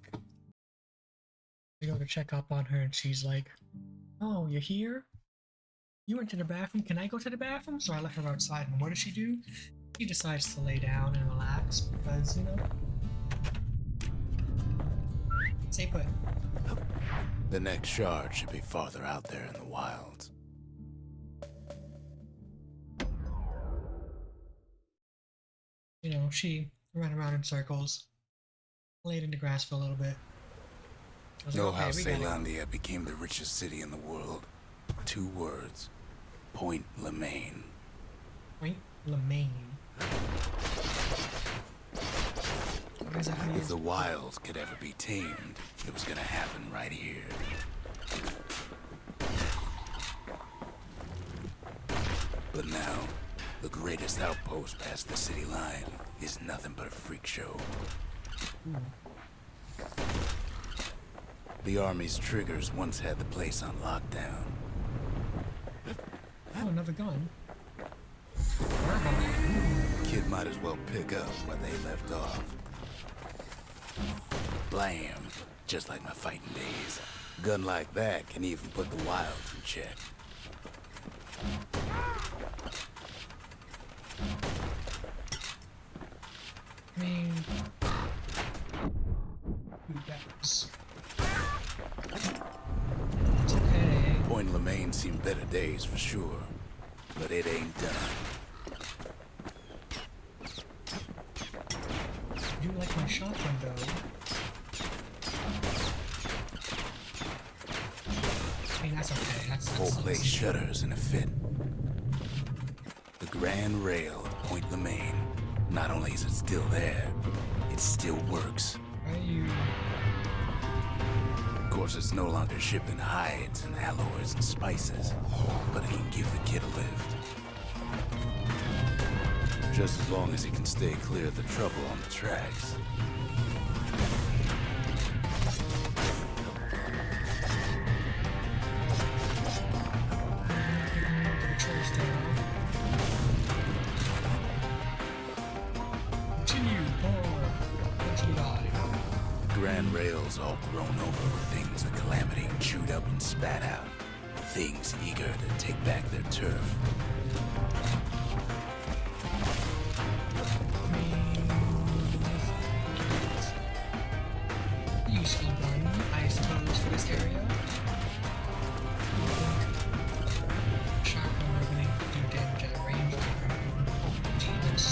I go to check up on her and she's like, "Oh, you're here? You went to the bathroom? Can I go to the bathroom?" So I let her outside, and what does she do? She decides to lay down and relax because, you know, stay put. The next shard should be farther out there in the wilds. You know, she ran around in circles, laid in the grass for a little bit. I was Know like, how okay, we got it. Calamity became the richest city in the world? 2 words. Point Lemaine. Point Lemaine. Why is that how you If the wilds could ever be tamed, it was gonna happen right here. But now, the greatest outpost past the city line is nothing but a freak show. The army's triggers once had the place on lockdown. Oh, another gun. Kid might as well pick up where they left off. Blam! Just like my fighting days. Gun like that can even put the wilds in check. I mean, that's it's okay. Point Lemaine seen better days for sure, but it ain't done. I do like my shotgun though. I mean, that's okay. That's Whole place shudders in a fit. The grand rail of Point Lemaine. Not only is it still there, it still works. Why are you? Of course, it's no longer shipping hides and alloys and spices, but it can give the kid a lift. Just as long as he can stay clear of the trouble on the tracks. Continue forward. Until you die. Grand rails all grown over with things the Calamity chewed up and spat out. Things eager to take back their turf. Useful gun, I suppose, for this area. Shotgun really do damage at range. Jesus.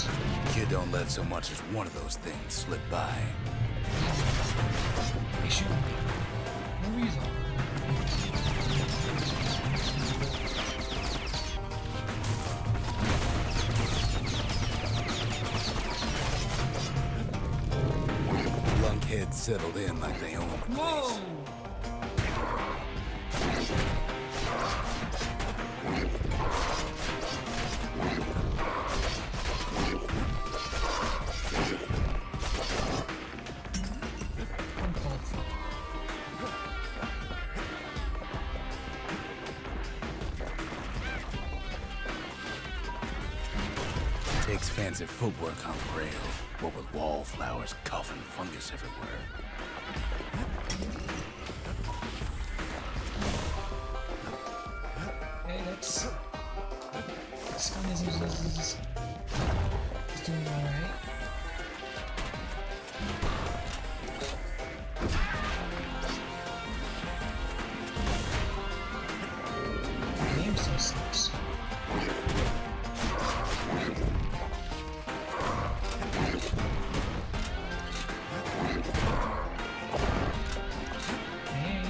Kid don't let so much as one of those things slip by. They shoot me. No reason. Lunkheads settled in like they own the place. Whoa! Uncalled for. Takes fancy footwork on the rail, what with wallflowers, coughing fungus everywhere. Hey, that's... This gun is doing alright. The game still sucks. Man.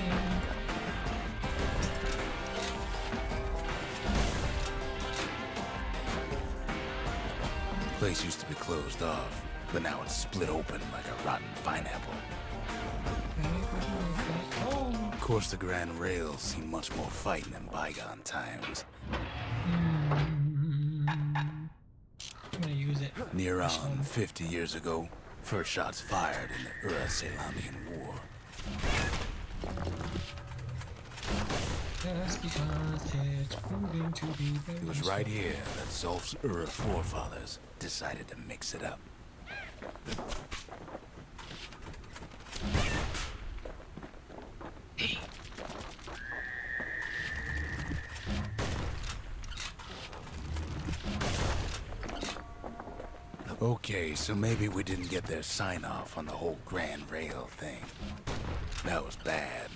Place used to be closed off, but now it's split open like a rotten pineapple. Oh! Of course, the Grand Rail's seen much more fighting in bygone times. I'm gonna use it. Near on 50 years ago, first shots fired in the Ura-Salamian War. Just because it's proving to be very It was right here that Zolf's Ura forefathers decided to mix it up. Okay, so maybe we didn't get their sign-off on the whole Grand Rail thing. That was bad.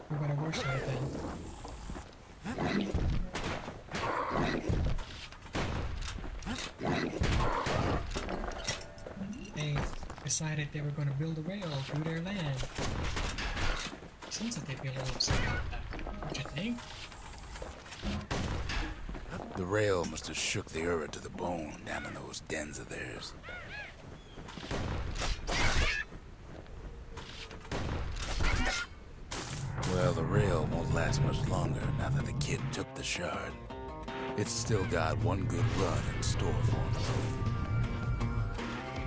We got a worse thing. They decided they were going to build a rail through their land. Seems like they'd be a little upset about that. Don't you think? The rail must have shook the Ura to the bone down in those dens of theirs. Well, the rail won't last much longer now that the kid took the shard. It's still got one good run in store for him.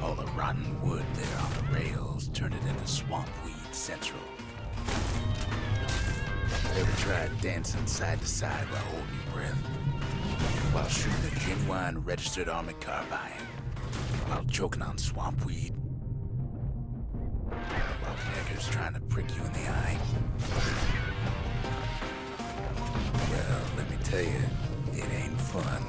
All the rotten wood there on the rails turned it into Swampweed Central. Ever tried dancing side to side while holding your breath? While shooting a genuine registered army carbine? While choking on swampweed? While peckers trying to prick you in the eye? Well, let me tell you, it ain't fun.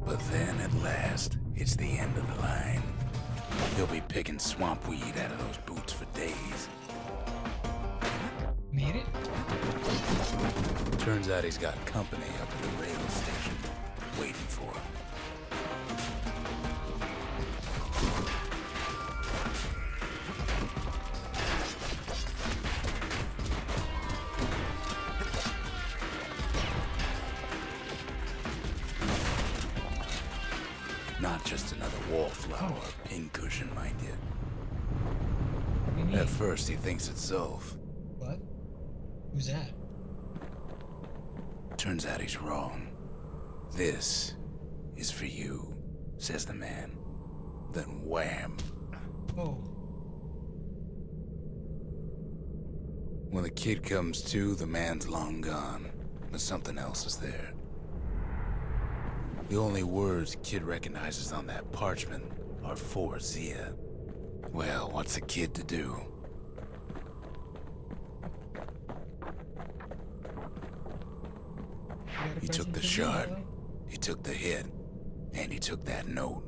But then at last, it's the end of the line. He'll be picking swampweed out of those boots for days. Made it? Turns out he's got company up at the rail station, waiting for him. Not just another wallflower or pincushion, mind you. What do you mean? At first, he thinks it's Zulf. What? Who's that? Turns out he's wrong. This is for you, says the man. Then wham. Oh. When the kid comes to, the man's long gone, but something else is there. The only words kid recognizes on that parchment are for Zia. Well, what's a kid to do? He took the shard, he took the hit, and he took that note.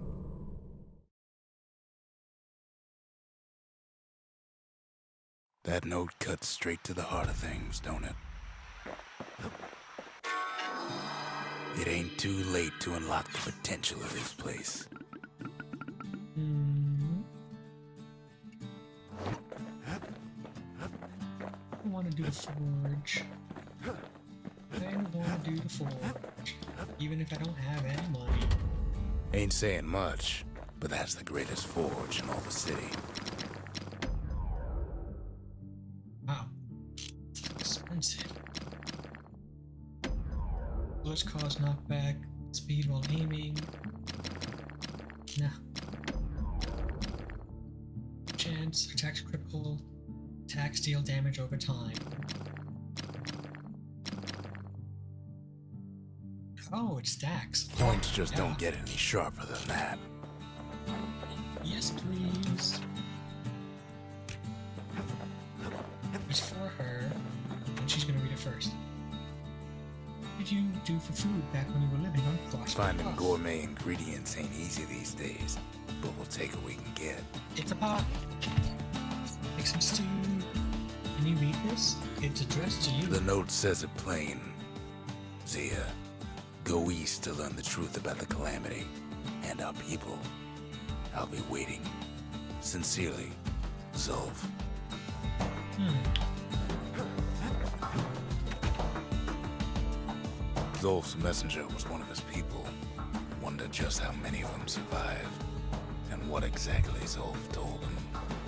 That note cuts straight to the heart of things, don't it? It ain't too late to unlock the potential of this place. I want to do the forge. I want to do the forge. Even if I don't have any money. Ain't saying much, but that's the greatest forge in all the city. Wow. Expensive. Bullets cause knockback, speed while aiming. Nah. Chance, attacks critical, attacks deal damage over time. Oh, it stacks. Points just Yeah. don't get any sharper than that. Yes, please. It's for her, and she's gonna read it first. What did you do for food back when you were living on Frosty Finding Bluff? gourmet ingredients ain't easy these days, but we'll take what we can get. It's a pot. Make some stew. Can you read this? It's addressed to you. The note says it plain. Zia, go east to learn the truth about the Calamity and our people. I'll be waiting. Sincerely, Zulf. Hmm. Zolf's messenger was one of his people. Wondered just how many of them survived, and what exactly Zolf told him.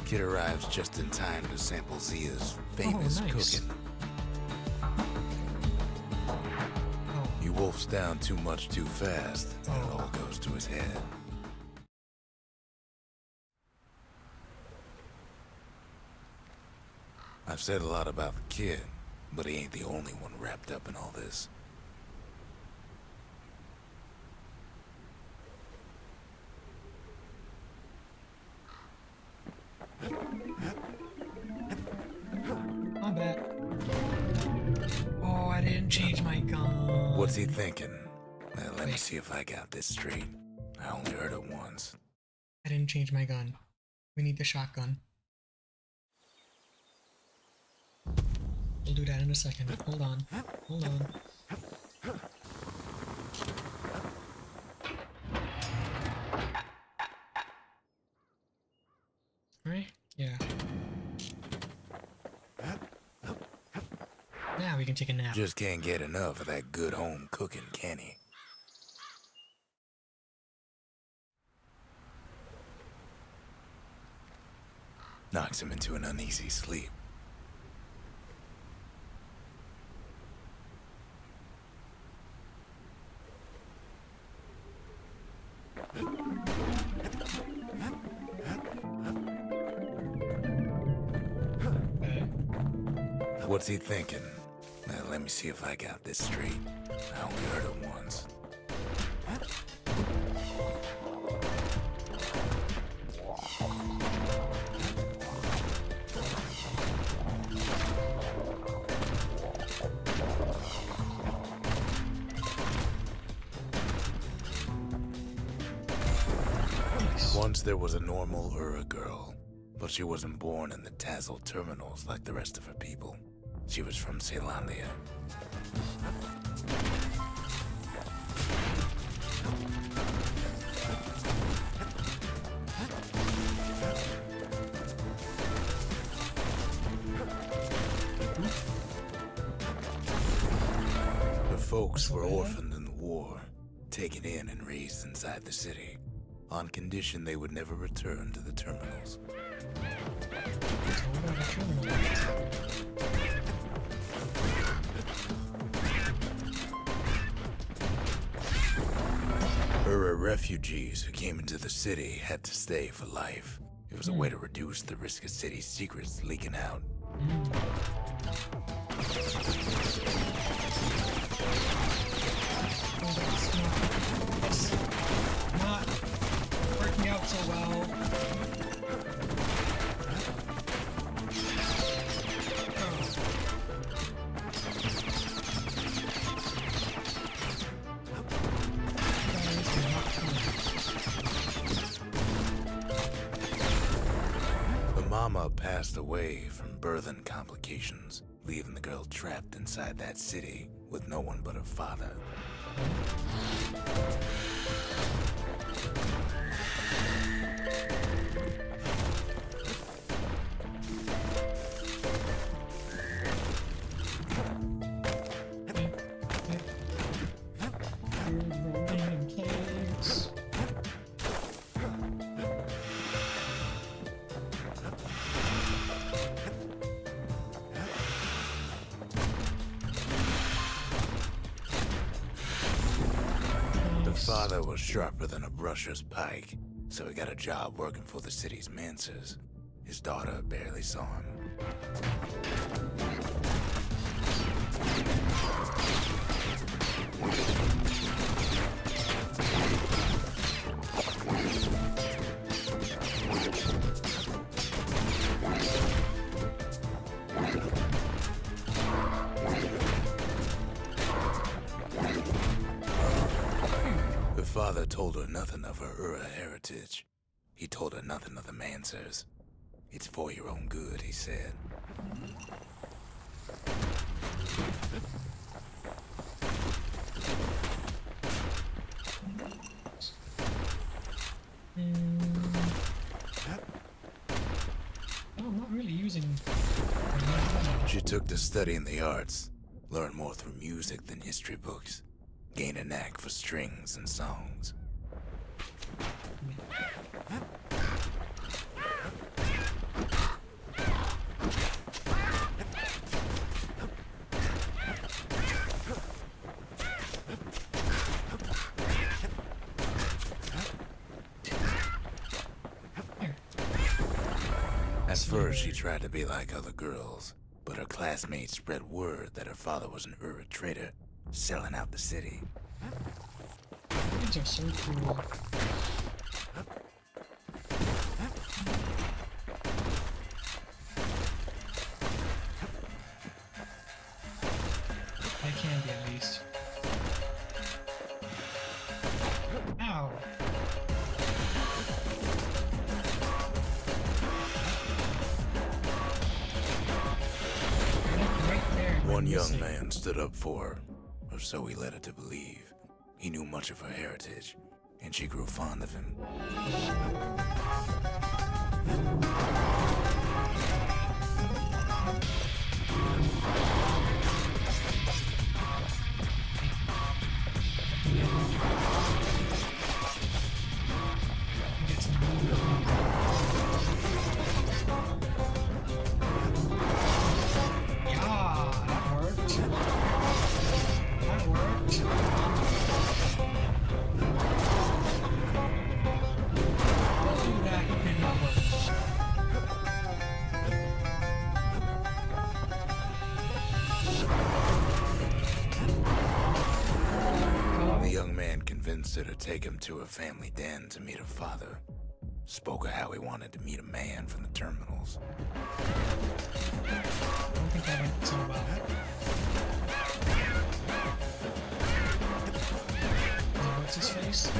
Kid arrives just in time to sample Zia's famous nice. cooking. Oh. He wolfs down too much too fast, and it Oh. all goes to his head. I've said a lot about the kid, but he ain't the only one wrapped up in all this. My bad. Oh, I didn't change my gun. What's he thinking? Let me see if I got this straight. I only heard it once. I didn't change my gun. We need the shotgun. We'll do that in a second. Hold on. Hold on. Alright? Yeah. Now we can take a nap. Just can't get enough of that good home cooking, can he? Knocks him into an uneasy sleep. Okay. What's he thinking? Let me see if I got this straight. I only heard it once. Nice. Once there was a normal Ura girl, but she wasn't born in the Tazzle terminals like the rest of her people. She was from Celandia. Her folks were orphaned in the war, taken in and raised inside the city, on condition they would never return to the terminals. So what about a terminal? Ura refugees who came into the city had to stay for life. It was a way to reduce the risk of city secrets leaking out. It's not working out so well. The mama passed away from birthing complications, leaving the girl trapped inside that city with no one but her father. The father was sharper than a brusher's pike, so he got a job working for the city's mancers. His daughter barely saw him. Her father told her nothing of her Ura heritage. He told her nothing of the mancers. It's for your own good, he said. No, I'm not really using the She took to studying the arts, learned more through music than history books, gained a knack for strings and songs. At first, she tried to be like other girls, but her classmates spread word that her father was an Ura trader, selling out the city. Kids are so cool. I can be at least. Ow! Right there. One young man stood up for her, or so he led her to believe. He knew much of her heritage, and she grew fond of him. Get some movement. Yeah, that worked. That worked. Oh, that did not work. The young man convinced her to take him to her family den to meet her father. Spoke of how he wanted to meet a man from the terminals. I don't think that went so well. What's his face?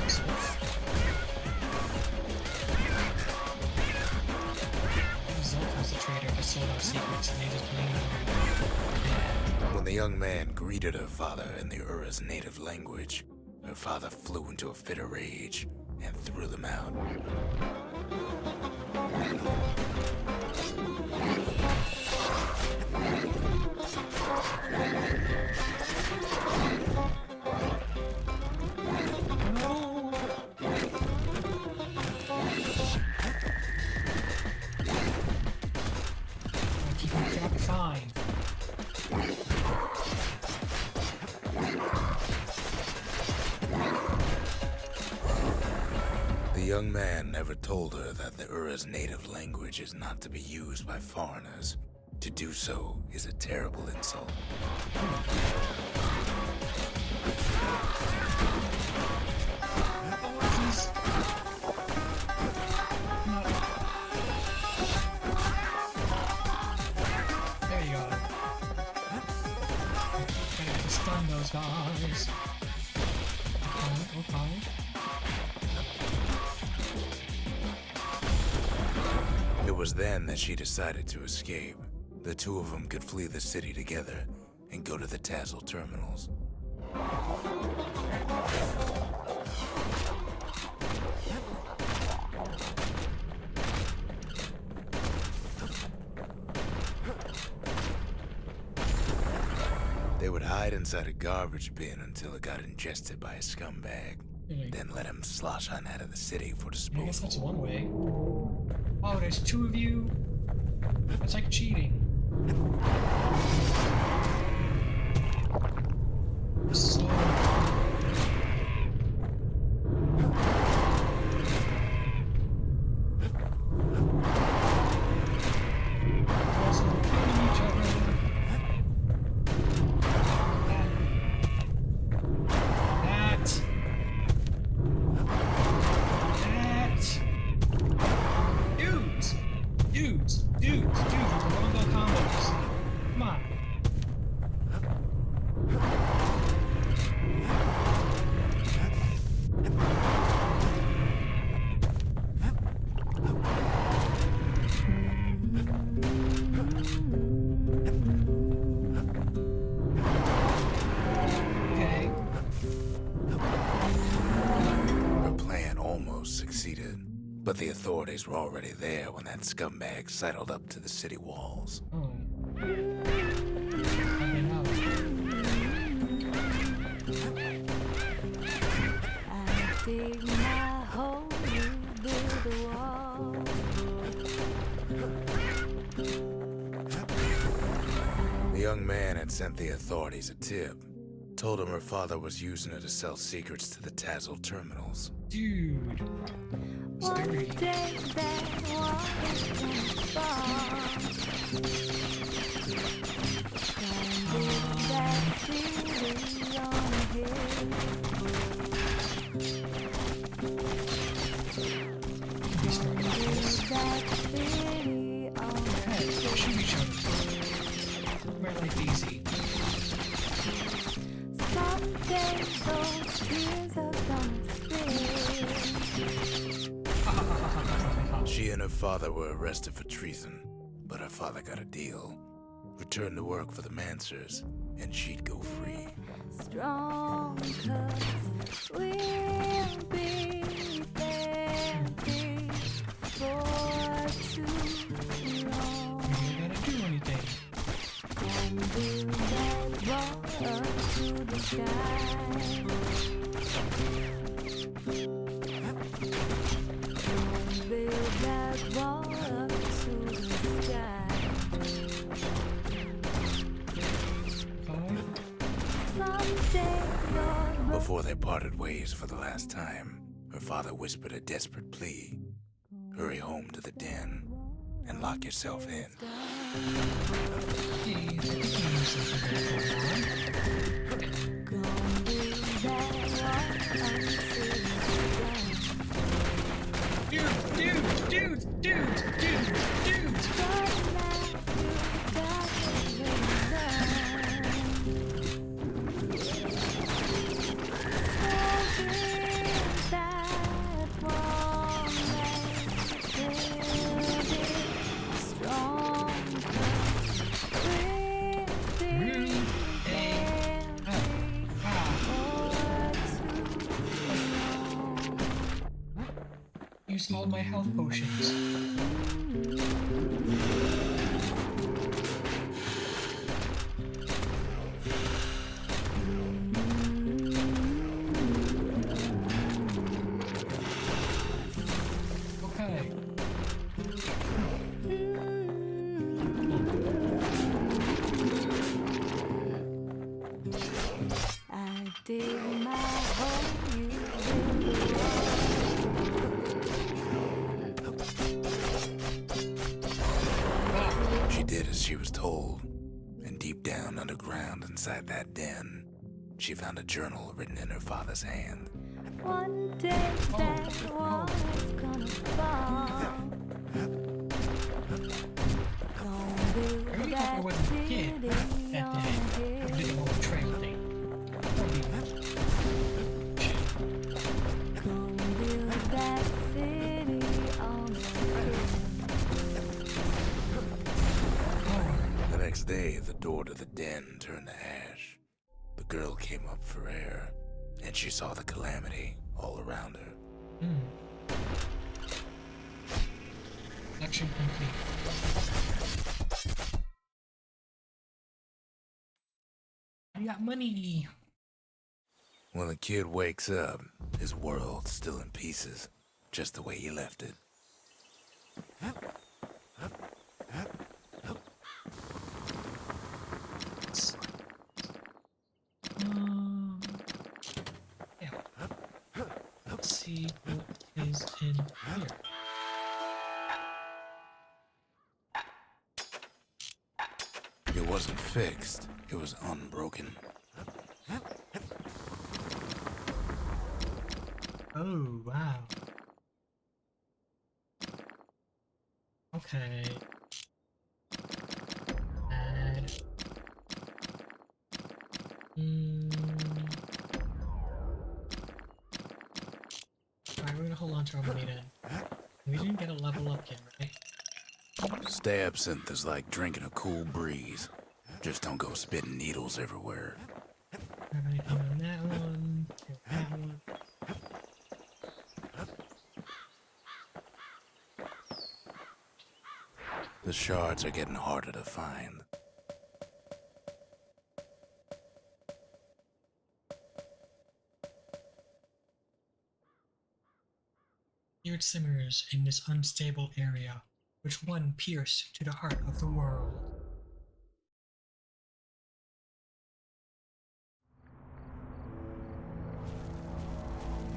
Zolf was the trader that sold our secrets and they just blamed him. When the young man greeted her father in the Ura's native language, her father flew into a fit of rage and threw them out. No! Keep him trapped fine. The young man never told her that the Ura's native language is not to be used by foreigners. To do so is a terrible insult. He's not. There you go. Gotta stun those guys. Okay. It was then that she decided to escape. The two of them could flee the city together and go to the Tassel terminals. They would hide inside a garbage bin until it got ingested by a scumbag, Really? then let him slosh on out of the city for I guess that's disposal. one way. Oh, there's two of you? That's like cheating. So... Also killing each other. That. Dudes! Dudes! Dudes! Dudes! We're going to go combos. Come on. Okay. Her plan almost succeeded, but the authorities were already there when that scumbag sidled up to the city walls. Oh. The young man had sent the authorities a tip. Told him her father was using her to sell secrets to the Tazzle terminals. Dude. One Scary. day that water's gonna fall. Don't build that city on a hill. Be smart about Build this. that city on a Hey, hill. shoot each other. My life easy. Someday those tears are gonna spill. She and her father were arrested for treason, but her father got a deal. Returned to work for the Mansers, and she'd go free. Strong, 'cause we'll be there before too long. You ain't gotta do anything. And build that wall up to the sky. Build that wall up to the sky. Someday your Before they parted ways for the last time, her father whispered a desperate plea. Hurry home to the den and lock yourself in. Hey, I think you knew something was going on. Gonna build that wall up to the sky. Dude, dudes. But now you got to Use all my health potions. Okay. I dig my hole, you build the She did as she was told, and deep down underground inside that den, she found a journal written in her father's hand. One day that wall is gonna fall. Gonna I build really hope I that wasn't a kid city that on day. a I did the hill. whole trail thing. That'd be Gonna build that city on a hill. The next day, the door to the den turned to ash. The girl came up for air, and she saw the Calamity all around her. Action complete. I got money. When the kid wakes up, his world's still in pieces, just the way he left it. Yeah. Let's see what is in here. It wasn't fixed, it was unbroken. Oh, wow. Okay. Add. Alright, we're gonna hold on to our money then. We didn't get a level up yet, right? Stay absinthe is like drinking a cool breeze. Just don't go spitting needles everywhere. Have anything on that one? That one. The shards are getting harder to find. Here it simmers in this unstable area, which one pierced to the heart of the world.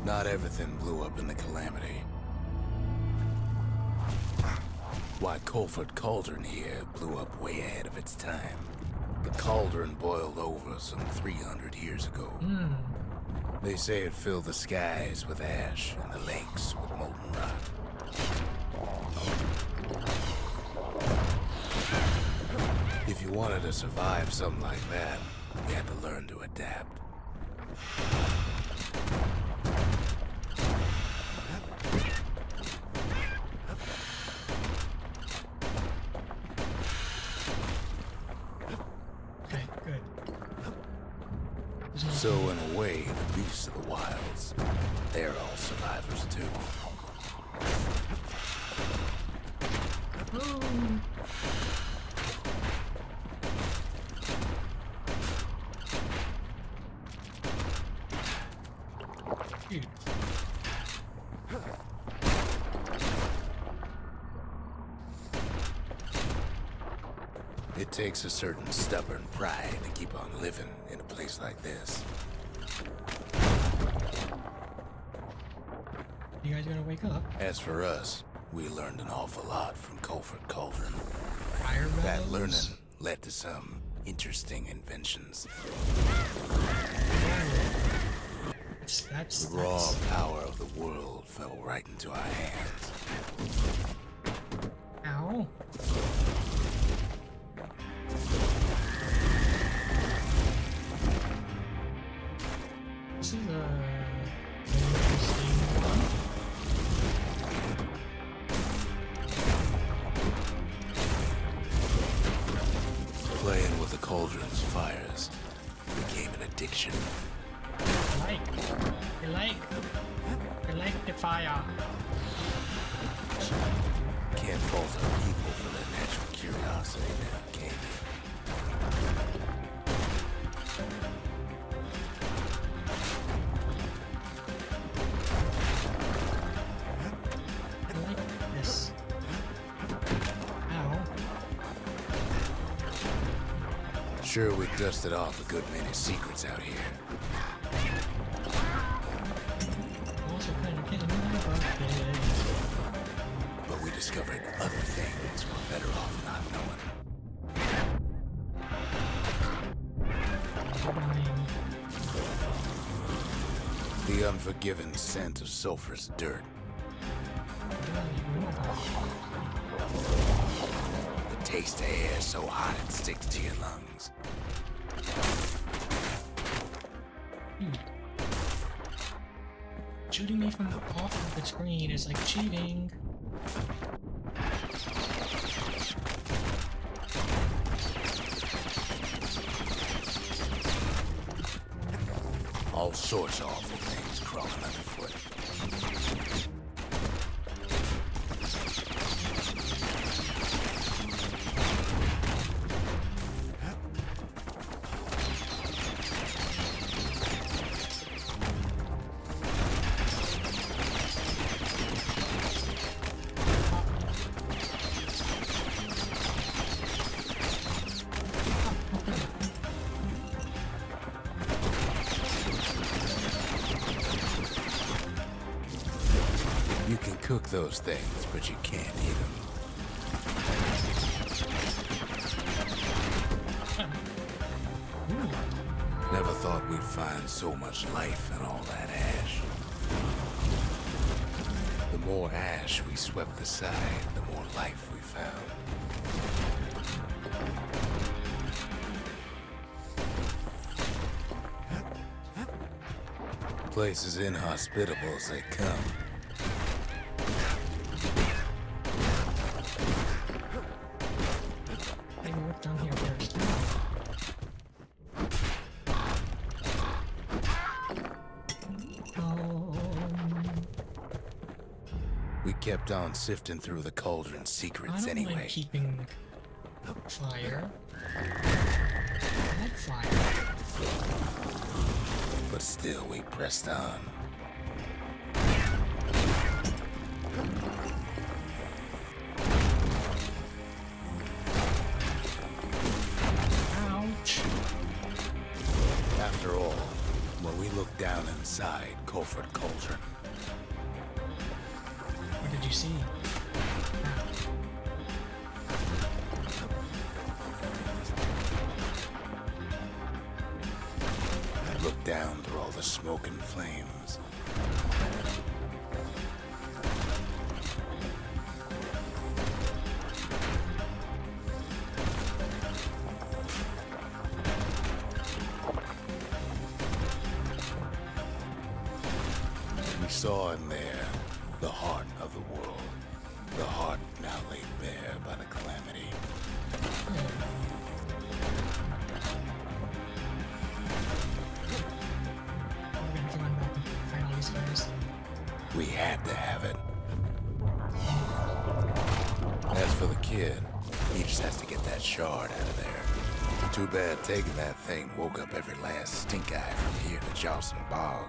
Not everything blew up in the Calamity. Why, Colford Cauldron here blew up way ahead of its time. The cauldron boiled over some 300 years ago. They say it filled the skies with ash and the lakes with molten rock. If you wanted to survive something like that, you had to learn to adapt. Okay, good. So in a way, the beasts of the wilds, they're all survivors too. Oh. Dude. It takes a certain stubborn pride to keep on living in a place like this. You guys gonna wake up? As for us, we learned an awful lot from Colford Cauldron. Fire That bellows? learning led to some interesting inventions. That's The raw power of the world fell right into our hands. Ow. This is an interesting one. Playing with the cauldron's fires became an addiction. I like the fire. Can't fault our people for their natural curiosity now, can you? I like this. Ow. Sure, we dusted off a good many secrets out here. Also kind of getting nervous. But we discovered other things we're better off not knowing. Dying. The unforgiving scent of sulfurous dirt. The taste of air so hot it sticks to your lungs. Shooting me from off of the screen is like cheating. All sorts of awful things crawling underfoot. You can cook those things, but you can't eat them. Never thought we'd find so much life in all that ash. The more ash we swept aside, the more life we found. Place as inhospitable as they come. Maybe look down here first. We kept on sifting through the cauldron's I secrets don't anyway. mind keeping fire. I like fire. But still, we pressed on. Ouch. After all, when we looked down inside pilfered cauldron. What did you see? I looked down through all the smoke and flames. We saw in there the heart of the world. The heart now laid bare by the Calamity. We're gonna have to run back and find all these guys. We had to have it. As for the kid, he just has to get that shard out of there. Too bad taking that thing woke up every last stink eye from here to Jocelyn Bog.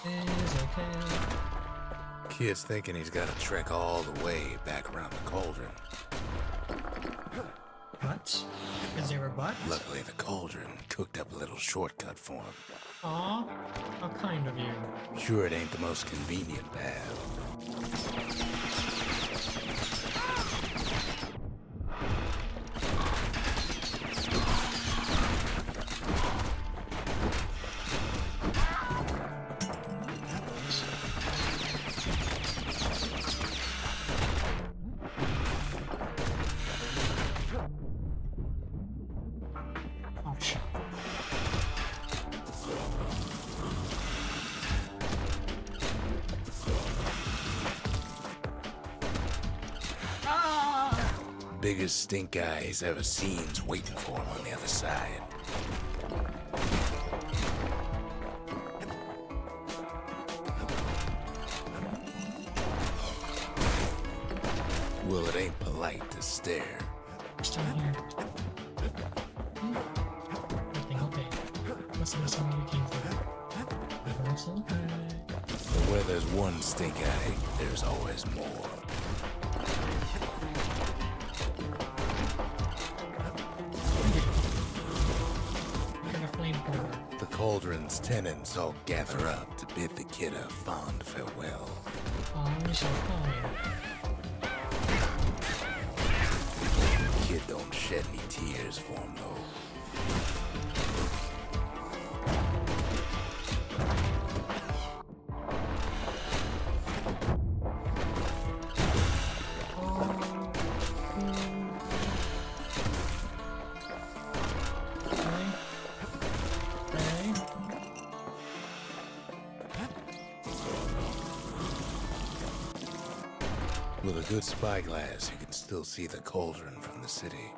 Is okay. Kid's thinking he's got to trek all the way back around the cauldron. What? Is there a butt? Luckily, the cauldron cooked up a little shortcut for him. Aw, how kind of you. Sure, it ain't the most convenient path. Oh shit. Biggest stink eye he's ever seen's waiting for him on the other side. Well, it ain't polite to stare. Still here. Nothing, okay. Must have been where we came from. That's okay. But where there's one stink eye, there's always more. We got a flamethrower. The cauldron's tenants all gather up to bid the kid a fond farewell. Oh, we shall fine. The kid don't shed any tears for him, though. With a good spyglass, you can still see the cauldron from the city.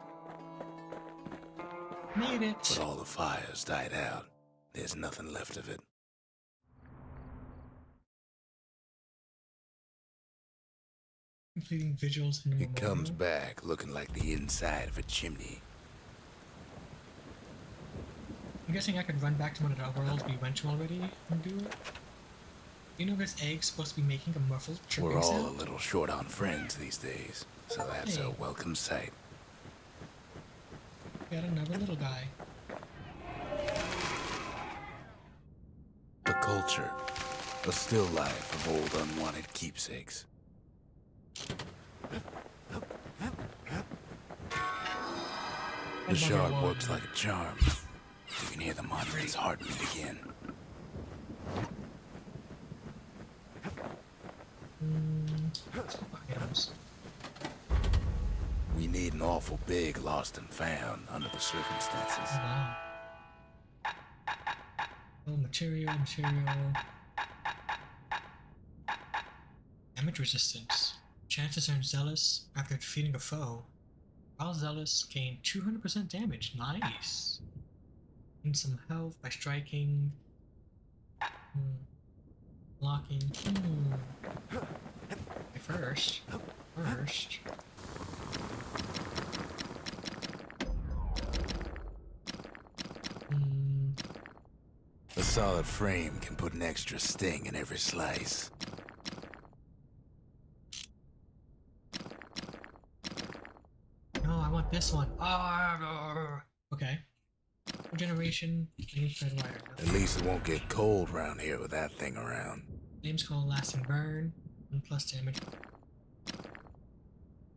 Made it. But all the fires died out. There's nothing left of it. Completing vigils in It comes memorial. back looking like the inside of a chimney. I'm guessing I could run back to one of the worlds we went to already and do it. You know this egg's supposed to be making a muffled chirping We're all sound? a little short on friends these days, so that's a Hey. welcome sight. Got another little guy. The culture, a still life of old unwanted keepsakes. The shard works like a charm. You can hear the monument's heartbeat again. Items. We need an awful big lost and found under the circumstances. Wow. Oh, material. Damage resistance. Chances turn zealous after defeating a foe. While zealous, gain 200% damage. Nice. Gain some health by striking. Blocking. First. A solid frame can put an extra sting in every slice. No, I want this one. Ah, okay. Generation, flames spread wider. At least it won't get cold round here with that thing around. Flames call lasting burn, 1+ damage.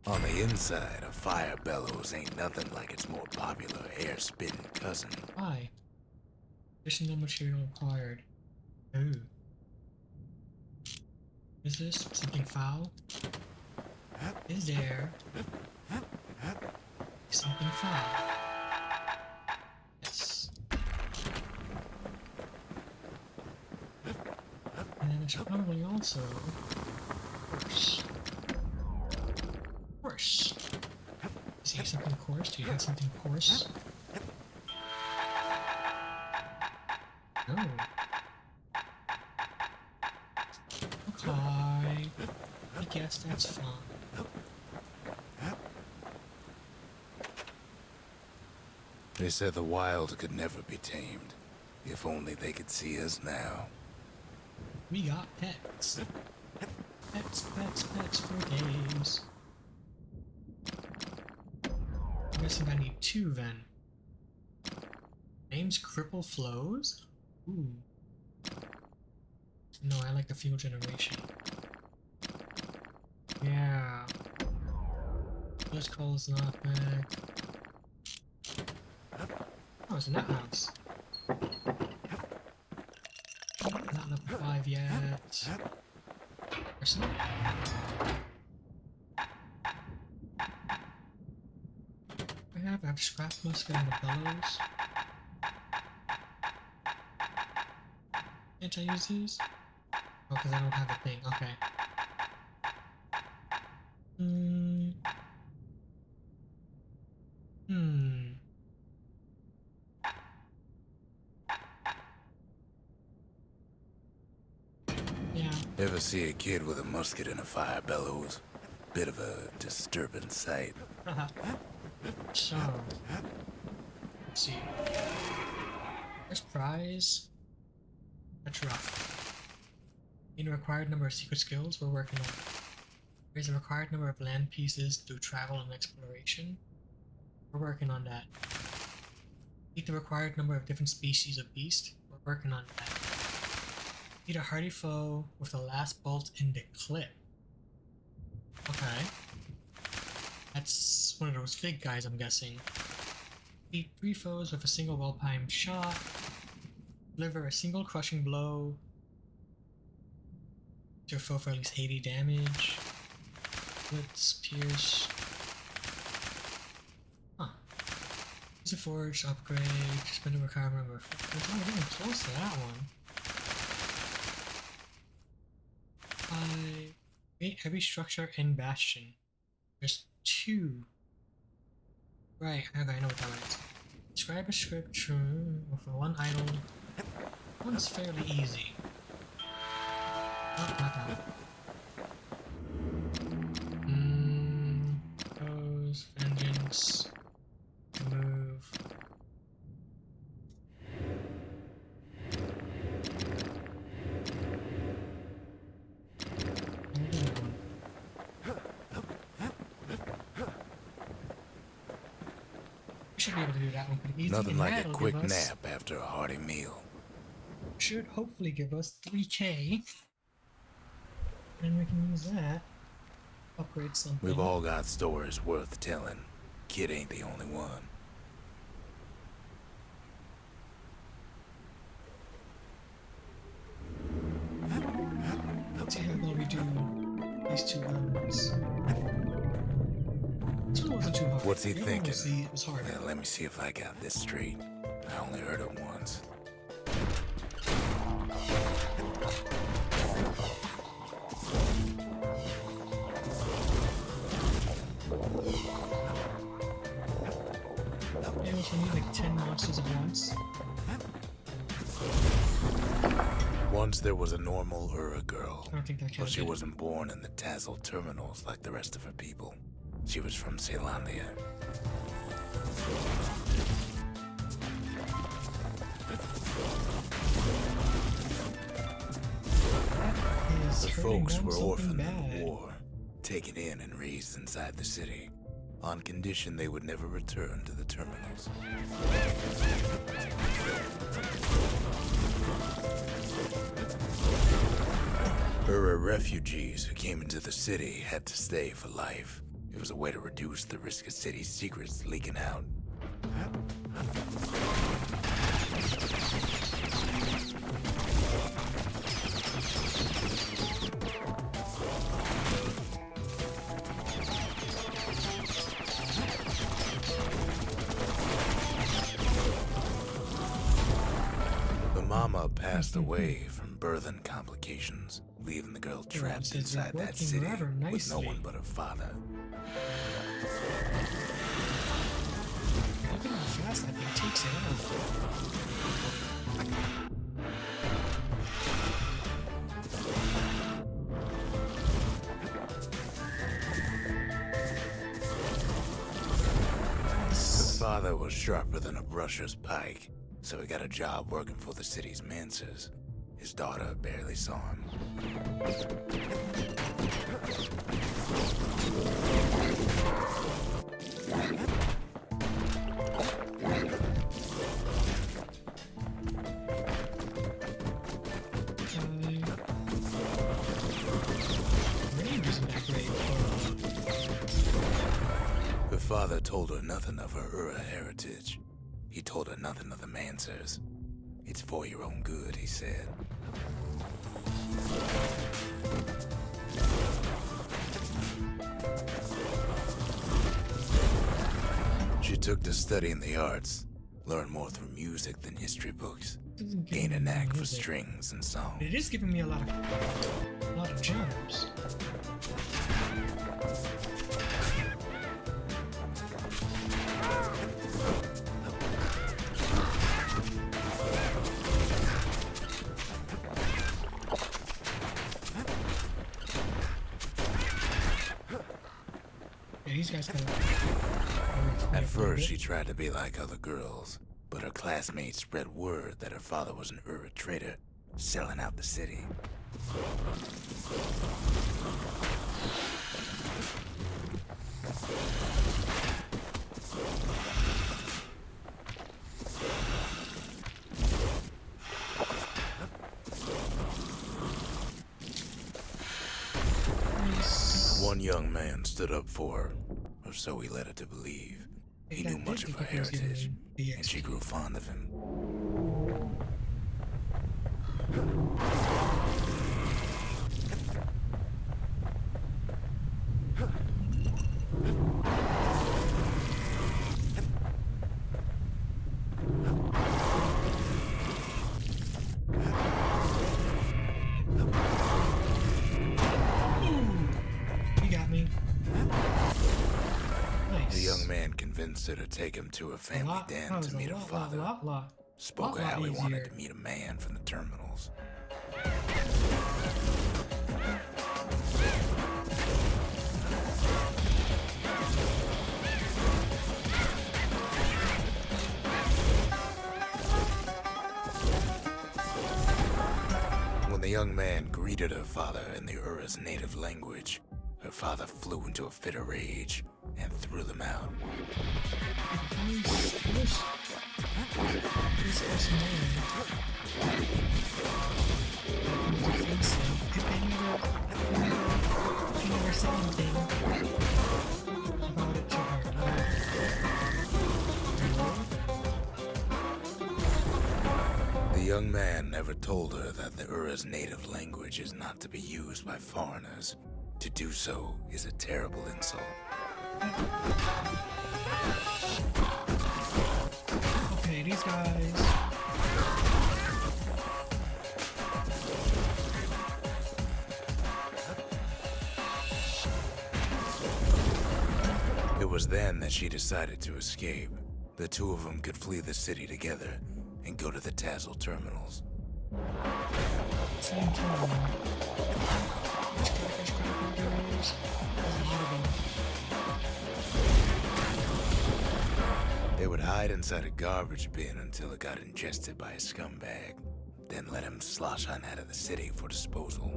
On the inside, a fire bellows ain't nothing like its more popular air-spitting cousin. Why? Additional material required. Ooh. Is this something foul? Is there something foul? Yes. And there's probably also horse. Horse. Is he something coarse? Do you have something coarse? No. Okay. I guess that's fine. They said the wild could never be tamed. If only they could see us now. We got pets. Pets for days. I'm guessing I need 2 then. Name's Cripple Flows? Ooh. No, I like the fuel generation. Yeah. Let's call this not back. Oh, it's in that house. Not level 5 yet. Personal? I have scrap musket and the bellows. Can't I use these? Oh, because I don't have a thing. Okay. Yeah. Ever see a kid with a musket and a fire bellows? Bit of a disturbing sight. So, let's see. First prize. That's rough. In a required number of secret skills, we're working on. There's a required number of land pieces through travel and exploration. We're working on that. Need the required number of different species of beast. We're working on that. Need a hardy foe with the last bolt in the clip. Okay. That's one of those big guys, I'm guessing. Beat 3 foes with a single well-timed shot. Deliver a single crushing blow to your foe for at least 80 damage. Blitz, pierce. Huh. Use a forge, upgrade, spend a required number. We're getting close to that one. Create heavy structure in Bastion. There's 2. Right, okay, I know what that one is. Describe a script for 1 idle. One's fairly easy. Oh, not that one. Pose, vengeance, move. Should be able to do that one pretty easy. Nothing and like a that'll quick give us- nap after a hearty meal. Should hopefully give us 3k. And we can use that. Upgrade something. We've all got stories worth telling. Kid ain't the only one. Let's see how well we do these 2 guns. This one wasn't too hard. What's he The other one thinking? it was hard. Yeah, let me see if I got this straight. I only heard it once. Maybe we need like 10 monsters at once. Once there was a normal Ura girl. I don't think that But counted. she wasn't born in the Tassel terminals like the rest of her people. She was from Celandia. Is The hurting folks them were something orphaned in bad. the war, taken in and raised inside the city. on condition they would never return to the terminals. Ura refugees who came into the city had to stay for life. It was a way to reduce the risk of city secrets leaking out. The mama passed away from birthing complications, leaving the girl trapped says inside you're that working city rather with no nicely. one but her father. Look at how fast that thing takes it out. Her father was sharper than a brusher's pike, so he got a job working for the city's mancers. His daughter barely saw him. Range isn't that great. Her father told her nothing of her Ura heritage. He told her nothing of the mancers. It's for your own good, he said. She took to studying the arts, learned more through music than history books, gained a knack for strings and song. It is giving me a lot of jumps. Yeah, these guys kind of. At first, she tried to be like other girls, but her classmates spread word that her father was an Ura trader, selling out the city. One young man stood up for her, or so he led her to believe. He knew much of her heritage, and she grew fond of him. You got me. Nice. The young man convinced her to take him to a family den to meet her father. Spoke of how he wanted to meet a man from the terminals. When the young man greeted her father in the Ura's native language, her father flew into a fit of rage and threw them out. The young man never told her that the Ura's native language is not to be used by foreigners. To do so is a terrible insult. Okay, these guys. It was then that she decided to escape. The two of them could flee the city together and go to the Tassel terminals. Same time. There's a lot of them. They would hide inside a garbage bin until it got ingested by a scumbag, then let him slosh on out of the city for disposal.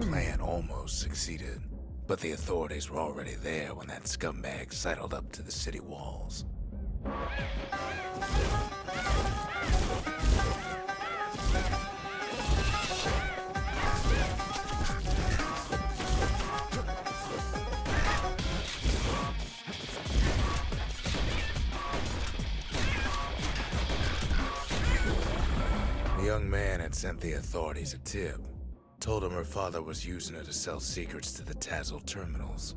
plan almost succeeded, but the authorities were already there when that scumbag sidled up to the city walls. The young man had sent the authorities a tip. Told him her father was using her to sell secrets to the Tazzle terminals.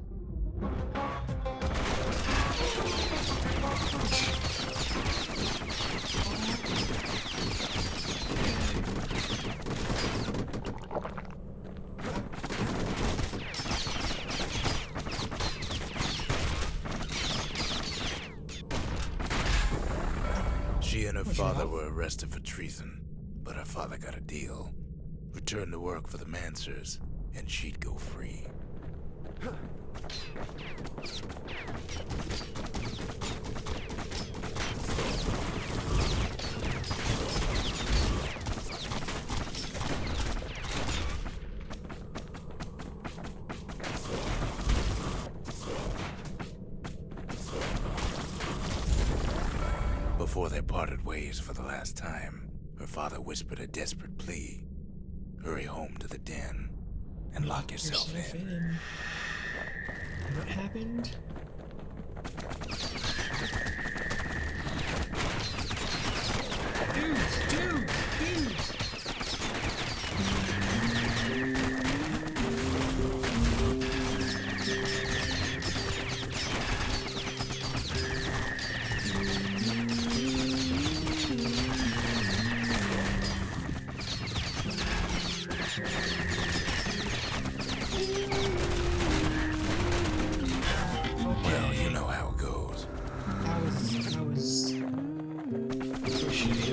She and her father were arrested for treason, but her father got a deal. Returned to work for the Mansers, and she'd go free. Before they parted ways for the last time, her father whispered a desperate plea. Hurry home to the den and lock yourself in. What happened? Dude! Well, you know how it goes. That was so shitty.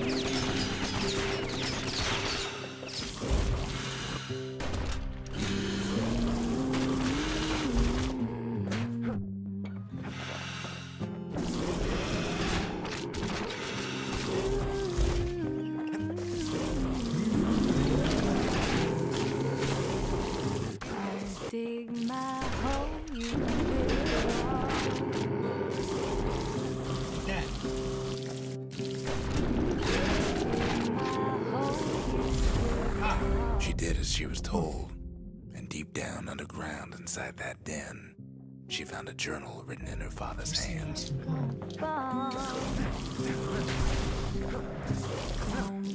Dig my hole, you That. She did as she was told, and deep down underground inside that den, she found a journal written in her father's hand.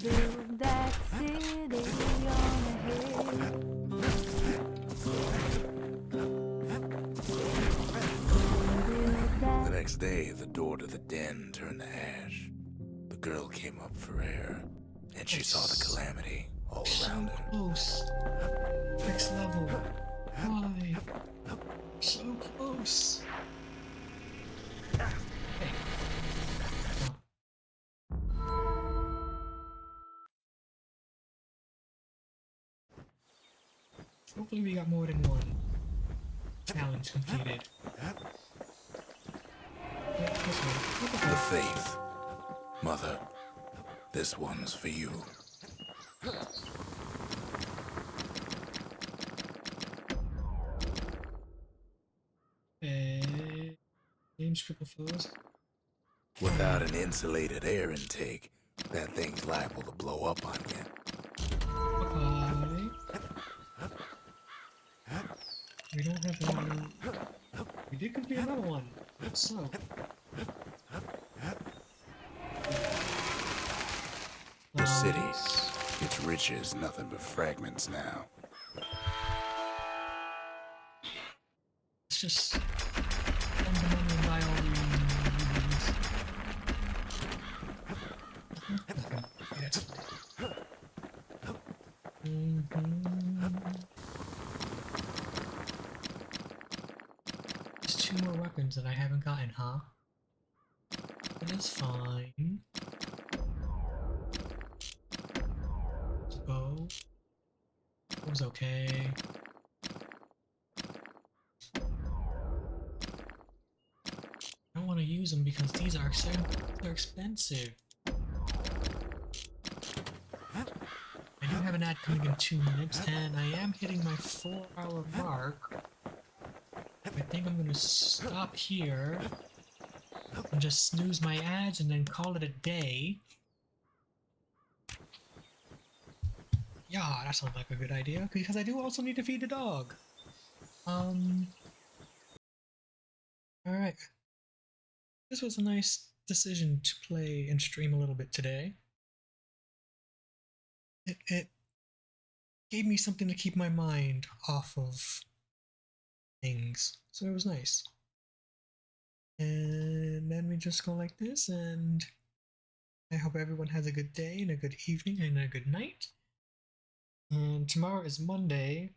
build that city on a hill. The next day, the door to the den turned to ash. The girl came up for air, and she saw the Calamity all around her. Close. Next level. Why? So close. Hey. Hopefully we got more than one challenge completed. Yeah, this one. What the The fuck? faith. Mother, this one's for you. Name scribble foes. Without an insulated air intake, that thing's liable to blow up on you. Okay. We don't have one. We did complete another one. So. The city, its riches, nothing but fragments now. Let's just fundamentally buy all these. Yes. There's 2 more weapons that I haven't gotten, huh? It is fine. Let's go. It was okay. I don't want to use them because these are they're expensive. I do have an ad coming in 2 minutes, and I am hitting my 4-hour mark. I think I'm gonna stop here and just snooze my ads and then call it a day. Yeah, that sounds like a good idea, because I do also need to feed the dog. Alright. This was a nice decision to play and stream a little bit today. It gave me something to keep my mind off of things, so it was nice. And then we just go like this, and I hope everyone has a good day and a good evening and a good night. And tomorrow is Monday,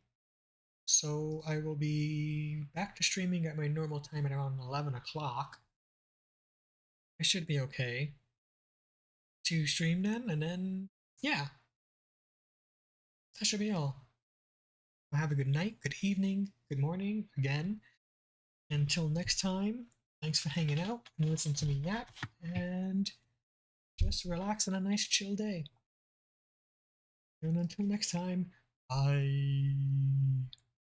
so I will be back to streaming at my normal time at around 11 o'clock. I should be okay to stream then, and then, yeah, that should be all. Have a good night, good evening, good morning again. Until next time, thanks for hanging out and listening to me yap, and just relax on a nice chill day. And until next time, bye.